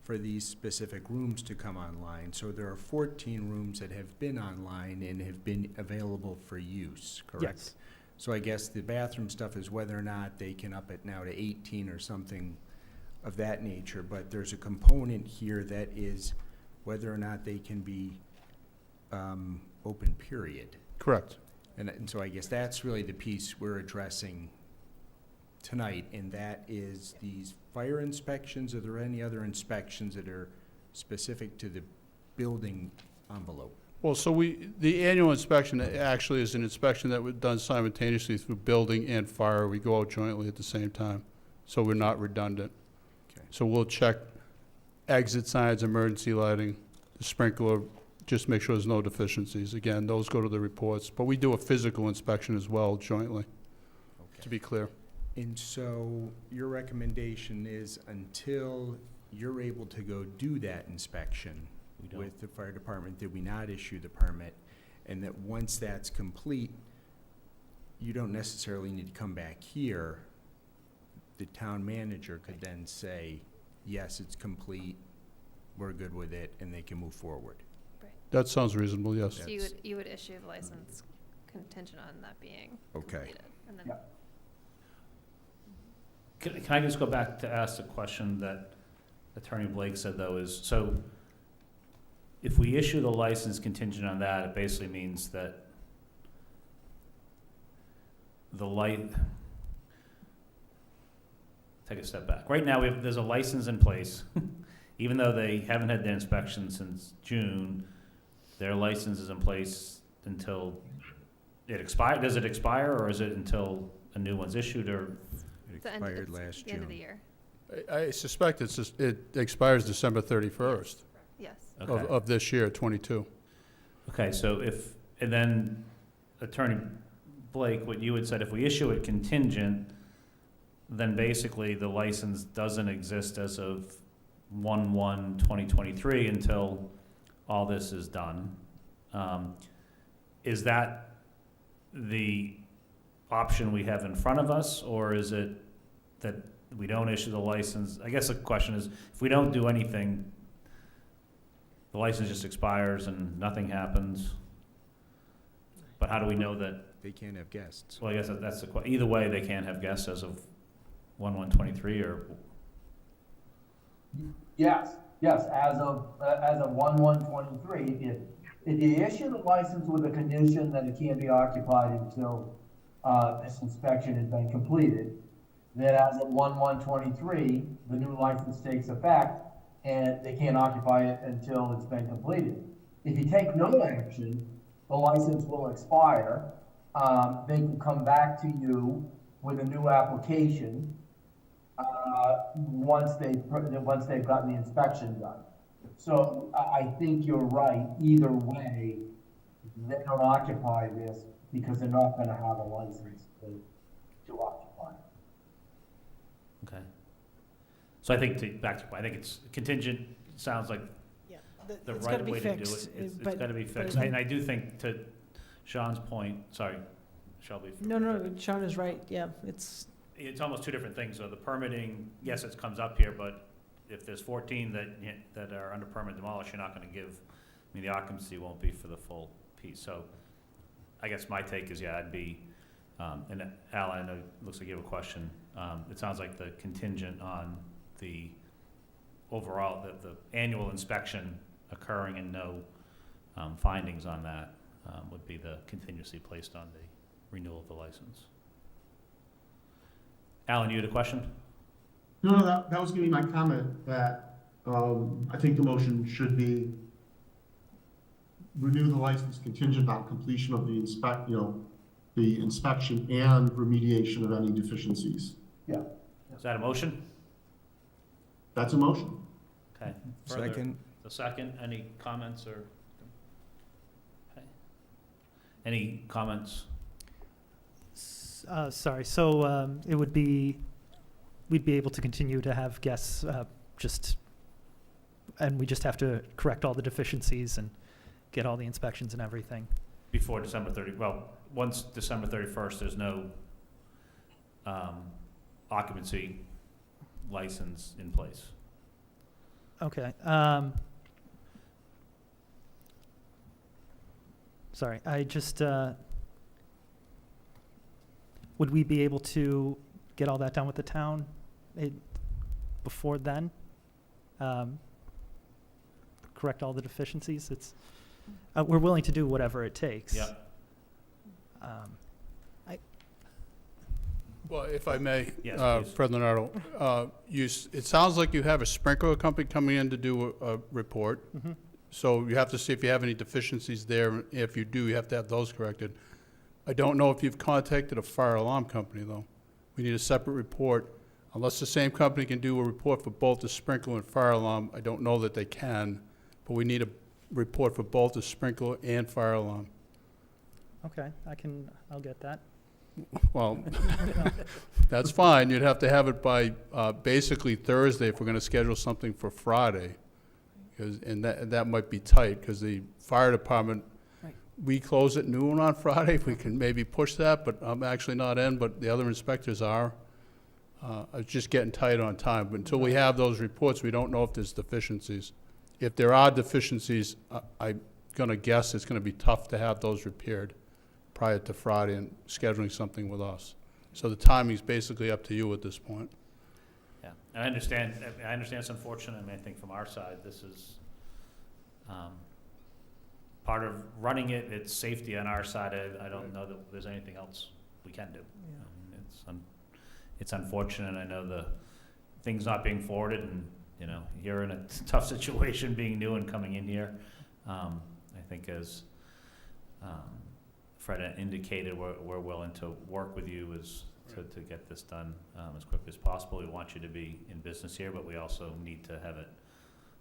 for these specific rooms to come online. So there are 14 rooms that have been online and have been available for use, correct? Yes. So I guess the bathroom stuff is whether or not they can up it now to 18 or something of that nature. But there's a component here that is whether or not they can be open, period. Correct. And so I guess that's really the piece we're addressing tonight, and that is these fire inspections. Are there any other inspections that are specific to the building envelope? Well, so the annual inspection actually is an inspection that was done simultaneously through building and fire. We go out jointly at the same time, so we're not redundant. Okay. So we'll check exit signs, emergency lighting, the sprinkler, just make sure there's no deficiencies. Again, those go to the reports, but we do a physical inspection as well jointly, to be clear. And so your recommendation is until you're able to go do that inspection We don't. with the fire department, that we not issue the permit, and that once that's complete, you don't necessarily need to come back here. The town manager could then say, yes, it's complete, we're good with it, and they can move forward. That sounds reasonable, yes. So you would issue the license contingent on that being Okay. completed, and then Yeah. Can I just go back to ask the question that Attorney Blake said, though, is, so if we issue the license contingent on that, it basically means that take a step back. Right now, there's a license in place. Even though they haven't had their inspection since June, their license is in place until it expires. Does it expire, or is it until a new one's issued, or? It the end of- expired it's last the end of the June. year. I suspect it expires December 31st Yes. Okay. of this year, 22. Okay, so and then Attorney Blake, what you had said, if we issue it contingent, then basically the license doesn't exist as of 1/1/2023 until all this is done. Is that the option we have in front of us, or is it that we don't issue the license? I guess the question is, if we don't do anything, the license just expires and nothing happens? But how do we know that? They can't have guests. Well, I guess that's the question. Either way, they can't have guests as of 1/1/23, or? Yes, as of 1/1/23, if you issue the license with a condition that it can't be occupied until this inspection has been completed, then as of 1/1/23, the new license takes effect, and they can't occupy it until it's been completed. If you take no action, the license will expire. They can come back to you with a new application once they've gotten the inspection done. So I think you're right. Either way, they don't occupy this because they're not going to have a license to occupy. Okay. So I think, I think it's contingent, sounds like Yeah, the it's gotta right be way to do fixed, it. It's but- got to be but fixed. And I do think, to Sean's point, sorry, Shelby. No, Sean is right, yeah, it's, Almost two different things. So the permitting, yes, it comes up here, but if there's 14 that are under permit demolished, you're not going to give, the occupancy won't be for the full piece. So I guess my take is, yeah, I'd be, and Alan, I know it looks like you have a question. It sounds like the contingent on the overall, the annual inspection occurring and no findings on that would be the contingency placed on the renewal of the license. Alan, you had a question? No, that was gonna be my comment, that, I think the motion should be renew the license contingent on completion of the the inspection and remediation of any deficiencies. Yeah. Is that a motion? That's a motion. Okay. Further- Second, The second, any comments or? Okay. Any comments? Sorry, so we'd be able to continue to have guests, and we just have to correct all the deficiencies and get all the inspections and everything. before December 30, well, once December 31st, there's no occupancy license in place. Okay. Sorry, I just, would we be able to get all that done with the town before then? Correct all the deficiencies? It's, we're willing to do whatever it takes. Yep. Well, if I may, Yes, please. President Arnold, it sounds like you have a sprinkler company coming in to do a report. Mm-hmm. So you have to see if you have any deficiencies there. If you do, you have to have those corrected. I don't know if you've contacted a fire alarm company, though. We need a separate report. Unless the same company can do a report for both the sprinkler and fire alarm, I don't know that they can, but we need a report for both the sprinkler and fire alarm. Okay, I'll get that. Well, that's fine. You'd have to have it by basically Thursday if we're going to schedule something for Friday. And that might be tight, because the fire department, Right. we close at noon on Friday. We can maybe push that, but I'm actually not in, but the other inspectors are. It's just getting tight on time. But until we have those reports, we don't know if there's deficiencies. If there are deficiencies, I'm going to guess it's going to be tough to have those repaired prior to Friday and scheduling something with us. So the timing's basically up to you at this point. Yeah, and I understand it's unfortunate. I mean, I think from our side, this is part of running it. It's safety on our side. I don't know that there's anything else we can do. It's unfortunate. I know the things not being forwarded, and you're in a tough situation being new and coming in here. I think as Fred indicated, we're willing to work with you to get this done as quickly as possible. We want you to be in business here, but we also need to have it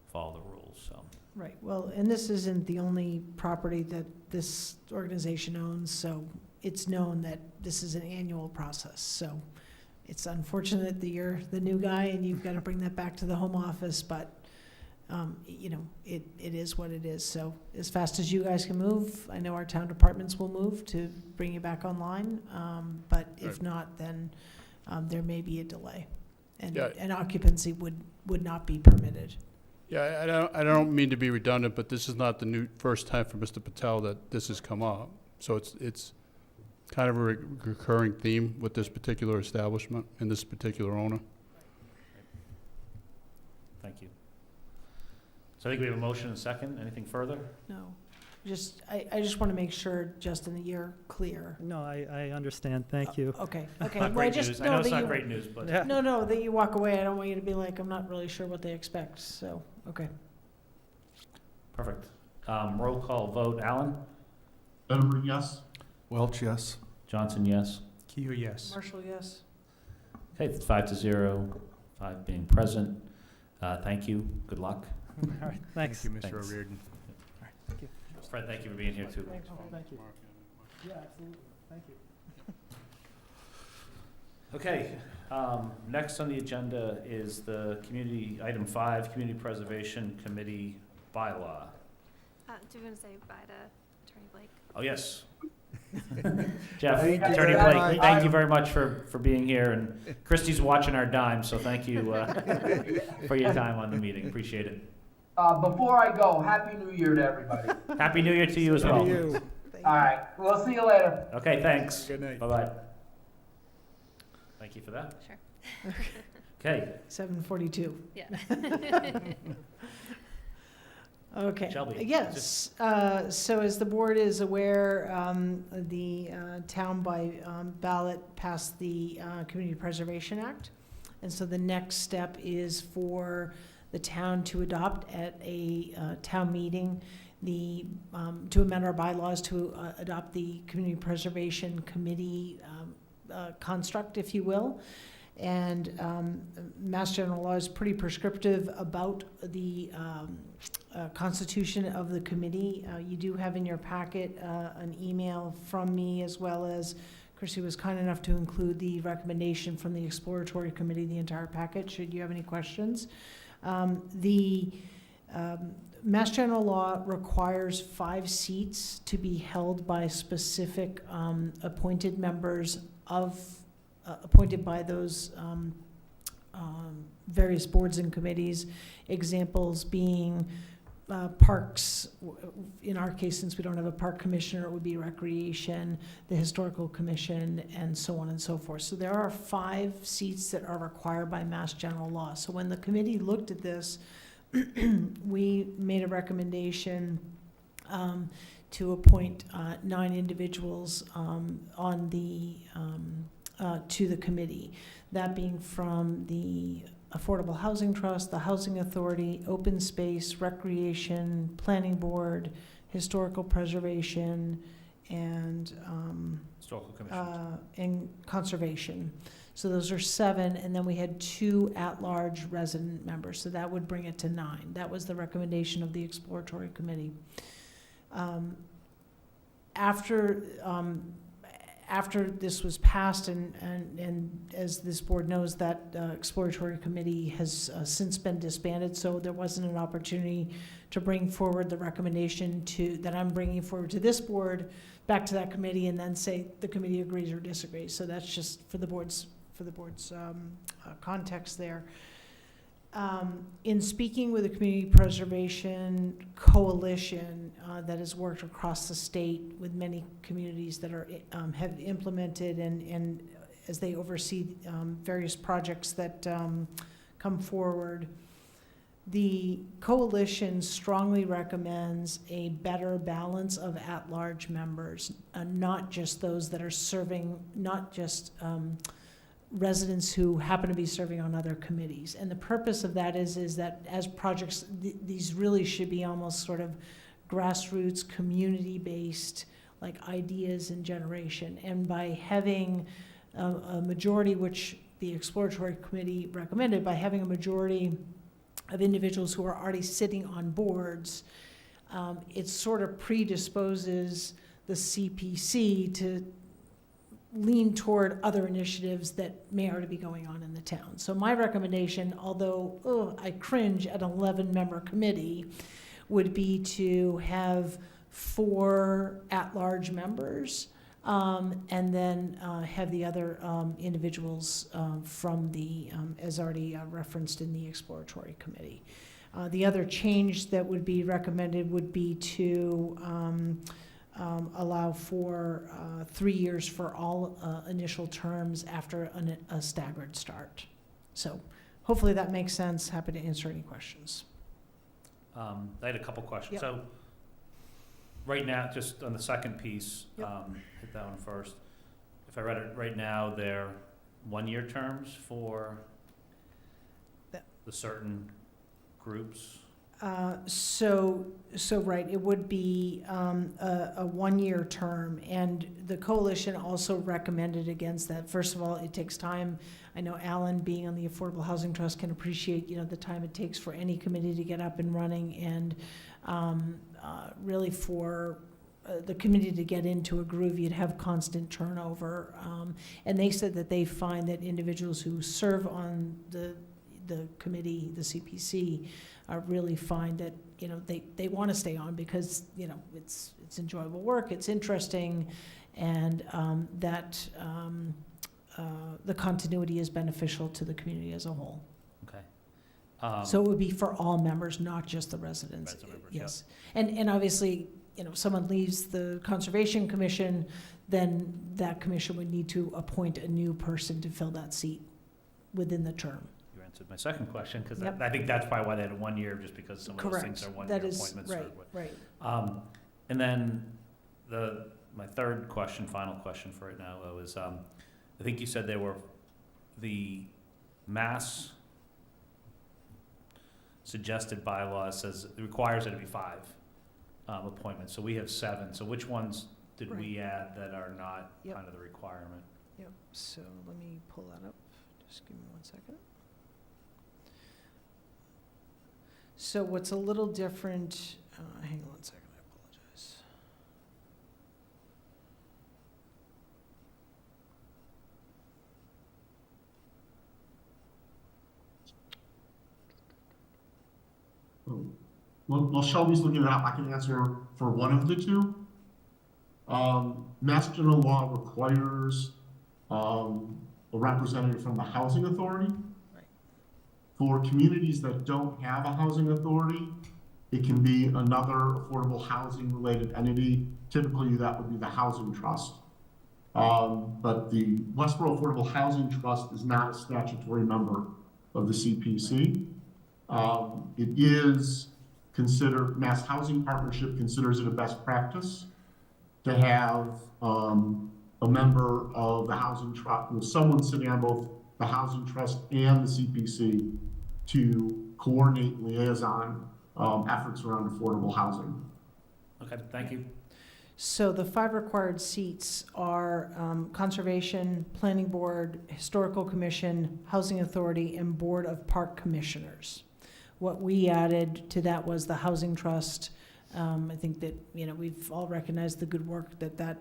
follow the rules. So. Right, well, and this isn't the only property that this organization owns, so it's known that this is an annual process. So it's unfortunate that you're the new guy and you've got to bring that back to the home office, but it is what it is. So as fast as you guys can move, I know our town departments will move to bring you back online. But if not, then there may be a delay, and occupancy would not be permitted. Yeah, I don't mean to be redundant, but this is not the first time for Mr. Patel that this has come up. So it's kind of a recurring theme with this particular establishment and this particular owner. Thank you. So I think we have a motion and a second. Anything further? No, I just want to make sure, Justin, that you're clear. No, I understand. Thank you. Okay. Not Well, great news. I know it's not great news, but. Yeah. No, that you walk away. I don't want you to be like, I'm not really sure what they expect. So, okay. Perfect. Roll call vote. Alan? Edinburgh, yes. Welch, yes. Johnson, yes. Keo, yes. Marshall, yes. Okay, it's 5-0, 5 being present. Thank you. Good luck. All right, thanks. Thank you, Mr. Thanks. O'Riordan. Fred, thank you for being here too. Thank you. Yeah, absolutely. Thank you. Okay, next on the agenda is the item 5, Community Preservation Committee bylaw. Do you want to say bye to Attorney Blake? Oh, yes. Jeff, Thank you Attorney very Blake, much. thank you very much for being here, and Christie's watching our dime, so thank you for your time on the meeting. Appreciate it. Before I go, Happy New Year to everybody. Happy New Year to you as well. All right, we'll see you later. Okay, thanks. Good night. Bye-bye. Thank you for that. Sure. Okay. 7:42. Yeah. Okay. Shelby, Yes. So as the board is aware, the town by ballot passed the Community Preservation Act. And so the next step is for the town to adopt at a town meeting to amend our bylaws to adopt the Community Preservation Committee construct, if you will. And Mass General Law is pretty prescriptive about the constitution of the committee. You do have in your packet an email from me, as well as Chrissy was kind enough to include the recommendation from the exploratory committee, the entire packet, should you have any questions. The Mass General Law requires 5 seats to be held by specific appointed members appointed by those various boards and committees. Examples being parks, in our case, since we don't have a park commissioner, it would be recreation, the historical commission, and so on and so forth. So there are 5 seats that are required by Mass General Law. So when the committee looked at this, we made a recommendation to appoint 9 individuals on the to the committee. That being from the Affordable Housing Trust, the Housing Authority, Open Space, Recreation, Planning Board, Historical Preservation, and Historical Commission. and Conservation. So those are 7, and then we had 2 at-large resident members, so that would bring it to 9. That was the recommendation of the exploratory committee. After this was passed, and as this board knows, that exploratory committee has since been disbanded, so there wasn't an opportunity to bring forward the recommendation that I'm bringing forward to this board, back to that committee, and then say the committee agrees or disagrees. So that's just for the board's context there. In speaking with the Community Preservation Coalition that has worked across the state with many communities that are have implemented and as they oversee various projects that come forward, the coalition strongly recommends a better balance of at-large members, not just those that are serving, not just residents who happen to be serving on other committees. And the purpose of that is that as projects, these really should be almost sort of grassroots, community-based, like ideas and generation. And by having a majority, which the exploratory committee recommended, by having a majority of individuals who are already sitting on boards, it sort of predisposes the CPC to lean toward other initiatives that may already be going on in the town. So my recommendation, although I cringe at an 11-member committee, would be to have 4 at-large members, and then have the other individuals from the, as already referenced in the exploratory committee. The other change that would be recommended would be to allow for 3 years for all initial terms after a staggered start. So hopefully that makes sense. Happy to answer any questions. I had a couple questions. Yep. So right now, just on the second piece, Yep. hit that one first. If I read it right now, they're 1-year terms for That- the certain groups. So right, it would be a 1-year term, and the coalition also recommended against that. First of all, it takes time. I know Alan, being on the Affordable Housing Trust, can appreciate, the time it takes for any committee to get up and running, and really for the committee to get into a groove, you'd have constant turnover. And they said that they find that individuals who serve on the committee, the CPC, really find that they want to stay on because it's enjoyable work, it's interesting, and that the continuity is beneficial to the community as a whole. Okay. So it would be for all members, not just the residents. Resident members, Yes, and obviously, if someone leaves the Conservation Commission, then that commission would need to appoint a new person to fill that seat within the term. You answered my second question, because Yep. I think that's probably why they had a 1 year, just because some of those things are Correct. 1-year That is appointments. right. And then my third question, final question for right now, was I think you said the mass suggested bylaw says it requires it to be 5 appointments. So we have 7. So which ones did we add that are not Yep. kind of the requirement? Yep, so let me pull that up. Just give me 1 second. So what's a little different, hang on 1 second, I apologize. While Shelby's looking it up, I can answer for one of the two. Mass General Law requires a representative from the housing authority. Right. For communities that don't have a housing authority, it can be another affordable housing related entity. Typically that would be the housing trust. But the Westborough Affordable Housing Trust is not a statutory member of the CPC. It is considered, Mass Housing Partnership considers it a best practice to have a member of the housing trust, someone sitting on both the housing trust and the CPC to coordinate liaison efforts around affordable housing. Okay, thank you. So the 5 required seats are Conservation, Planning Board, Historical Commission, Housing Authority, and Board of Park Commissioners. What we added to that was the Housing Trust. I think that, we've all recognized the good work that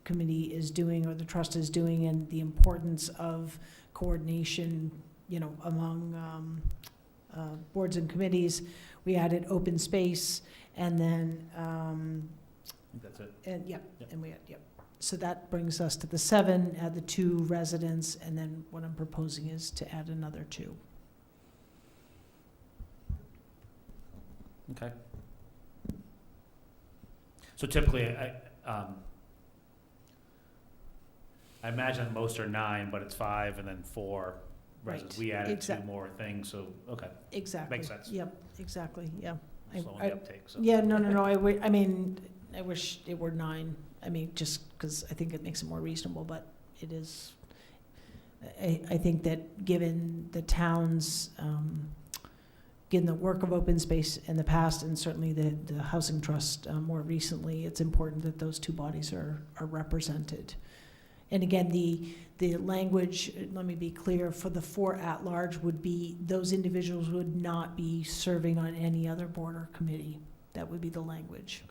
committee is doing, or the trust is doing, and the importance of coordination, among boards and committees. We added open space, and then I think that's it. and Yep. and we had, so that brings us to the 7, add the 2 residents, and then what I'm proposing is to add another 2. Okay. So typically, I imagine most are 9, but it's 5 and then 4 residents. Right. We added 2 Exact- more things, so, okay, Exactly. makes sense. Yep, exactly, yeah. Slow on the uptake, so. Yeah, no, I wish it were 9. I mean, just because I think it makes it more reasonable, but it is, I think that given the town's, given the work of open space in the past, and certainly the Housing Trust more recently, it's important that those 2 bodies are represented. And again, the language, let me be clear, for the 4 at-large would be, those individuals would not be serving on any other board or committee. That would be the language.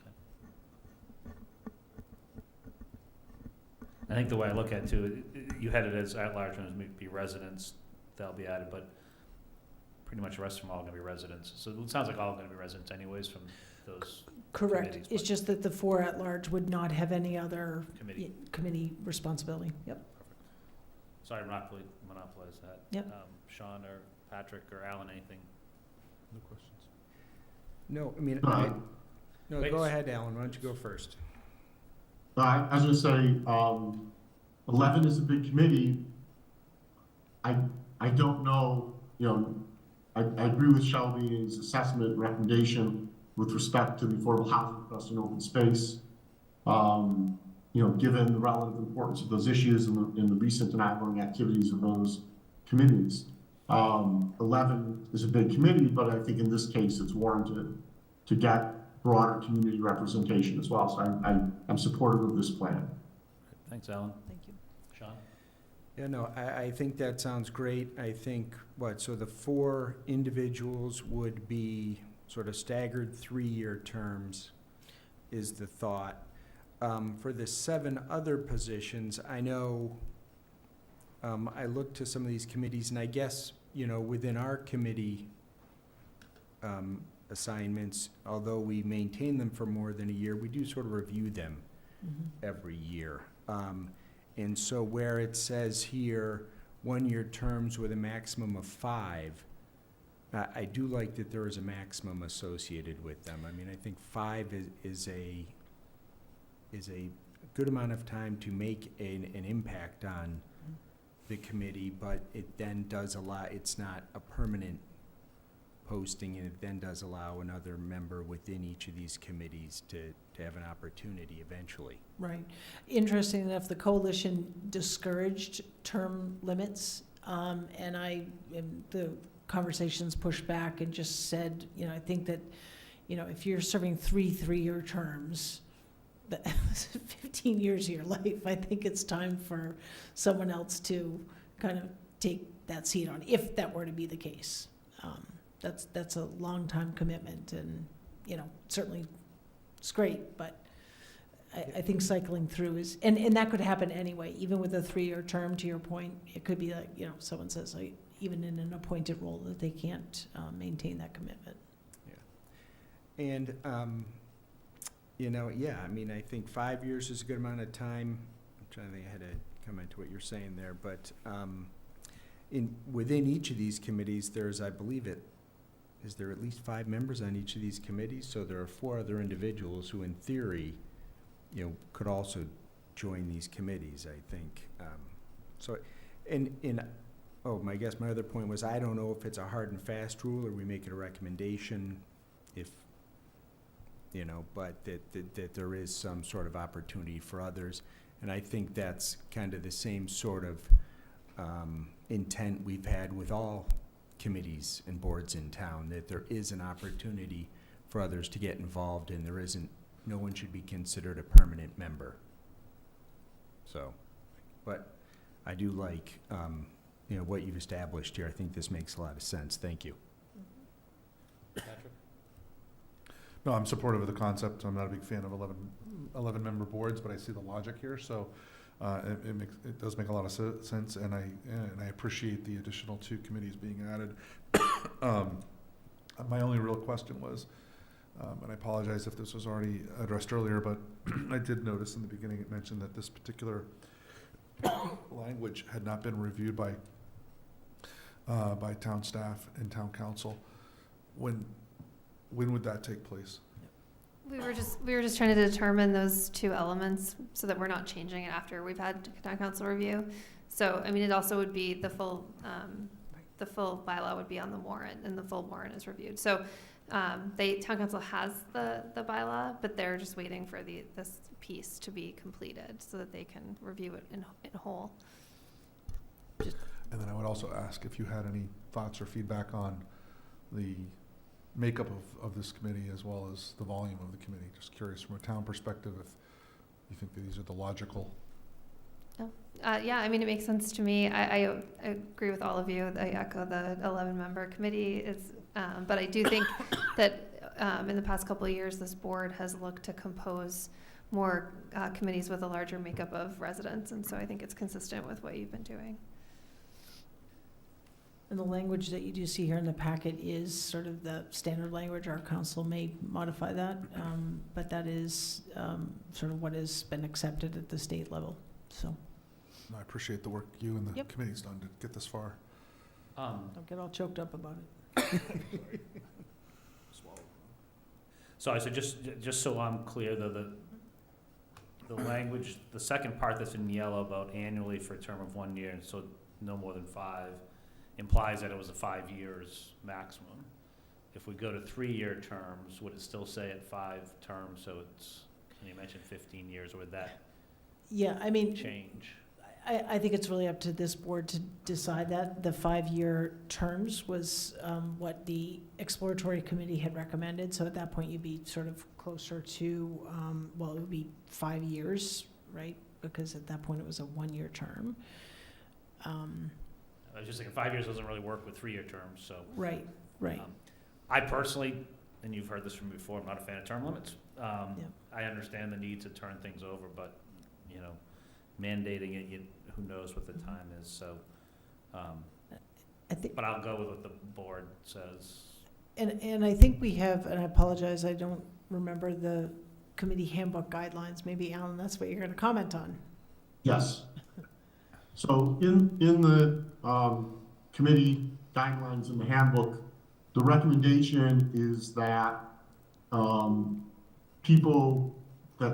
I think the way I look at it too, you had it as at-large ones, maybe residents, that'll be added, but pretty much the rest of them are all gonna be residents. So it sounds like all gonna be residents anyways from those Correct. committees, It's but- just that the 4 at-large would not have any other committee. committee responsibility. Yep. Sorry, monopolize that. Yep. Sean or Patrick or Alan, anything? No questions. No, I mean, no, Wait. go ahead, Alan, why don't you go first? I was gonna say, 11 is a big committee. I don't know, I agree with Shelby's assessment and recommendation with respect to the Affordable Housing Trust and open space. Given the relative importance of those issues and the recent and ongoing activities of those committees. 11 is a big committee, but I think in this case it's warranted to get broader community representation as well. So I'm supportive of this plan. Thanks, Alan. Thank you. Sean? Yeah, no, I think that sounds great. I think, so the 4 individuals would be sort of staggered 3-year terms is the thought. For the 7 other positions, I know, I looked to some of these committees, and I guess, within our committee assignments, although we maintain them for more than a year, we do sort of review them every year. And so where it says here, 1-year terms with a maximum of 5, I do like that there is a maximum associated with them. I mean, I think 5 is a good amount of time to make an impact on the committee, but it then does allow, it's not a permanent posting, and it then does allow another member within each of these committees to have an opportunity eventually. Right. Interesting enough, the coalition discouraged term limits, and the conversations pushed back and just said, I think that, if you're serving 3 3-year terms, 15 years of your life, I think it's time for someone else to kind of take that seat on, if that were to be the case. That's a long time commitment, and certainly it's great, but I think cycling through is, and that could happen anyway, even with a 3-year term. To your point, it could be like, someone says, even in an appointed role, that they can't maintain that commitment. And, yeah, I mean, I think 5 years is a good amount of time. I'm trying to think, I had to comment to what you're saying there, but within each of these committees, there's, I believe is there at least 5 members on each of these committees? So there are 4 other individuals who, in theory, could also join these committees, I think. My other point was, I don't know if it's a hard and fast rule or we make it a recommendation, if, but that there is some sort of opportunity for others. And I think that's kind of the same sort of intent we've had with all committees and boards in town, that there is an opportunity for others to get involved, and no one should be considered a permanent member. So, but I do like, what you've established here. I think this makes a lot of sense. Thank you. Patrick? No, I'm supportive of the concept. I'm not a big fan of 11 member boards, but I see the logic here. So it does make a lot of sense, and I appreciate the additional 2 committees being added. My only real question was, and I apologize if this was already addressed earlier, but I did notice in the beginning it mentioned that this particular language had not been reviewed by town staff and town council. When would that take place? We were just trying to determine those 2 elements so that we're not changing it after we've had town council review. So, I mean, it also would be the full bylaw would be on the warrant, and the full warrant is reviewed. So, town council has the bylaw, but they're just waiting for this piece to be completed so that they can review it in whole. And then I would also ask if you had any thoughts or feedback on the makeup of this committee as well as the volume of the committee. Just curious from a town perspective if you think that these are the logical. Yeah, I mean, it makes sense to me. I agree with all of you. I echo the 11-member committee. But I do think that in the past couple of years, this board has looked to compose more committees with a larger makeup of residents, and so I think it's consistent with what you've been doing. And the language that you do see here in the packet is sort of the standard language. Our council may modify that, but that is sort of what has been accepted at the state level. So I appreciate the work you and the Yep. committee's done to get this far. don't get all choked up about it. So just so I'm clear, though, the language, the second part that's in yellow about annually for a term of 1 year, so no more than 5, implies that it was a 5 years maximum. If we go to 3-year terms, would it still say at 5 terms? So it's, you mentioned 15 years, or would that Yeah, I mean, change? I think it's really up to this board to decide that. The 5-year terms was what the exploratory committee had recommended. So at that point, you'd be sort of closer to, it would be 5 years, right? Because at that point, it was a 1-year term. I was just thinking 5 years doesn't really work with 3-year terms, so. Right. I personally, and you've heard this from me before, I'm not a fan of term limits. I understand the need to turn things over, but, mandating it, who knows what the time is, so. I think, But I'll go with what the board says. and I think we have, and I apologize, I don't remember the committee handbook guidelines. Maybe, Alan, that's what you're going to comment on. Yes. So in the committee guidelines in the handbook, the recommendation is that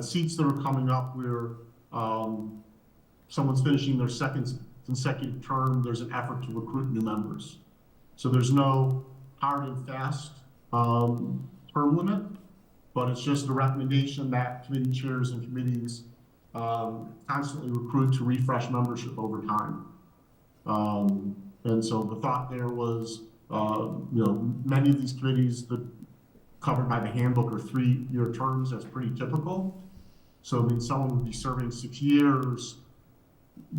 seats that are coming up where someone's finishing their second consecutive term, there's an effort to recruit new members. So there's no hard and fast term limit, but it's just a recommendation that committee chairs and committees constantly recruit to refresh membership over time. And so the thought there was, many of these committees that covered by the handbook are 3-year terms. That's pretty typical. So I mean, someone would be serving 6 years.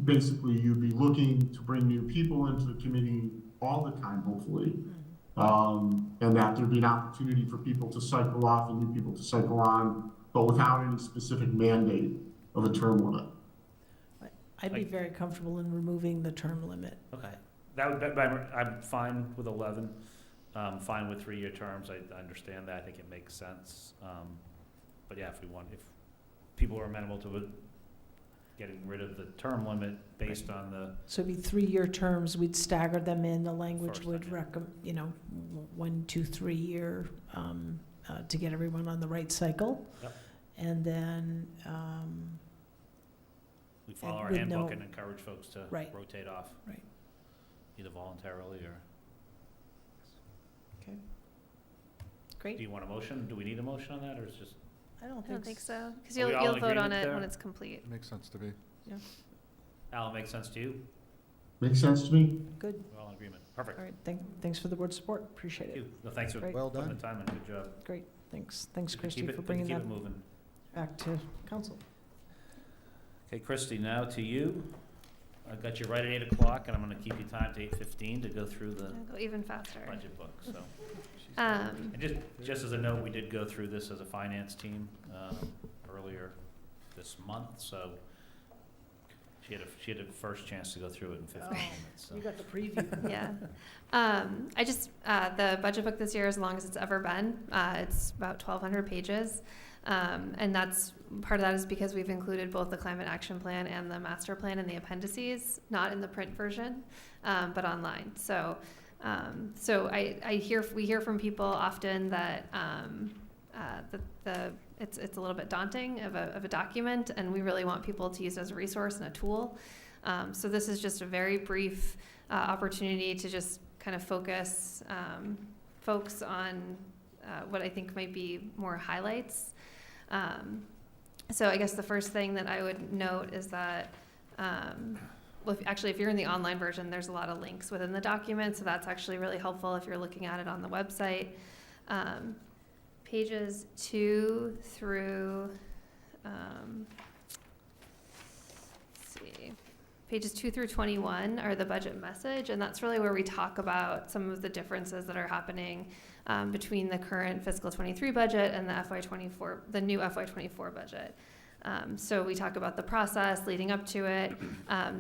Basically, you'd be looking to bring new people into the committee all the time, hopefully. And that there'd be an opportunity for people to cycle off and new people to cycle on, but without any specific mandate of a term limit. I'd be very comfortable in removing the term limit. Okay. I'm fine with 11. fine with 3-year terms. I understand that. I think it makes sense. But yeah, if people are amenable to it, getting rid of the term limit based on the, So it'd be 3-year terms, we'd stagger them in, the language First, would yeah. 1, 2, 3 year, to get everyone on the right cycle. Yep. And then, we follow And our with handbook no- and encourage folks to Right. rotate off. Right. Either voluntarily or, okay. do Great. you want a motion? Do we need a motion on that, or is just? I don't I don't think so, because Are we all you'll in vote on agreement it there? when it's complete. It makes sense to me. Al, make sense to you? Makes sense to me? Good. We're all in agreement. Perfect. All right. Thanks for the board support. Appreciate Thank it. you. No, thanks for Great. Well putting the done. time in. Good job. Great. Thanks, Christy, Keep it- for good to bringing keep that it moving. back to council. Okay, Christy, now to you. I got you right at 8 o'clock, and I'm gonna keep you timed to 8:15 to go through the I'll go even faster. budget book, so. Um, And just as a note, we did go through this as a finance team, earlier this month, so she had a first chance to go through it in 15 minutes, so. You got the preview. Yeah. The budget book this year, as long as it's ever been, it's about 1,200 pages. And part of that is because we've included both the climate action plan and the master plan in the appendices, not in the print version, but online. So we hear from people often that, it's a little bit daunting of a document, and we really want people to use it as a resource and a tool. So this is just a very brief opportunity to just kind of focus folks on what I think might be more highlights. So I guess the first thing that I would note is that, if you're in the online version, there's a lot of links within the document, so that's actually really helpful if you're looking at it on the website. Pages 2 through, pages 2 through 21 are the budget message, and that's really where we talk about some of the differences that are happening between the current fiscal 23 budget and the new FY24 budget. So we talk about the process leading up to it.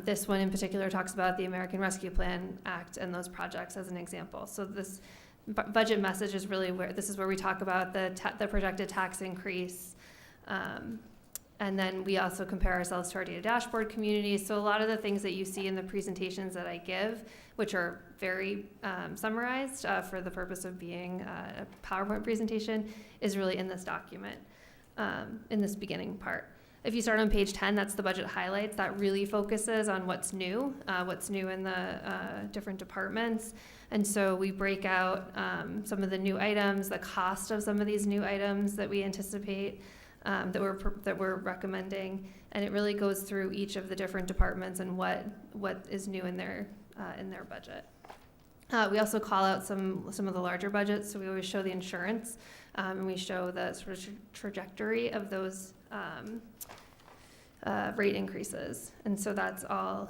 This one in particular talks about the American Rescue Plan Act and those projects as an example. So this budget message is really where we talk about the projected tax increase. And then we also compare ourselves to our data dashboard community. So a lot of the things that you see in the presentations that I give, which are very summarized for the purpose of being a PowerPoint presentation, is really in this document, in this beginning part. If you start on page 10, that's the budget highlights. That really focuses on what's new in the different departments. And so we break out some of the new items, the cost of some of these new items that we anticipate, that we're recommending, and it really goes through each of the different departments and what is new in their budget. We also call out some of the larger budgets, so we always show the insurance, and we show the sort of trajectory of those rate increases, and so that's all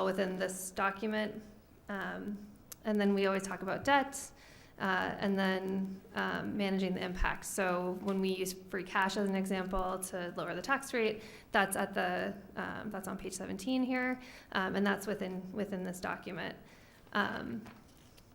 within this document. And then we always talk about debt. And then managing the impacts. So when we use free cash as an example to lower the tax rate, that's on page 17 here, and that's within this document.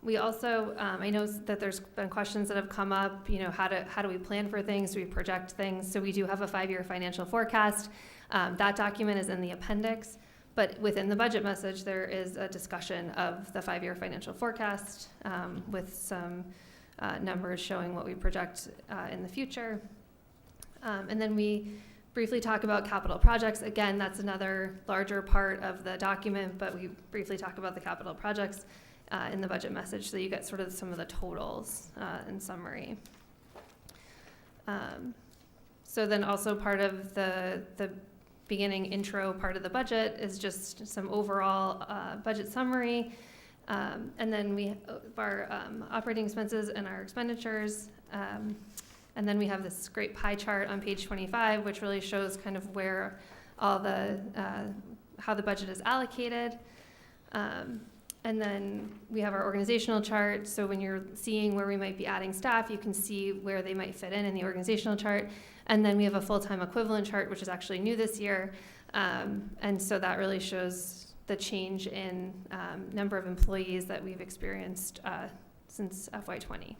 We also, I know that there's been questions that have come up, how do we plan for things? Do we project things? So we do have a 5-year financial forecast. That document is in the appendix. But within the budget message, there is a discussion of the 5-year financial forecast with some numbers showing what we project in the future. And then we briefly talk about capital projects. Again, that's another larger part of the document, but we briefly talk about the capital projects in the budget message, so you get sort of some of the totals in summary. So then also part of the beginning intro part of the budget is just some overall budget summary. And then we have our operating expenses and our expenditures. And then we have this great pie chart on page 25, which really shows kind of where all how the budget is allocated. And then we have our organizational chart. So when you're seeing where we might be adding staff, you can see where they might fit in the organizational chart. And then we have a full-time equivalent chart, which is actually new this year. And so that really shows the change in number of employees that we've experienced since FY20.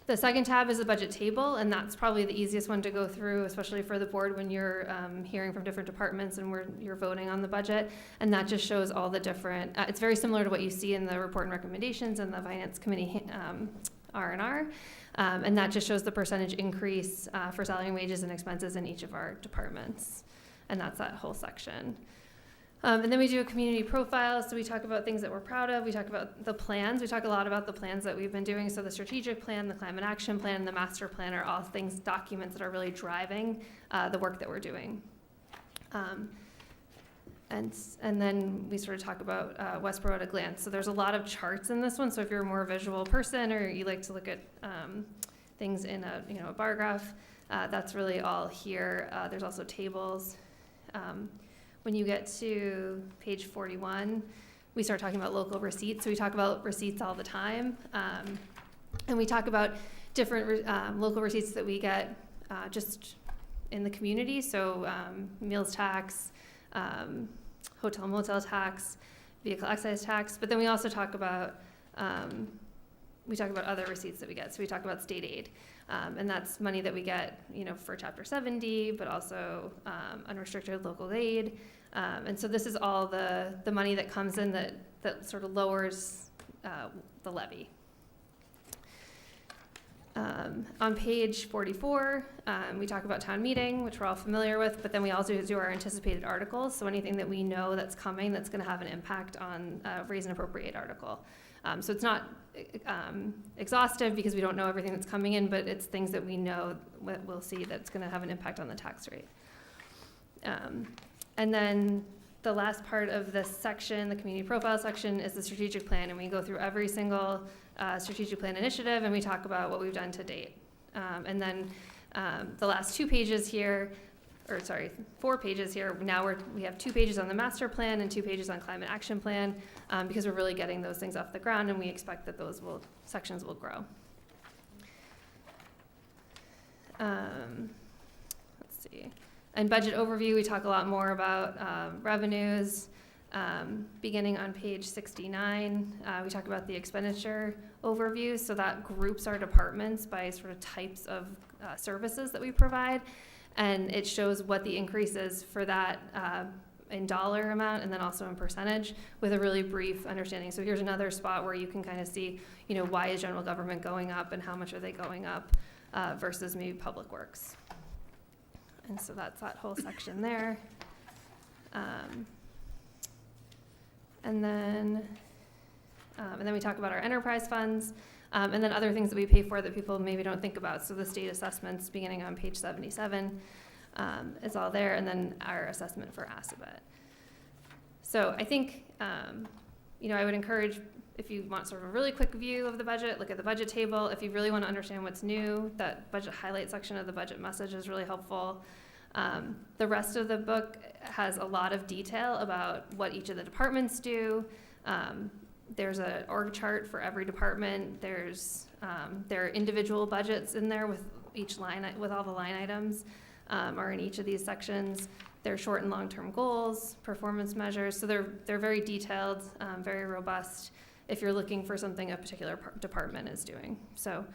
The second tab is the budget table, and that's probably the easiest one to go through, especially for the board when you're hearing from different departments and you're voting on the budget. And that just shows all the different, it's very similar to what you see in the report and recommendations and the Finance Committee R&R. And that just shows the percentage increase for salary and wages and expenses in each of our departments. And that's that whole section. And then we do a community profile, so we talk about things that we're proud of. We talk about the plans. We talk a lot about the plans that we've been doing. So the strategic plan, the climate action plan, and the master plan are all things, documents that are really driving the work that we're doing. And then we sort of talk about Westborough at a glance. So there's a lot of charts in this one. So if you're a more visual person or you like to look at things in a bar graph, that's really all here. There's also tables. When you get to page 41, we start talking about local receipts. So we talk about receipts all the time. And we talk about different local receipts that we get just in the community. So meals tax, hotel motel tax, vehicle excise tax. But then we also talk about other receipts that we get. So we talk about state aid. And that's money that we get, for Chapter 70, but also unrestricted local aid. And so this is all the money that comes in that sort of lowers the levy. On page 44, we talk about town meeting, which we're all familiar with, but then we also do our anticipated articles. So anything that we know that's coming that's going to have an impact on raise and appropriate article. So it's not exhaustive because we don't know everything that's coming in, but it's things that we know we'll see that's going to have an impact on the tax rate. And then the last part of this section, the community profile section, is the strategic plan, and we go through every single strategic plan initiative, and we talk about what we've done to date. And then the last 2 pages here, 4 pages here. Now we have 2 pages on the master plan and 2 pages on climate action plan because we're really getting those things off the ground, and we expect that those sections will grow. Let's see. And budget overview, we talk a lot more about revenues. Beginning on page 69, we talk about the expenditure overview. So that groups our departments by sort of types of services that we provide. And it shows what the increase is for that in dollar amount and then also in percentage with a really brief understanding. So here's another spot where you can kind of see, why is general government going up and how much are they going up versus maybe public works. And so that's that whole section there. And then we talk about our enterprise funds and then other things that we pay for that people maybe don't think about. So the state assessments beginning on page 77 is all there, and then our assessment for Assabet. So I think, I would encourage, if you want sort of a really quick view of the budget, look at the budget table. If you really want to understand what's new, that budget highlight section of the budget message is really helpful. The rest of the book has a lot of detail about what each of the departments do. There's an org chart for every department. There are individual budgets in there with with all the line items are in each of these sections. There are short and long-term goals, performance measures. So they're very detailed, very robust if you're looking for something a particular department is doing. So,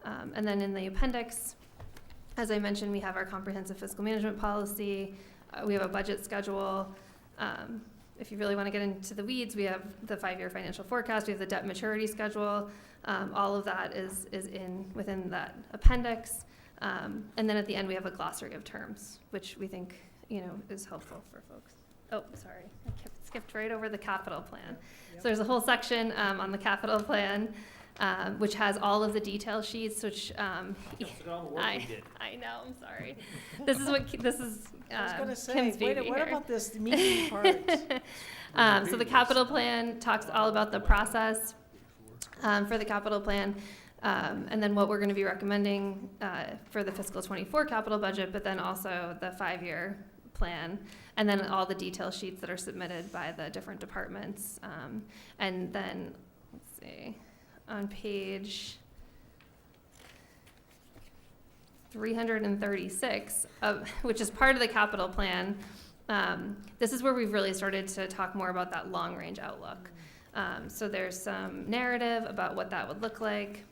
and then in the appendix, as I mentioned, we have our comprehensive fiscal management policy. We have a budget schedule. If you really want to get into the weeds, we have the 5-year financial forecast. We have the debt maturity schedule. All of that is within that appendix. And then at the end, we have a glossary of terms, which we think is helpful for folks. Oh, sorry, I skipped right over the capital plan. Yep. So there's a whole section on the capital plan. Which has all of the detail sheets, which I know, I'm sorry. This is I was going to say, Kim's baby what here. about this meaty part? So the capital plan talks all about the process for the capital plan, and then what we're going to be recommending for the fiscal 24 capital budget, but then also the 5-year plan, and then all the detail sheets that are submitted by the different departments. And then, let's see. On page 336, which is part of the capital plan, this is where we've really started to talk more about that long-range outlook. So there's some narrative about what that would look like,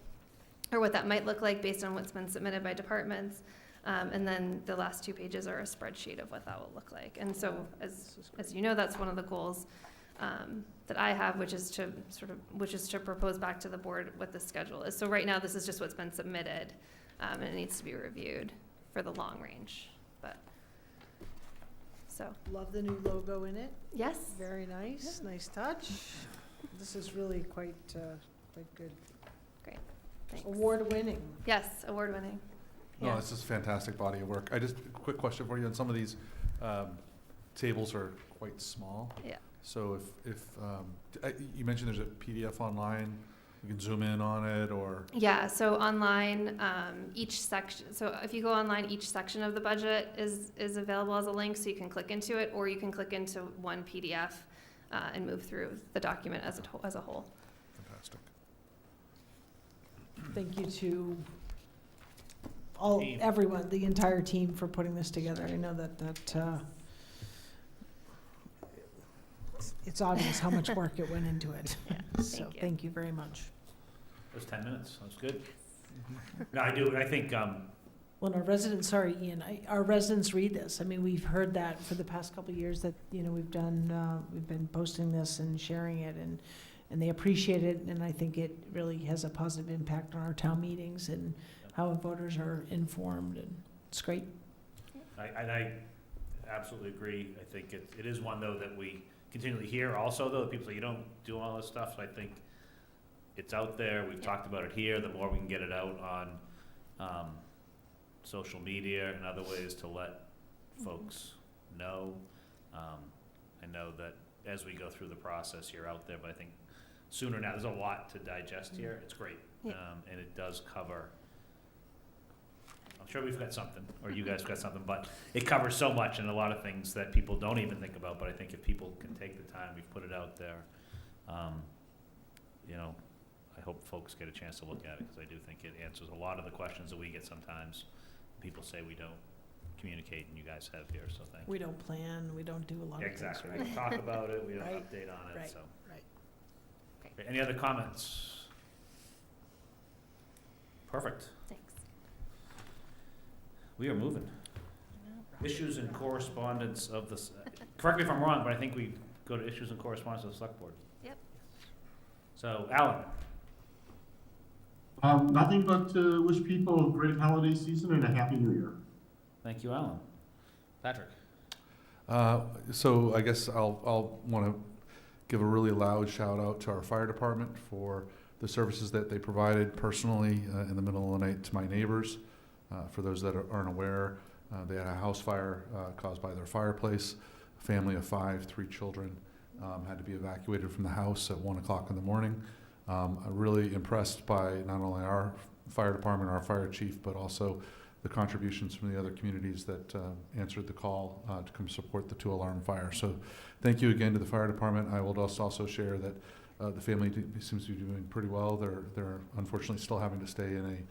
or what that might look like based on what's been submitted by departments. And then the last 2 pages are a spreadsheet of what that will look like. And so, as you know, that's one of the goals that I have, which is to propose back to the board what the schedule is. So right now, this is just what's been submitted, and it needs to be reviewed for the long range. But so Love the new logo in it. yes, Very nice, nice touch. This is really quite good. great. Thanks. Award-winning. Yes, award winning. No, Yeah. this is a fantastic body of work. A quick question for you, and some of these tables are quite small. Yeah. So you mentioned there's a PDF online, you can zoom in on it, or, Yeah, so online, each section, so if you go online, each section of the budget is available as a link, so you can click into it, or you can click into one PDF and move through the document as a whole. fantastic. Thank you to Team. everyone, the entire team for putting this together. I know that it's obvious how much work it went into it. So thank you. thank you very much. It was 10 minutes, that was good. No, I think, When our residents, sorry, Ian, our residents read this. I mean, we've heard that for the past couple of years that, we've been posting this and sharing it, and they appreciate it, and I think it really has a positive impact on our town meetings and how voters are informed, and it's great. I absolutely agree. I think it is one, though, that we continually hear also, though, that people say, you don't do all this stuff. So I think it's out there. We've talked about it here. The more we can get it out on social media and other ways to let folks know. I know that as we go through the process, you're out there, but I think sooner now, there's a lot to digest here. It's great. Yeah. And it does cover, I'm sure we've got something, or you guys have got something, but it covers so much and a lot of things that people don't even think about. But I think if people can take the time, we've put it out there. I hope folks get a chance to look at it, because I do think it answers a lot of the questions that we get sometimes. People say we don't communicate, and you guys have here, so thank you. We don't plan, we don't do a lot of things. Exactly. We Right? don't talk about it, we don't Right, update on it, right, so. right. Okay, any other comments? Perfect. Thanks. We are moving. Issues and correspondence of the, correct me if I'm wrong, but I think we go to issues and correspondence of the select board. Yep. So, Alan, Nothing but to wish people a great holiday season and a happy new year. thank you, Alan. Patrick? So I guess I'll want to give a really loud shout out to our fire department for the services that they provided personally in the middle of the night to my neighbors. For those that aren't aware, they had a house fire caused by their fireplace. A family of 5, 3 children had to be evacuated from the house at 1 o'clock in the morning. I'm really impressed by not only our fire department, our fire chief, but also the contributions from the other communities that answered the call to come support the 2-alarm fire. So thank you again to the fire department. I will also share that the family seems to be doing pretty well. They're unfortunately still having to stay in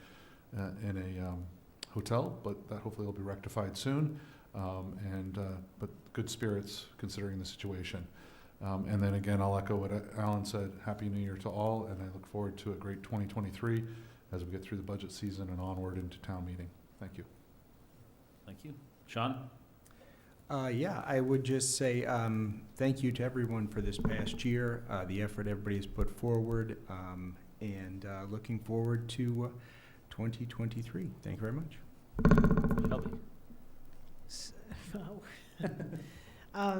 a hotel, but that hopefully will be rectified soon. But good spirits considering the situation. And then again, I'll echo what Alan said. Happy New Year to all, and I look forward to a great 2023 as we get through the budget season and onward into town meeting. Thank you. Thank you. Sean? Yeah, I would just say thank you to everyone for this past year, the effort everybody's put forward, and looking forward to 2023. Thank you very much. Shelby?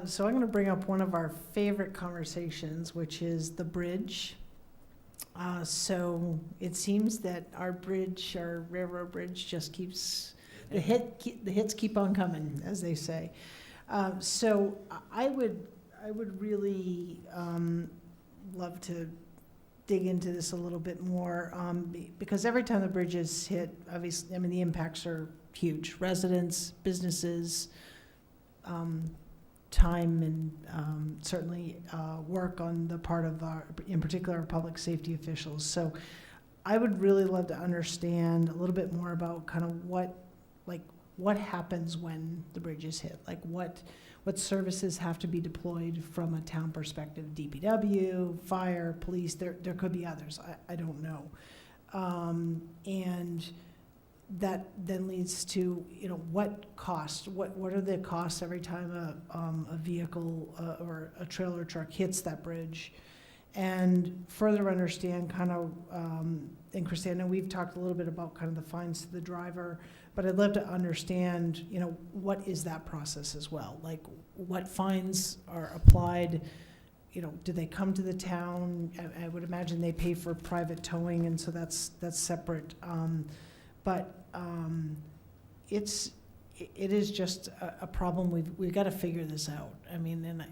So I'm going to bring up one of our favorite conversations, which is the bridge. So it seems that our bridge, our railroad bridge, just keeps, the hits keep on coming, as they say. So I would really love to dig into this a little bit more, because every time the bridge is hit, obviously, I mean, the impacts are huge. Residents, businesses, time, and certainly work on the part of our, in particular, our public safety officials. So I would really love to understand a little bit more about kind of what happens when the bridge is hit. Like what what services have to be deployed from a town perspective, DPW, fire, police, there could be others, I don't know. And that then leads to, what cost, what are the costs every time a vehicle or a trailer truck hits that bridge? And further understand kind of, and Christina, we've talked a little bit about kind of the fines to the driver, but I'd love to understand, what is that process as well? Like, what fines are applied? Do they come to the town? I would imagine they pay for private towing, and so that's separate. But it is just a problem. We've got to figure this out. I mean, and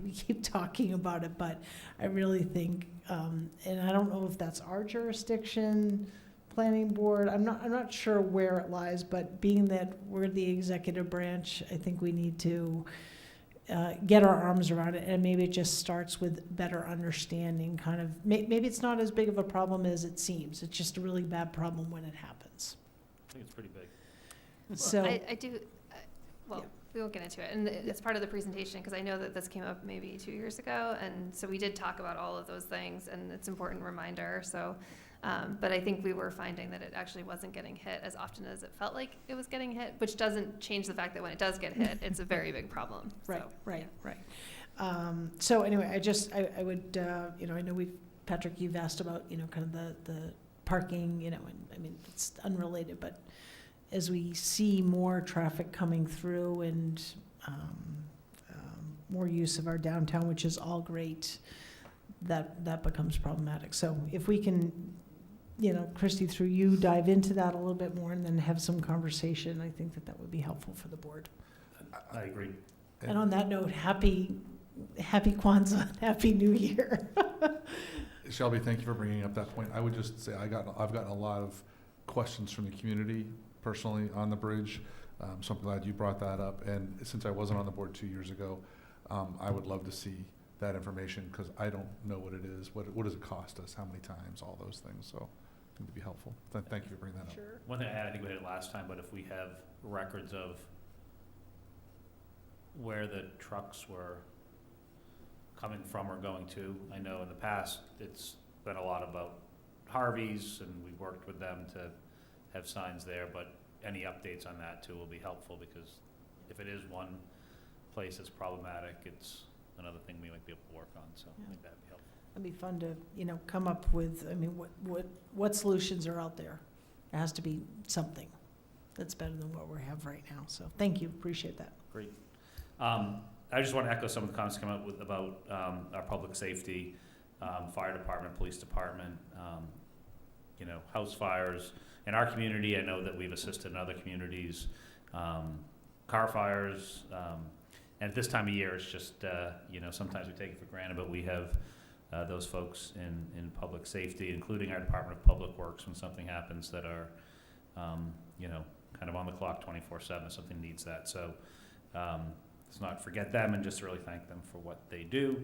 we keep talking about it, but I really think, and I don't know if that's our jurisdiction, planning board. I'm not sure where it lies, but being that we're the executive branch, I think we need to get our arms around it, and maybe it just starts with better understanding. Kind of, maybe it's not as big of a problem as it seems. It's just a really bad problem when it happens. I think it's pretty big. Well, I do, well, Yeah. we won't get into it, and it's part of the presentation, because I know that this came up maybe 2 years ago, and so we did talk about all of those things, and it's an important reminder, so, but I think we were finding that it actually wasn't getting hit as often as it felt like it was getting hit, which doesn't change the fact that when it does get hit, it's a very big problem. Right, So, right, yeah. right. So anyway, I would, I know Patrick, you've asked about, kind of the parking, and I mean, it's unrelated, but as we see more traffic coming through and more use of our downtown, which is all great, that becomes problematic. So if we can, Christy, through you, dive into that a little bit more and then have some conversation, I think that would be helpful for the board. I agree. And on that note, happy Kwanzaa, Happy New Year. Shelby, thank you for bringing up that point. I would just say I've gotten a lot of questions from the community personally on the bridge, so I'm glad you brought that up. And since I wasn't on the board 2 years ago, I would love to see that information, because I don't know what it is. What does it cost us? How many times? All those things. So I think it'd be helpful. Thank you for bringing that up. Sure. One thing I had, I think we had it last time, but if we have records of where the trucks were coming from or going to, I know in the past it's been a lot about Harvey's, and we've worked with them to have signs there, but any updates on that too will be helpful, because if it is one place that's problematic, it's another thing we might be able to work on, so I think that'd be helpful. It'd be fun to, come up with, what solutions are out there? It has to be something that's better than what we have right now. So thank you, appreciate that. Great. I just want to echo some of the comments come up with about our public safety, fire department, police department, house fires. In our community, I know that we've assisted in other communities, car fires, and at this time of year, it's just, sometimes we take it for granted, but we have those folks in public safety, including our Department of Public Works, when something happens that are, kind of on the clock 24/7, if something needs that. So let's not forget them, and just really thank them for what they do.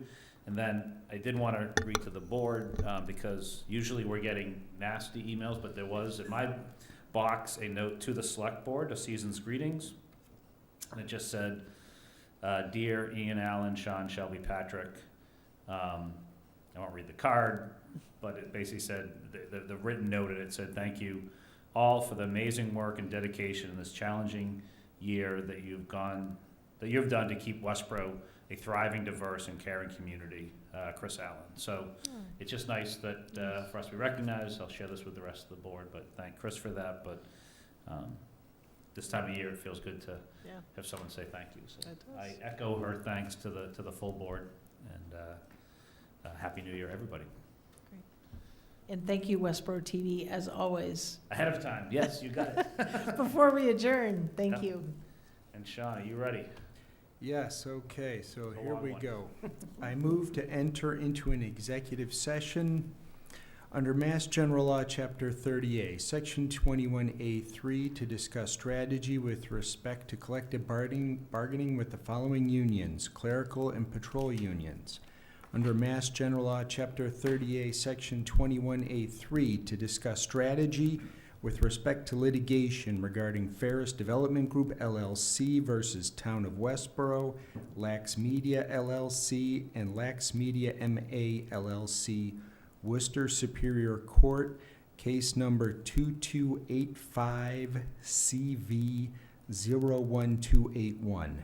And then I did want to read to the board, because usually we're getting nasty emails, but there was in my box a note to the select board, a season's greetings. And it just said, Dear Ian, Allen, Sean, Shelby, Patrick. I won't read the card, but it basically said, the written note, it said, thank you all for the amazing work and dedication in this challenging year that you've done to keep Westborough a thriving, diverse, and caring community, Chris Allen. So it's just nice that for us to be recognized. I'll share this with the rest of the board, but thank Chris for that. But this time of year, it feels good to have someone say thank you. So I echo her thanks to the full board, and Happy New Year, everybody. Great. And thank you, Westborough TV, as always. Ahead of time. Yes, you got it. Before we adjourn, thank you. And Sean, are you ready? Yes, okay, so Go here on we one. go. I move to enter into an executive session under Mass General Law, Chapter 30A, Section 21A3, to discuss strategy with respect to collective bargaining with the following unions, clerical and patrol unions. Under Mass General Law, Chapter 30A, Section 21A3, to discuss strategy with respect to litigation regarding Ferris Development Group LLC versus Town of Westborough, Lax Media LLC, and Lax Media MA LLC, Worcester Superior Court, case number 2285 CV 01281.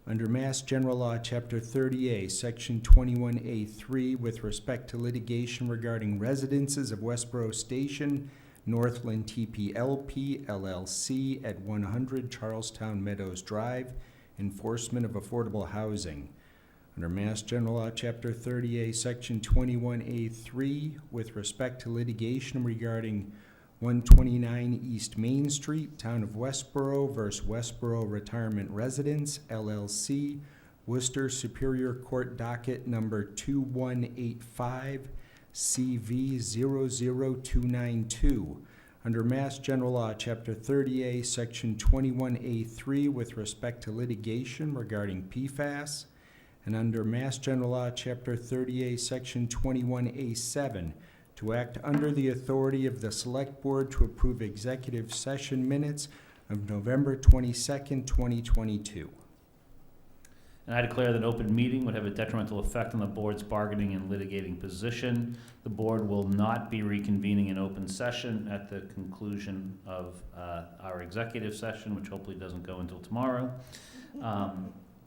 Under Mass General Law, Chapter 30A, Section 21A3, with respect to litigation regarding residences of Westborough Station, Northland TPLP LLC at 100 Charlestown Meadows Drive, enforcement of affordable housing. Under Mass General Law, Chapter 30A, Section 21A3, with respect to litigation regarding 129 East Main Street, Town of Westborough versus Westborough Retirement Residence, LLC, Worcester Superior Court Docket Number 2185, CV 00292. Under Mass General Law, Chapter 30A, Section 21A3, with respect to litigation regarding PFAS, and under Mass General Law, Chapter 30A, Section 21A7, to act under the authority of the Select Board to approve executive session minutes of November 22nd, 2022. And I declare that an open meeting would have a detrimental effect on the board's bargaining and litigating position. The board will not be reconvening in open session at the conclusion of our executive session, which hopefully doesn't go until tomorrow.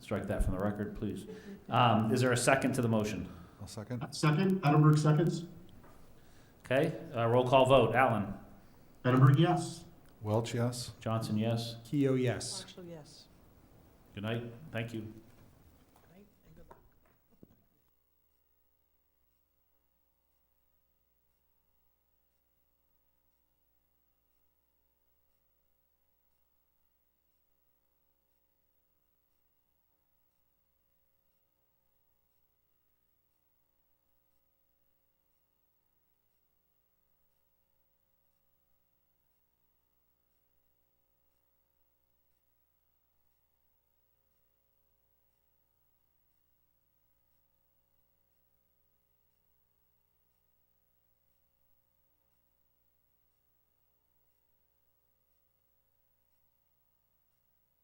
Strike that from the record, please. Is there a second to the motion? I'll second. Second, Edinburgh seconds. Okay, roll call vote. Allen? Edinburgh, yes. Welch, yes. Johnson, yes. Keo, yes. Actually, yes. Good night. Thank you.